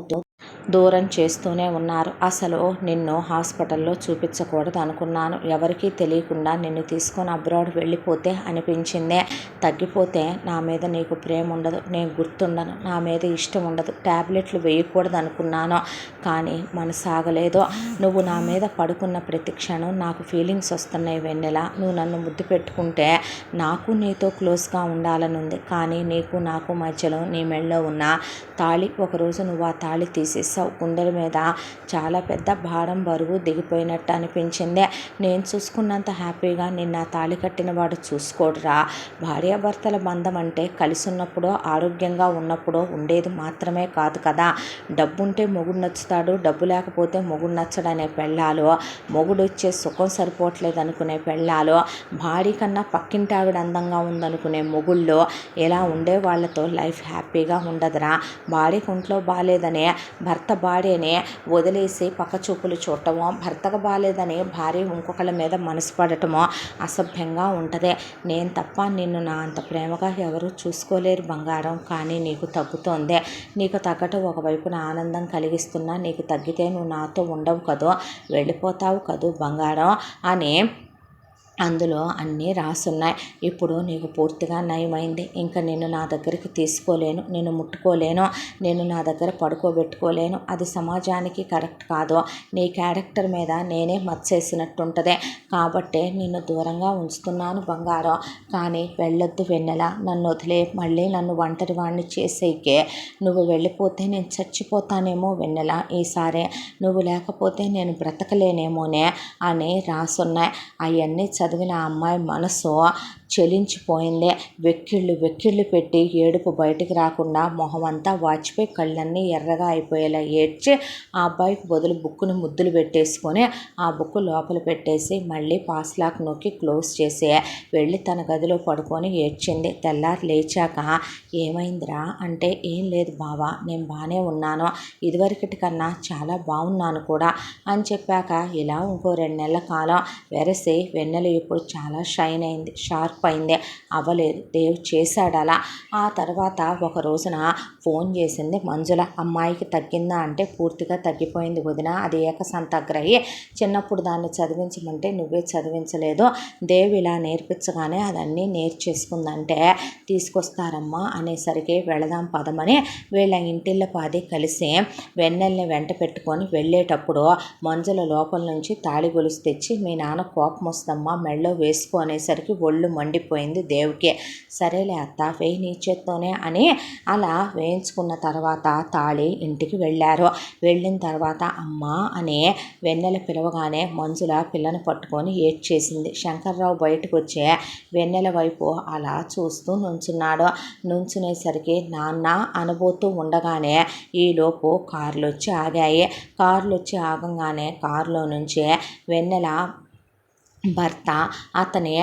దూరం చేస్తూనే ఉన్నారు, అసలు నిన్ను హాస్పిటల్లో చూపించకూడదు అనుకున్నాను, ఎవరికీ తెలియకుండా నిన్ను తీసుకొని అబ్రాడ్ వెళ్ళిపోతే అనిపించిందే, తగ్గిపోతే నా మీద నీకు ప్రేమ ఉండదు, నేను గుర్తుండను, నా మీద ఇష్టం ఉండదు, ట్యాబ్లెట్లు వేయకూడదు అనుకున్నాను, కానీ మనసాగలేదు, నువ్వు నా మీద పడుకున్న ప్రతి క్షణం నాకు ఫీలింగ్స్ వస్తున్నాయి వెన్నెల, నువ్వు నన్ను ముద్దు పెట్టుకుంటే నాకు నీతో క్లోజ్గా ఉండాలని ఉంది, కానీ నీకు నాకు మధ్యలో నీ మెళ్ళలో ఉన్న తాళి, ఒకరోజు నువ్వు ఆ తాళి తీసేసావు, గుండెల మీద చాలా పెద్ద భారం బరువు దిగిపోయినట్టు అనిపించింది, నేను చూసుకున్నంత హ్యాపీగా నిన్న తాళి కట్టిన వాడు చూసుకోడురా, భార్యాభర్తల బంధం అంటే కలిసి ఉన్నప్పుడో ఆరోగ్యంగా ఉన్నప్పుడో ఉండేది మాత్రమే కాదు కదా, డబ్బుంటే మొగుడు నచ్చుతాడు, డబ్బు లేకపోతే మొగుడు నచ్చడనే పెళ్ళాలు, మొగుడు ఇచ్చే సుఖం సరిపోవట్లేదు అనుకునే పెళ్ళాలు, భార్య కన్నా పక్కింటి ఆవిడ అందంగా ఉందనుకునే మొగుళ్ళు, ఇలా ఉండే వాళ్ళతో లైఫ్ హ్యాపీగా ఉండదురా, భార్యకు ఒంట్లో బాగాలేదనే భర్త భర్త భార్యని వదిలేసి పక్కచూపులు చూడటమో, భర్తకు బాలేదని భార్య ఇంకొకళ్ళ మీద మనసు పడటమో అసభ్యంగా ఉంటుంది. నేను తప్ప నిన్ను నా అంత ప్రేమగా ఎవరూ చూసుకోలేరు బంగారం. కానీ నీకు తగ్గుతోందే. నీకు తగ్గటం ఒకవైపున ఆనందం కలిగిస్తున్నా, నీకు తగ్గితే నువ్వు నాతో ఉండవు కదూ, వెళ్ళిపోతావు కదూ బంగారం అని అందులో అన్నీ రాసున్నాయి. ఇప్పుడు నీకు పూర్తిగా నయమైంది. ఇంకా నేను నా దగ్గరికి తీసుకోలేను, నేను ముట్టుకోలేను, నేను నా దగ్గర పడుకోబెట్టుకోలేను. అది సమాజానికి కరెక్ట్ కాదు. నీ క్యారెక్టర్ మీద నేనే మచ్చేసినట్టుంటుంది. కాబట్టే నిన్ను దూరంగా ఉంచుతున్నాను బంగారం. కానీ వెళ్ళొద్దు వెన్నెల, నన్ను వదిలే. మళ్ళీ నన్ను ఒంటరి వాడిని చేసేకే. నువ్వు వెళ్ళిపోతే నేను చచ్చిపోతానేమో వెన్నెల. ఈసారి నువ్వు లేకపోతే నేను బ్రతకలేనేమోనే అని రాసున్నాయి. అవన్నీ చదివిన ఆ అమ్మాయి మనసు చలించిపోయింది. వెక్కిళ్ళు పెట్టి ఏడుపు బయటికి రాకుండా మొహమంతా వాచిపోయి కళ్ళన్నీ ఎర్రగా అయిపోయేలా ఏడ్చి ఆ అబ్బాయికి బదులు బుక్కుని ముద్దులు పెట్టేసుకొని ఆ బుక్ లోపల పెట్టేసి మళ్ళీ పాస్ లాక్ నొక్కి క్లోజ్ చేసి వెళ్ళి తన గదిలో పడుకొని ఏడ్చింది. తెల్లారి లేచాక ఏమైందిరా అంటే, ఏం లేదు బావా, నేను బాగానే ఉన్నాను, ఇదివరకటి కన్నా చాలా బాగున్నాను కూడా అని చెప్పాక, ఇలా ఇంకో 2 నెలల కాలం వెరసి వెన్నెల ఇప్పుడు చాలా షైన్ అయింది, షార్ప్ అయింది. అవ్వలేదు, దేవ్ చేశాడు అలా. ఆ తర్వాత ఒక రోజున ఫోన్ చేసింది మంజుల. అమ్మాయికి తగ్గిందా అంటే, పూర్తిగా తగ్గిపోయింది వదిన, అది ఏకసంతగ్రహి. చిన్నప్పుడు దాన్ని చదివించమంటే నువ్వే చదివించలేదు, దేవ్ ఇలా నేర్పించగానే అదన్నీ నేర్చేసుకుందంటే తీసుకొస్తారమ్మా అనేసరికి వెళదాం పదమని వీళ్ళ ఇంటిళ్ళపాది కలిసి వెన్నెల్ని వెంట పెట్టుకొని వెళ్ళేటప్పుడు మంజుల లోపల నుంచి తాళి గొలుసు తెచ్చి, మీ నాన్న కోపం వస్తుందమ్మా మెళ్ళో వేసుకో అనేసరికి ఒళ్ళు మండిపోయింది దేవుకే. సరేలే అత్త, వేయి నీ చేత్తోనే అని అలా వేయించుకున్న తర్వాత తాళి ఇంటికి వెళ్ళారు. వెళ్ళిన తర్వాత అమ్మా అని వెన్నెల పిలవగానే మంజుల పిల్లని పట్టుకొని ఏడ్చేసింది. శంకర్రావు బయటకు వచ్చే వెన్నెల వైపు అలా చూస్తూ నుంచున్నాడు. నుంచునేసరికి నాన్న అనబోతూ ఉండగానే ఈలోపు కార్లు వచ్చి ఆగాయి. కార్లు వచ్చి ఆగంగానే కారులో నుంచే వెన్నెల భర్త, అతని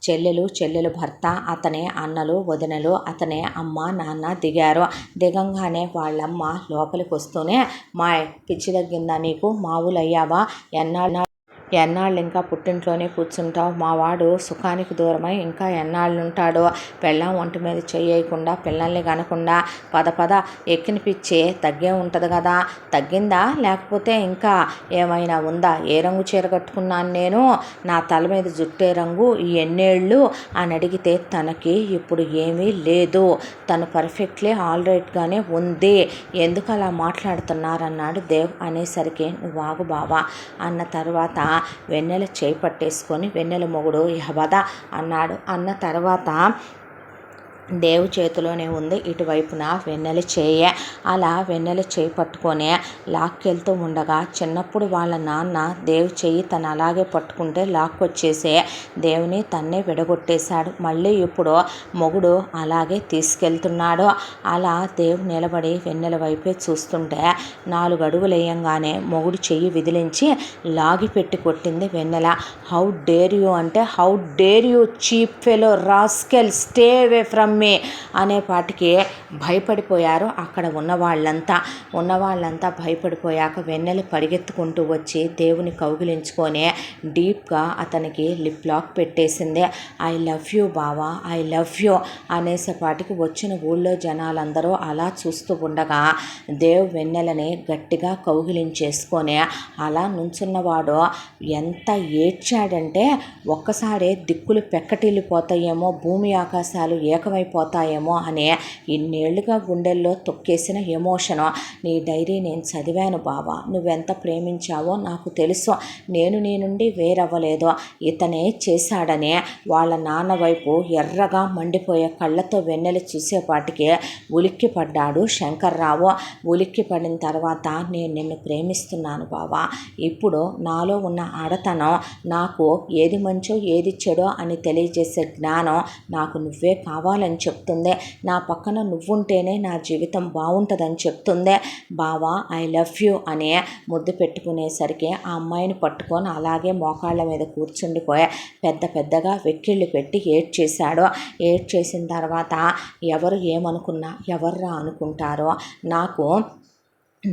చెల్లెలు భర్త, అతని అన్నలు వదినలు, అతని అమ్మ నాన్న దిగారు. దిగంగానే వాళ్ళమ్మ లోపలికి వస్తూనే, మా పిచ్చి తగ్గిందా నీకు, మామూలు అయ్యావా, ఎన్నాళ్ళు ఇంకా పుట్టింట్లోనే కూర్చుంటావు, మా వాడు సుఖానికి దూరమై ఇంకా ఎన్నాళ్ళు ఉంటాడు, పెళ్ళాం ఒంటి మీద చెయ్యకుండా పిల్లల్ని కనకుండా పద ఎక్కిన పిచ్చి తగ్గే ఉంటుంది కదా, తగ్గిందా లేకపోతే ఇంకా ఏమైనా ఉందా, ఏ రంగు చీర కట్టుకున్నాను నేను, నా తల మీద జుట్టే రంగు, ఈ ఎన్నేళ్ళు అని అడిగితే తనకి ఇప్పుడు ఏమీ లేదు, తను పర్ఫెక్ట్లీ ఆల్రైట్గానే ఉంది, ఎందుకు అలా మాట్లాడుతున్నారన్నాడు దేవ్. అనేసరికి నువ్వు ఆగు బావా అన్న తర్వాత వెన్నెల చేయి పట్టేసుకొని వెన్నెల మొగుడు యహబద అన్నాడు. అన్న తర్వాత దేవు చేతిలోనే ఉంది ఇటువైపున వెన్నెల చేయ. అలా వెన్నెల చేయి పట్టుకొని లాక్కెళ్తూ ఉండగా చిన్నప్పుడు వాళ్ళ నాన్న దేవు చెయ్యి తను అలాగే పట్టుకుంటే లాక్కొచ్చేసే దేవుని తన్నే విడగొట్టేశాడు. మళ్ళీ ఇప్పుడు మొగుడు అలాగే తీసుకెళ్తున్నాడు. అలా దేవు నిలబడి వెన్నెల వైపే చూస్తుంటే 4 అడుగులు వేయంగానే మొగుడు చెయ్యి విదిలించి లాగి పెట్టి కొట్టింది వెన్నెల. హౌ డేర్ యూ అంటే, how dare you cheap fellow rascal, stay away from me అనేపాటికి భయపడిపోయారు అక్కడ ఉన్నవాళ్ళంతా భయపడిపోయాక వెన్నెల పరిగెత్తుకుంటూ వచ్చి దేవుని కౌగిలించుకొని డీప్గా అతనికి లిప్ లాక్ పెట్టేసింది. ఐ లవ్ యూ బావా, ఐ లవ్ యూ అనేసేపాటికి వచ్చిన ఊళ్ళో జనాలందరూ అలా చూస్తూ ఉండగా దేవ్ వెన్నెలని గట్టిగా కౌగిలించేసుకొని అలా నుంచున్నవాడు ఎంత ఏడ్చాడంటే, ఒక్కసారే దిక్కులు పెక్కటిల్లిపోతాయేమో, భూమి ఆకాశాలు ఏకమైపోతాయేమో అనే ఇన్నేళ్లుగా గుండెల్లో తొక్కేసిన ఎమోషను. నీ డైరీ నేను చదివాను బావా, నువ్వెంత ప్రేమించావో నాకు తెలుసు, నేను నీ నుండి వేరవ్వలేదు, ఇతనే చేశాడని వాళ్ళ నాన్న వైపు ఎర్రగా మండిపోయే కళ్ళతో వెన్నెల చూసేపాటికి ఉలిక్కి పడ్డాడు శంకర్రావు. ఉలిక్కి పడిన తర్వాత, నేను నిన్ను ప్రేమిస్తున్నాను బావా, ఇప్పుడు నాలో ఉన్న ఆడతనం, నాకు ఏది మంచో ఏది చెడో అని తెలియజేసే జ్ఞానం నాకు నువ్వే కావాలని చెప్తుంది, నా పక్కన నువ్వుంటేనే నా జీవితం బాగుంటుందని చెప్తుంది బావా, ఐ లవ్ యూ అని ముద్దు పెట్టుకునేసరికి ఆ అమ్మాయిని పట్టుకొని అలాగే మోకాళ్ళ మీద కూర్చుండిపోయి పెద్దగా వెక్కిళ్ళు పెట్టి ఏడ్చేశాడు. ఏడ్చేసిన తర్వాత ఎవరు ఏమనుకున్నా ఎవర్రా అనుకుంటారో, నాకు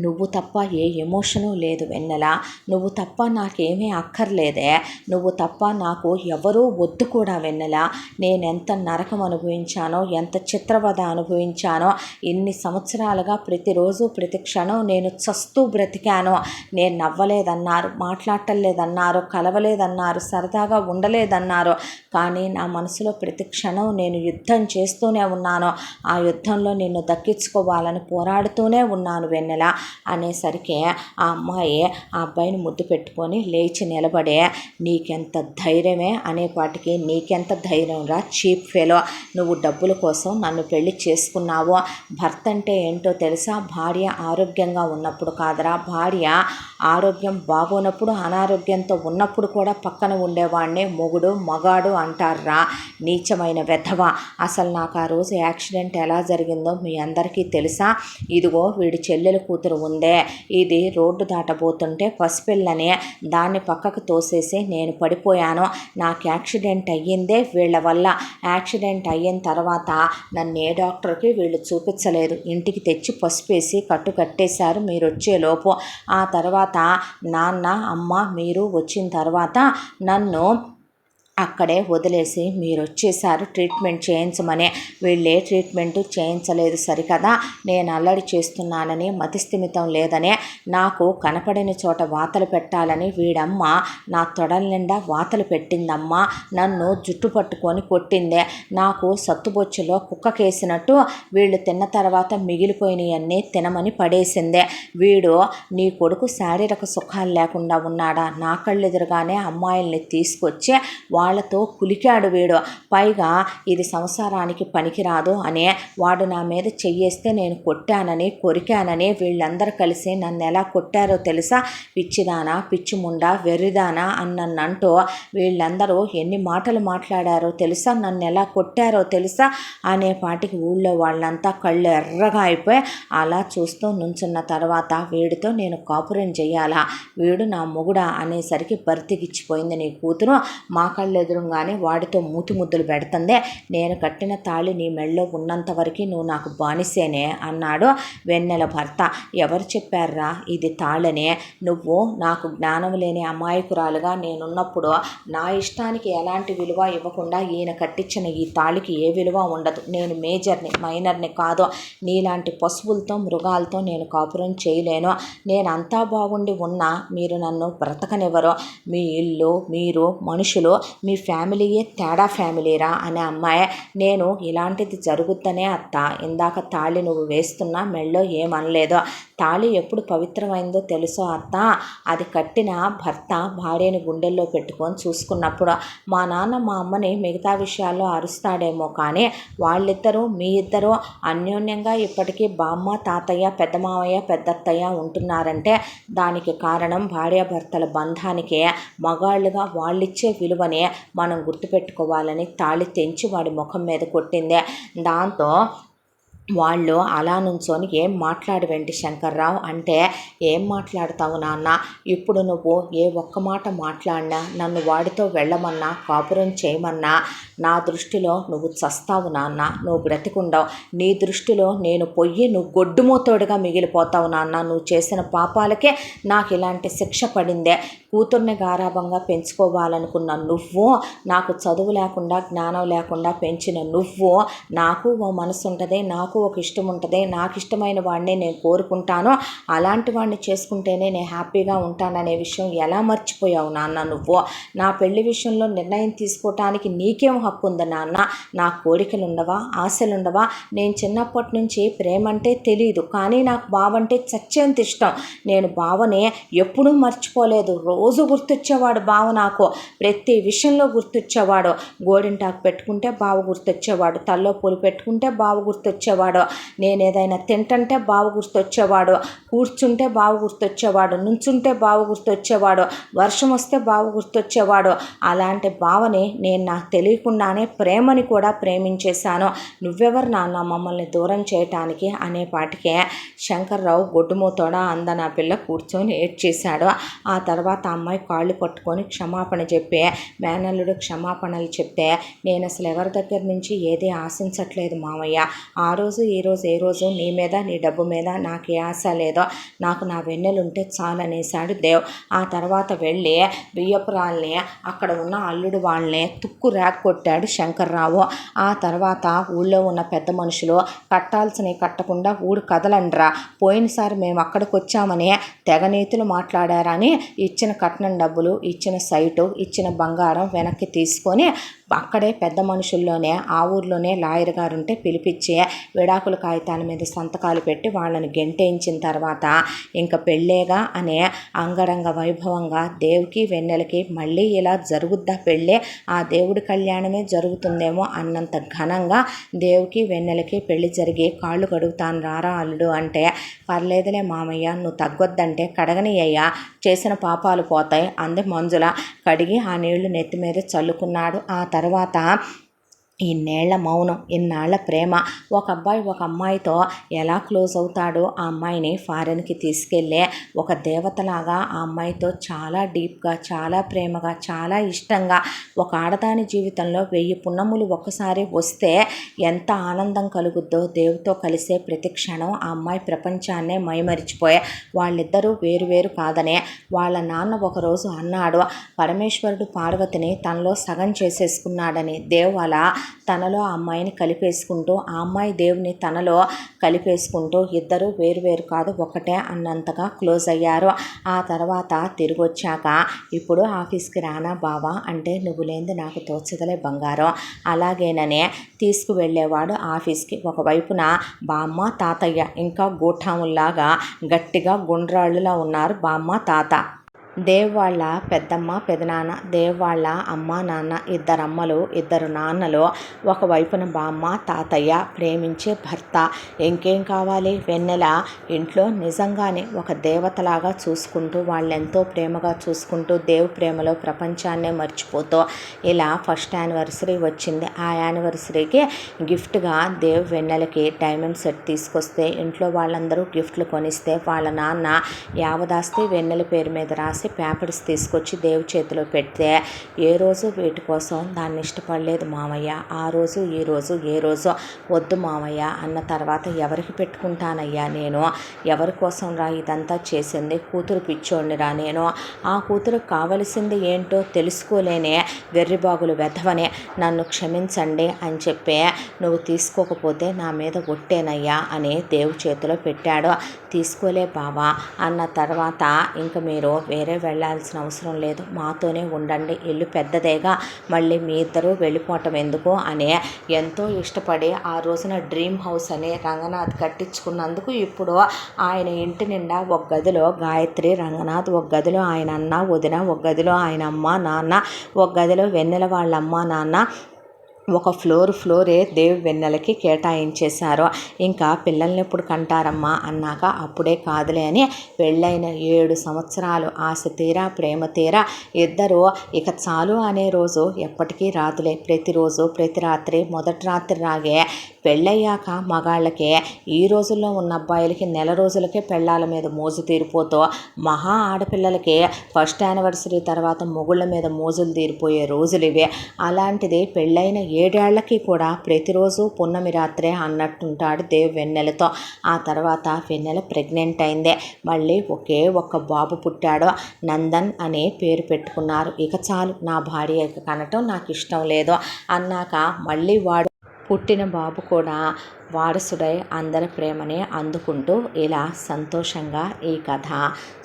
నువ్వు తప్ప ఏ ఎమోషను లేదు వెన్నెల, నువ్వు తప్ప నాకేమీ అక్కర్లేదే, నువ్వు తప్ప నాకు ఎవరూ వద్దు కూడా వెన్నెల. నేనెంత నరకం అనుభవించానో, ఎంత చిత్రవద అనుభవించానో, ఇన్ని సంవత్సరాలుగా ప్రతిరోజు ప్రతి క్షణం నేను చస్తూ బ్రతికాను. నేను నవ్వలేదన్నారు, మాట్లాడలేదన్నారు, కలవలేదన్నారు, సరదాగా ఉండలేదన్నారు. కానీ నా మనసులో ప్రతి క్షణం నేను యుద్ధం చేస్తూనే ఉన్నాను. ఆ యుద్ధంలో నిన్ను దక్కించుకోవాలని పోరాడుతూనే ఉన్నాను వెన్నెల అనేసరికి ఆ అమ్మాయి ఆ అబ్బాయిని ముద్దు పెట్టుకొని లేచి నిలబడే, నీకెంత ధైర్యమే అనేపాటికి, నీకెంత ధైర్యం రా చీప్ ఫెలో, నువ్వు డబ్బుల కోసం నన్ను పెళ్లి చేసుకున్నావు. భర్త అంటే ఏంటో తెలుసా? భార్య ఆరోగ్యంగా ఉన్నప్పుడు కాదురా, భార్య ఆరోగ్యం బాగోనప్పుడు, అనారోగ్యంతో ఉన్నప్పుడు కూడా పక్కన ఉండేవాడిని మొగుడు మగాడు అంటారా. నీచమైన వెధవ. అసలు నాకు ఆ రోజు యాక్సిడెంట్ ఎలా జరిగిందో మీ అందరికీ తెలుసా? ఇదిగో వీడి చెల్లెలు కూతురు ఉందే, ఇది రోడ్డు దాటబోతుంటే పసిపిల్లని దాన్ని పక్కకు తోసేసి నేను పడిపోయాను. నాకు యాక్సిడెంట్ అయ్యిందే వీళ్ళ వల్ల. యాక్సిడెంట్ అయిన తర్వాత నన్ను ఏ డాక్టర్కి వీళ్ళు చూపించలేదు, ఇంటికి తెచ్చి పసుపేసి కట్టేశారు మీరు వచ్చేలోపు. ఆ తర్వాత నాన్న అమ్మ మీరు వచ్చిన తర్వాత నన్ను అక్కడే వదిలేసి మీరు వచ్చేసారు ట్రీట్మెంట్ చేయించమని. వీళ్ళే ట్రీట్మెంటు చేయించలేదు సరికదా, నేను అల్లడి చేస్తున్నానని, మతిస్థిమితం లేదని, నాకు కనపడని చోట వాతలు పెట్టాలని వీడమ్మ నా తొడల నిండా వాతలు పెట్టిందమ్మా. నన్ను జుట్టు పట్టుకొని కొట్టిందే. నాకు సత్తుబొచ్చులో కుక్కకేసినట్టు వీళ్ళు తిన్న తర్వాత మిగిలిపోయినవన్నీ తినమని పడేసిందే. వీడు నీ కొడుకు శారీరక సుఖాలు లేకుండా ఉన్నాడా? నా కళ్ళెదురుగానే అమ్మాయిల్ని తీసుకొచ్చి వాళ్ళతో కులికాడు వీడు. పైగా ఇది సంసారానికి పనికిరాదు అనే వాడు నా మీద చెయ్యేస్తే నేను కొట్టానని, కొరికానని వీళ్ళందరూ కలిసి నన్ను ఎలా కొట్టారో తెలుసా? పిచ్చిదానా, పిచ్చిముండా, వెర్రిదానా అన్నంటూ వీళ్ళందరూ ఎన్ని మాటలు మాట్లాడారో తెలుసా? నన్ను ఎలా కొట్టారో తెలుసా? అనేపాటికి ఊళ్ళో వాళ్ళంతా కళ్ళు ఎర్రగా అయిపోయి అలా చూస్తూ నుంచున్న తర్వాత వీడితో నేను కాపురం చెయ్యాలా, వీడు నా మొగుడా అనేసరికి బర్తికిచ్చిపోయింది నీ కూతురు. మా కళ్ళు ఎదురుగానే వాడితో మూతి ముద్దులు పెడుతుందే. నేను కట్టిన తాళి నీ మెళ్ళలో ఉన్నంత వరకు నువ్వు నాకు బానిసేనే అన్నాడు వెన్నెల భర్త. ఎవరు చెప్పారా ఇది తాళనే? నువ్వు నాకు జ్ఞానం లేని అమాయకురాలుగా నేనున్నప్పుడు నా ఇష్టానికి ఎలాంటి విలువ ఇవ్వకుండా ఈయన కట్టించిన ఈ తాళికి ఏ విలువ ఉండదు. నేను మేజర్ని, మైనర్ని కాదు. నీలాంటి పశువులతో మృగాలతో నేను కాపురం చేయలేను. నేను అంతా బాగుండి ఉన్నా మీరు నన్ను బ్రతకనివ్వరు. మీ ఇల్లు, మీరు, మనుషులు, మీ ఫ్యామిలీయే తేడా ఫ్యామిలీరా అనే అమ్మాయి. నేను ఇలాంటిది జరుగుద్దనే అత్త ఇందాక తాళి నువ్వు వేస్తున్నా మెళ్ళో ఏమనలేదో. తాళి ఎప్పుడు పవిత్రమైందో తెలుసో అత్త? అది కట్టిన భర్త భార్యని గుండెల్లో పెట్టుకొని చూసుకున్నప్పుడు. మా నాన్న మా అమ్మని మిగతా విషయాల్లో అరుస్తాడేమో కానీ వాళ్ళిద్దరూ మీ ఇద్దరూ అన్యోన్యంగా ఇప్పటికీ బామ్మ తాతయ్య, పెద్ద మావయ్య, పెద్దత్తయ్య ఉంటున్నారంటే దానికి కారణం భార్యాభర్తల బంధానికి మగాళ్ళుగా వాళ్ళిచ్చే విలువని మనం గుర్తుపెట్టుకోవాలని తాళి తెంచి వాడి ముఖం మీద కొట్టిందే. దాంతో వాళ్ళు అలా నుంచొని ఏం మాట్లాడవేంటి శంకర్రావు అంటే, ఏం మాట్లాడతావు నాన్న, ఇప్పుడు నువ్వు ఏ ఒక్క మాట మాట్లాడినా, నన్ను వాడితో వెళ్ళమన్నా, కాపురం చేయమన్నా నా దృష్టిలో నువ్వు చస్తావు నాన్న, నువ్వు బ్రతికుండవు. నీ దృష్టిలో నేను పొయ్యి నువ్వు గొడ్డుమోతోడుగా మిగిలిపోతావు నాన్న. నువ్వు చేసిన పాపాలకే నాకు ఇలాంటి శిక్ష పడిందే. కూతుర్ని గారాభంగా పెంచుకోవాలనుకున్న నువ్వు, నాకు చదువు లేకుండా జ్ఞానం లేకుండా పెంచిన నువ్వు, నాకు ఓ మనసు ఉంటుంది, నాకు ఒక ఇష్టం ఉంటుంది, నాకు ఇష్టమైన వాడిని నేను కోరుకుంటాను, అలాంటి వాడిని చేసుకుంటేనే నేను హ్యాపీగా ఉంటాననే విషయం ఎలా మర్చిపోయావు నాన్న నువ్వు? నా పెళ్లి విషయంలో నిర్ణయం తీసుకోవటానికి నీకేం హక్కు ఉంది నాన్న? నా కోరికలు ఉండవా, ఆశలు ఉండవా? నేను చిన్నప్పటి నుంచి ప్రేమ అంటే తెలియదు, కానీ నాకు బావంటే చచ్చేంత ఇష్టం. నేను బావని ఎప్పుడూ మర్చిపోలేదు. రోజు గుర్తొచ్చేవాడు బావ, నాకు ప్రతి విషయంలో గుర్తొచ్చేవాడు. గోడింటాకు పెట్టుకుంటే బావ గుర్తొచ్చేవాడు, తల్లో పూలు పెట్టుకుంటే బావ గుర్తొచ్చేవాడు, నేను ఏదైనా తింటంటే బావ గుర్తొచ్చేవాడు, కూర్చుంటే బావ గుర్తొచ్చేవాడు, నుంచుంటే బావ గుర్తొచ్చేవాడు, వర్షం వస్తే బావ గుర్తొచ్చేవాడు. అలాంటి బావని నేను నాకు తెలియకుండానే ప్రేమని కూడా ప్రేమించేశాను. నువ్వెవరు నాన్న మమ్మల్ని దూరం చేయటానికి అనేపాటికే శంకర్రావు గొడ్డుమూతోడా అందన పిల్ల కూర్చొని ఏడ్చేశాడు. ఆ తర్వాత అమ్మాయి కాళ్ళు పట్టుకొని క్షమాపణ చెప్పి మేనల్లుడు క్షమాపణలు చెప్తే నేను అసలు ఎవరి దగ్గర నుంచి ఏది ఆశించట్లేదు మామయ్య. ఆ రోజు ఈ రోజు ఏ రోజు నీ మీద నీ డబ్బు మీద నాకు ఏ ఆశ లేదో, నాకు నా వెన్నెలుంటే చాలనేసాడు దేవ్. ఆ తర్వాత వెళ్ళి బియ్యపురాల్ని అక్కడ ఉన్న అల్లుడు వాళ్ళని తుక్కు ర్యాక్ కొట్టాడు శంకర్రావు. ఆ తర్వాత ఊళ్ళో ఉన్న పెద్ద మనుషులు కట్టాల్సినవి కట్టకుండా ఊరు కదలండ్రా, పోయినసారి మేము అక్కడికి వచ్చామని తెగ నీతులు మాట్లాడారని ఇచ్చిన కట్నం డబ్బులు, ఇచ్చిన సైటు, ఇచ్చిన బంగారం వెనక్కి తీసుకొని అక్కడే పెద్ద మనుషుల్లోనే ఆ ఊర్లోనే లాయర్ గారు ఉంటే పిలిపించి విడాకుల కాగితాల మీద సంతకాలు పెట్టి వాళ్ళని గెంటేయించిన తర్వాత ఇంకా పెళ్ళేగా అనే అంగరంగ వైభవంగా దేవుకి వెన్నెలకి మళ్ళీ ఇలా జరుగుద్దా పెళ్ళే, ఆ దేవుడి కళ్యాణమే జరుగుతుందేమో అన్నంత ఘనంగా దేవుకి వెన్నెలకి పెళ్లి జరిగి కాళ్ళు కడుగుతాను రారా అల్లుడు అంటే, పర్లేదులే మామయ్య నువ్వు తగ్గొద్దంటే కడగని అయ్యా, చేసిన పాపాలు పోతాయి అంది మంజుల. కడిగి ఆ నీళ్లు నెత్తి మీద చల్లుకున్నాడు. ఆ తర్వాత ఇన్నేళ్ల మౌనం, ఇన్నాళ్ల ప్రేమ, ఒక అబ్బాయి ఒక అమ్మాయితో ఎలా క్లోజ్ అవుతాడో ఆ అమ్మాయిని ఫారెన్కి తీసుకెళ్ళే ఒక దేవతలాగా ఆ అమ్మాయితో చాలా డీప్గా, చాలా ప్రేమగా, చాలా ఇష్టంగా, ఒక ఆడదాని జీవితంలో 1000 పున్నములు ఒక్కసారి వస్తే ఎంత ఆనందం కలుగుద్దో దేవుతో కలిసే ప్రతి క్షణం ఆ అమ్మాయి ప్రపంచాన్నే మైమరిచిపోయే. వాళ్ళిద్దరూ వేరు కాదనే వాళ్ళ నాన్న ఒకరోజు అన్నాడు, పరమేశ్వరుడు పార్వతిని తనలో సగం చేసేసుకున్నాడని. దేవ్ అలా తనలో ఆ అమ్మాయిని కలిపేసుకుంటూ, ఆ అమ్మాయి దేవుని తనలో కలిపేసుకుంటూ ఇద్దరు వేరు కాదు ఒకటే అన్నంతగా క్లోజ్ అయ్యారు. ఆ తర్వాత తిరిగి వచ్చాక ఇప్పుడు ఆఫీస్కి రానా బావా అంటే, నువ్వు లేనిది నాకు తోచదలే బంగారం, అలాగేననే తీసుకువెళ్ళేవాడు ఆఫీస్కి. ఒకవైపున బామ్మ తాతయ్య ఇంకా గూఠాముల్లాగా గట్టిగా గుండ్రాళ్ళులా ఉన్నారు బామ్మ తాత. దేవ్ వాళ్ళ పెద్దమ్మ పెదనాన్న, దేవ్ వాళ్ళ అమ్మ నాన్న, 2 అమ్మలు 2 నాన్నలు, ఒకవైపున బామ్మ తాతయ్య, ప్రేమించే భర్త. ఇంకేం కావాలి? వెన్నెల ఇంట్లో నిజంగానే ఒక దేవతలాగా చూసుకుంటూ, వాళ్ళెంతో ప్రేమగా చూసుకుంటూ, దేవ్ ప్రేమలో ప్రపంచాన్నే మర్చిపోతూ ఇలా ఫస్ట్ యానివర్సరీ వచ్చింది. ఆ యానివర్సరీకి గిఫ్ట్గా దేవ్ వెన్నెలకి డైమండ్ సెట్ తీసుకొస్తే ఇంట్లో వాళ్ళందరూ గిఫ్ట్లు కొనిస్తే వాళ్ళ నాన్న యావదాస్తి వెన్నెల పేరు మీద రాసి పేపర్స్ తీసుకొచ్చి దేవు చేతిలో పెడితే, ఏ రోజు వీటి కోసం దాన్ని ఇష్టపడలేదు మామయ్య. ఆ రోజు ఈ రోజు ఏ రోజు వద్దు మామయ్య అన్న తర్వాత ఎవరికి పెట్టుకుంటానయ్యా నేను, ఎవరి కోసం రా ఇదంతా చేసింది, కూతురు పిచ్చోడిని రా నేను, ఆ కూతురుకు కావలసింది ఏంటో తెలుసుకోలేనే వెర్రిబాగులు వెధవనే, నన్ను క్షమించండి అని చెప్పే, నువ్వు తీసుకోకపోతే నా మీద ఒట్టేనయ్యా అని దేవు చేతిలో పెట్టాడు. తీసుకోలే బావా అన్న తర్వాత, ఇంక మీరు వేరే వెళ్ళాల్సిన అవసరం లేదు, మాతోనే ఉండండి, ఇల్లు పెద్దదేగా, మళ్ళీ మీ ఇద్దరూ వెళ్ళిపోవటం ఎందుకు అని ఎంతో ఇష్టపడి ఆ రోజున డ్రీమ్ హౌస్ అని రంగనాథ్ కట్టించుకున్నందుకు ఇప్పుడు ఆయన ఇంటి నిండా ఒక గదిలో గాయత్రి, రంగనాథ్, ఒక గదిలో ఆయన అన్న వదిన, ఒక గదిలో ఆయన అమ్మ నాన్న, ఒక గదిలో వెన్నెల వాళ్ళ అమ్మ నాన్న, ఒక ఫ్లోరే దేవ్ వెన్నెలకి కేటాయించేశారు. ఇంకా పిల్లల్ని ఎప్పుడు కంటారమ్మా అన్నాక, అప్పుడే కాదులే అని పెళ్ళైన 7 సంవత్సరాలు ఆశ తీరా ప్రేమ తీరా ఇద్దరు ఇక చాలు అనే రోజు ఎప్పటికీ రాదులే. ప్రతిరోజు ప్రతి రాత్రి మొదటి రాత్రి రాగే పెళ్ళయ్యాక మగాళ్ళకే, ఈ రోజుల్లో ఉన్న అబ్బాయిలకి నెల రోజులకే పెళ్ళాల మీద మోజు తీరిపోతూ, మహా ఆడపిల్లలకి ఫస్ట్ యానివర్సరీ తర్వాత మొగుళ్ళ మీద మోజులు తీరిపోయే రోజులు ఇవే. అలాంటిది పెళ్ళైన 7 ఏళ్లకి కూడా ప్రతిరోజు పున్నమి రాత్రే అన్నట్టుంటాడు దేవ్ వెన్నెలతో. ఆ తర్వాత వెన్నెల ప్రెగ్నెంట్ అయిందే. మళ్ళీ ఒకే ఒక్క బాబు పుట్టాడు. నందన్ అనే పేరు పెట్టుకున్నారు. ఇక చాలు, నా భార్య కనటం నాకు ఇష్టం లేదు అన్నాక మళ్ళీ వాడు పుట్టిన బాబు కూడా వారసుడై అందరి ప్రేమని అందుకుంటూ ఇలా సంతోషంగా ఈ కథ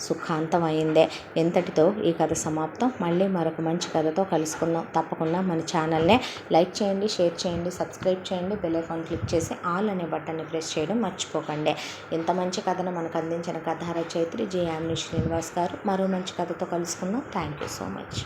సుఖాంతమైందే. ఇంతటితో ఈ కథ సమాప్తం. మళ్ళీ మరొక మంచి కథతో కలుసుకుందాం. తప్పకుండా మన ఛానల్ని లైక్ చేయండి, షేర్ చేయండి, సబ్స్క్రైబ్ చేయండి, బెల్ ఐకాన్ క్లిక్ చేసి ఆల్ అనే బటన్ని ప్రెస్ చేయడం మర్చిపోకండి. ఇంత మంచి కథను మనకు అందించిన కథా రచయిత్రి జి. యామిని శ్రీనివాస్ గారు. మరో మంచి కథతో కలుసుకుందాం. Thank you so much.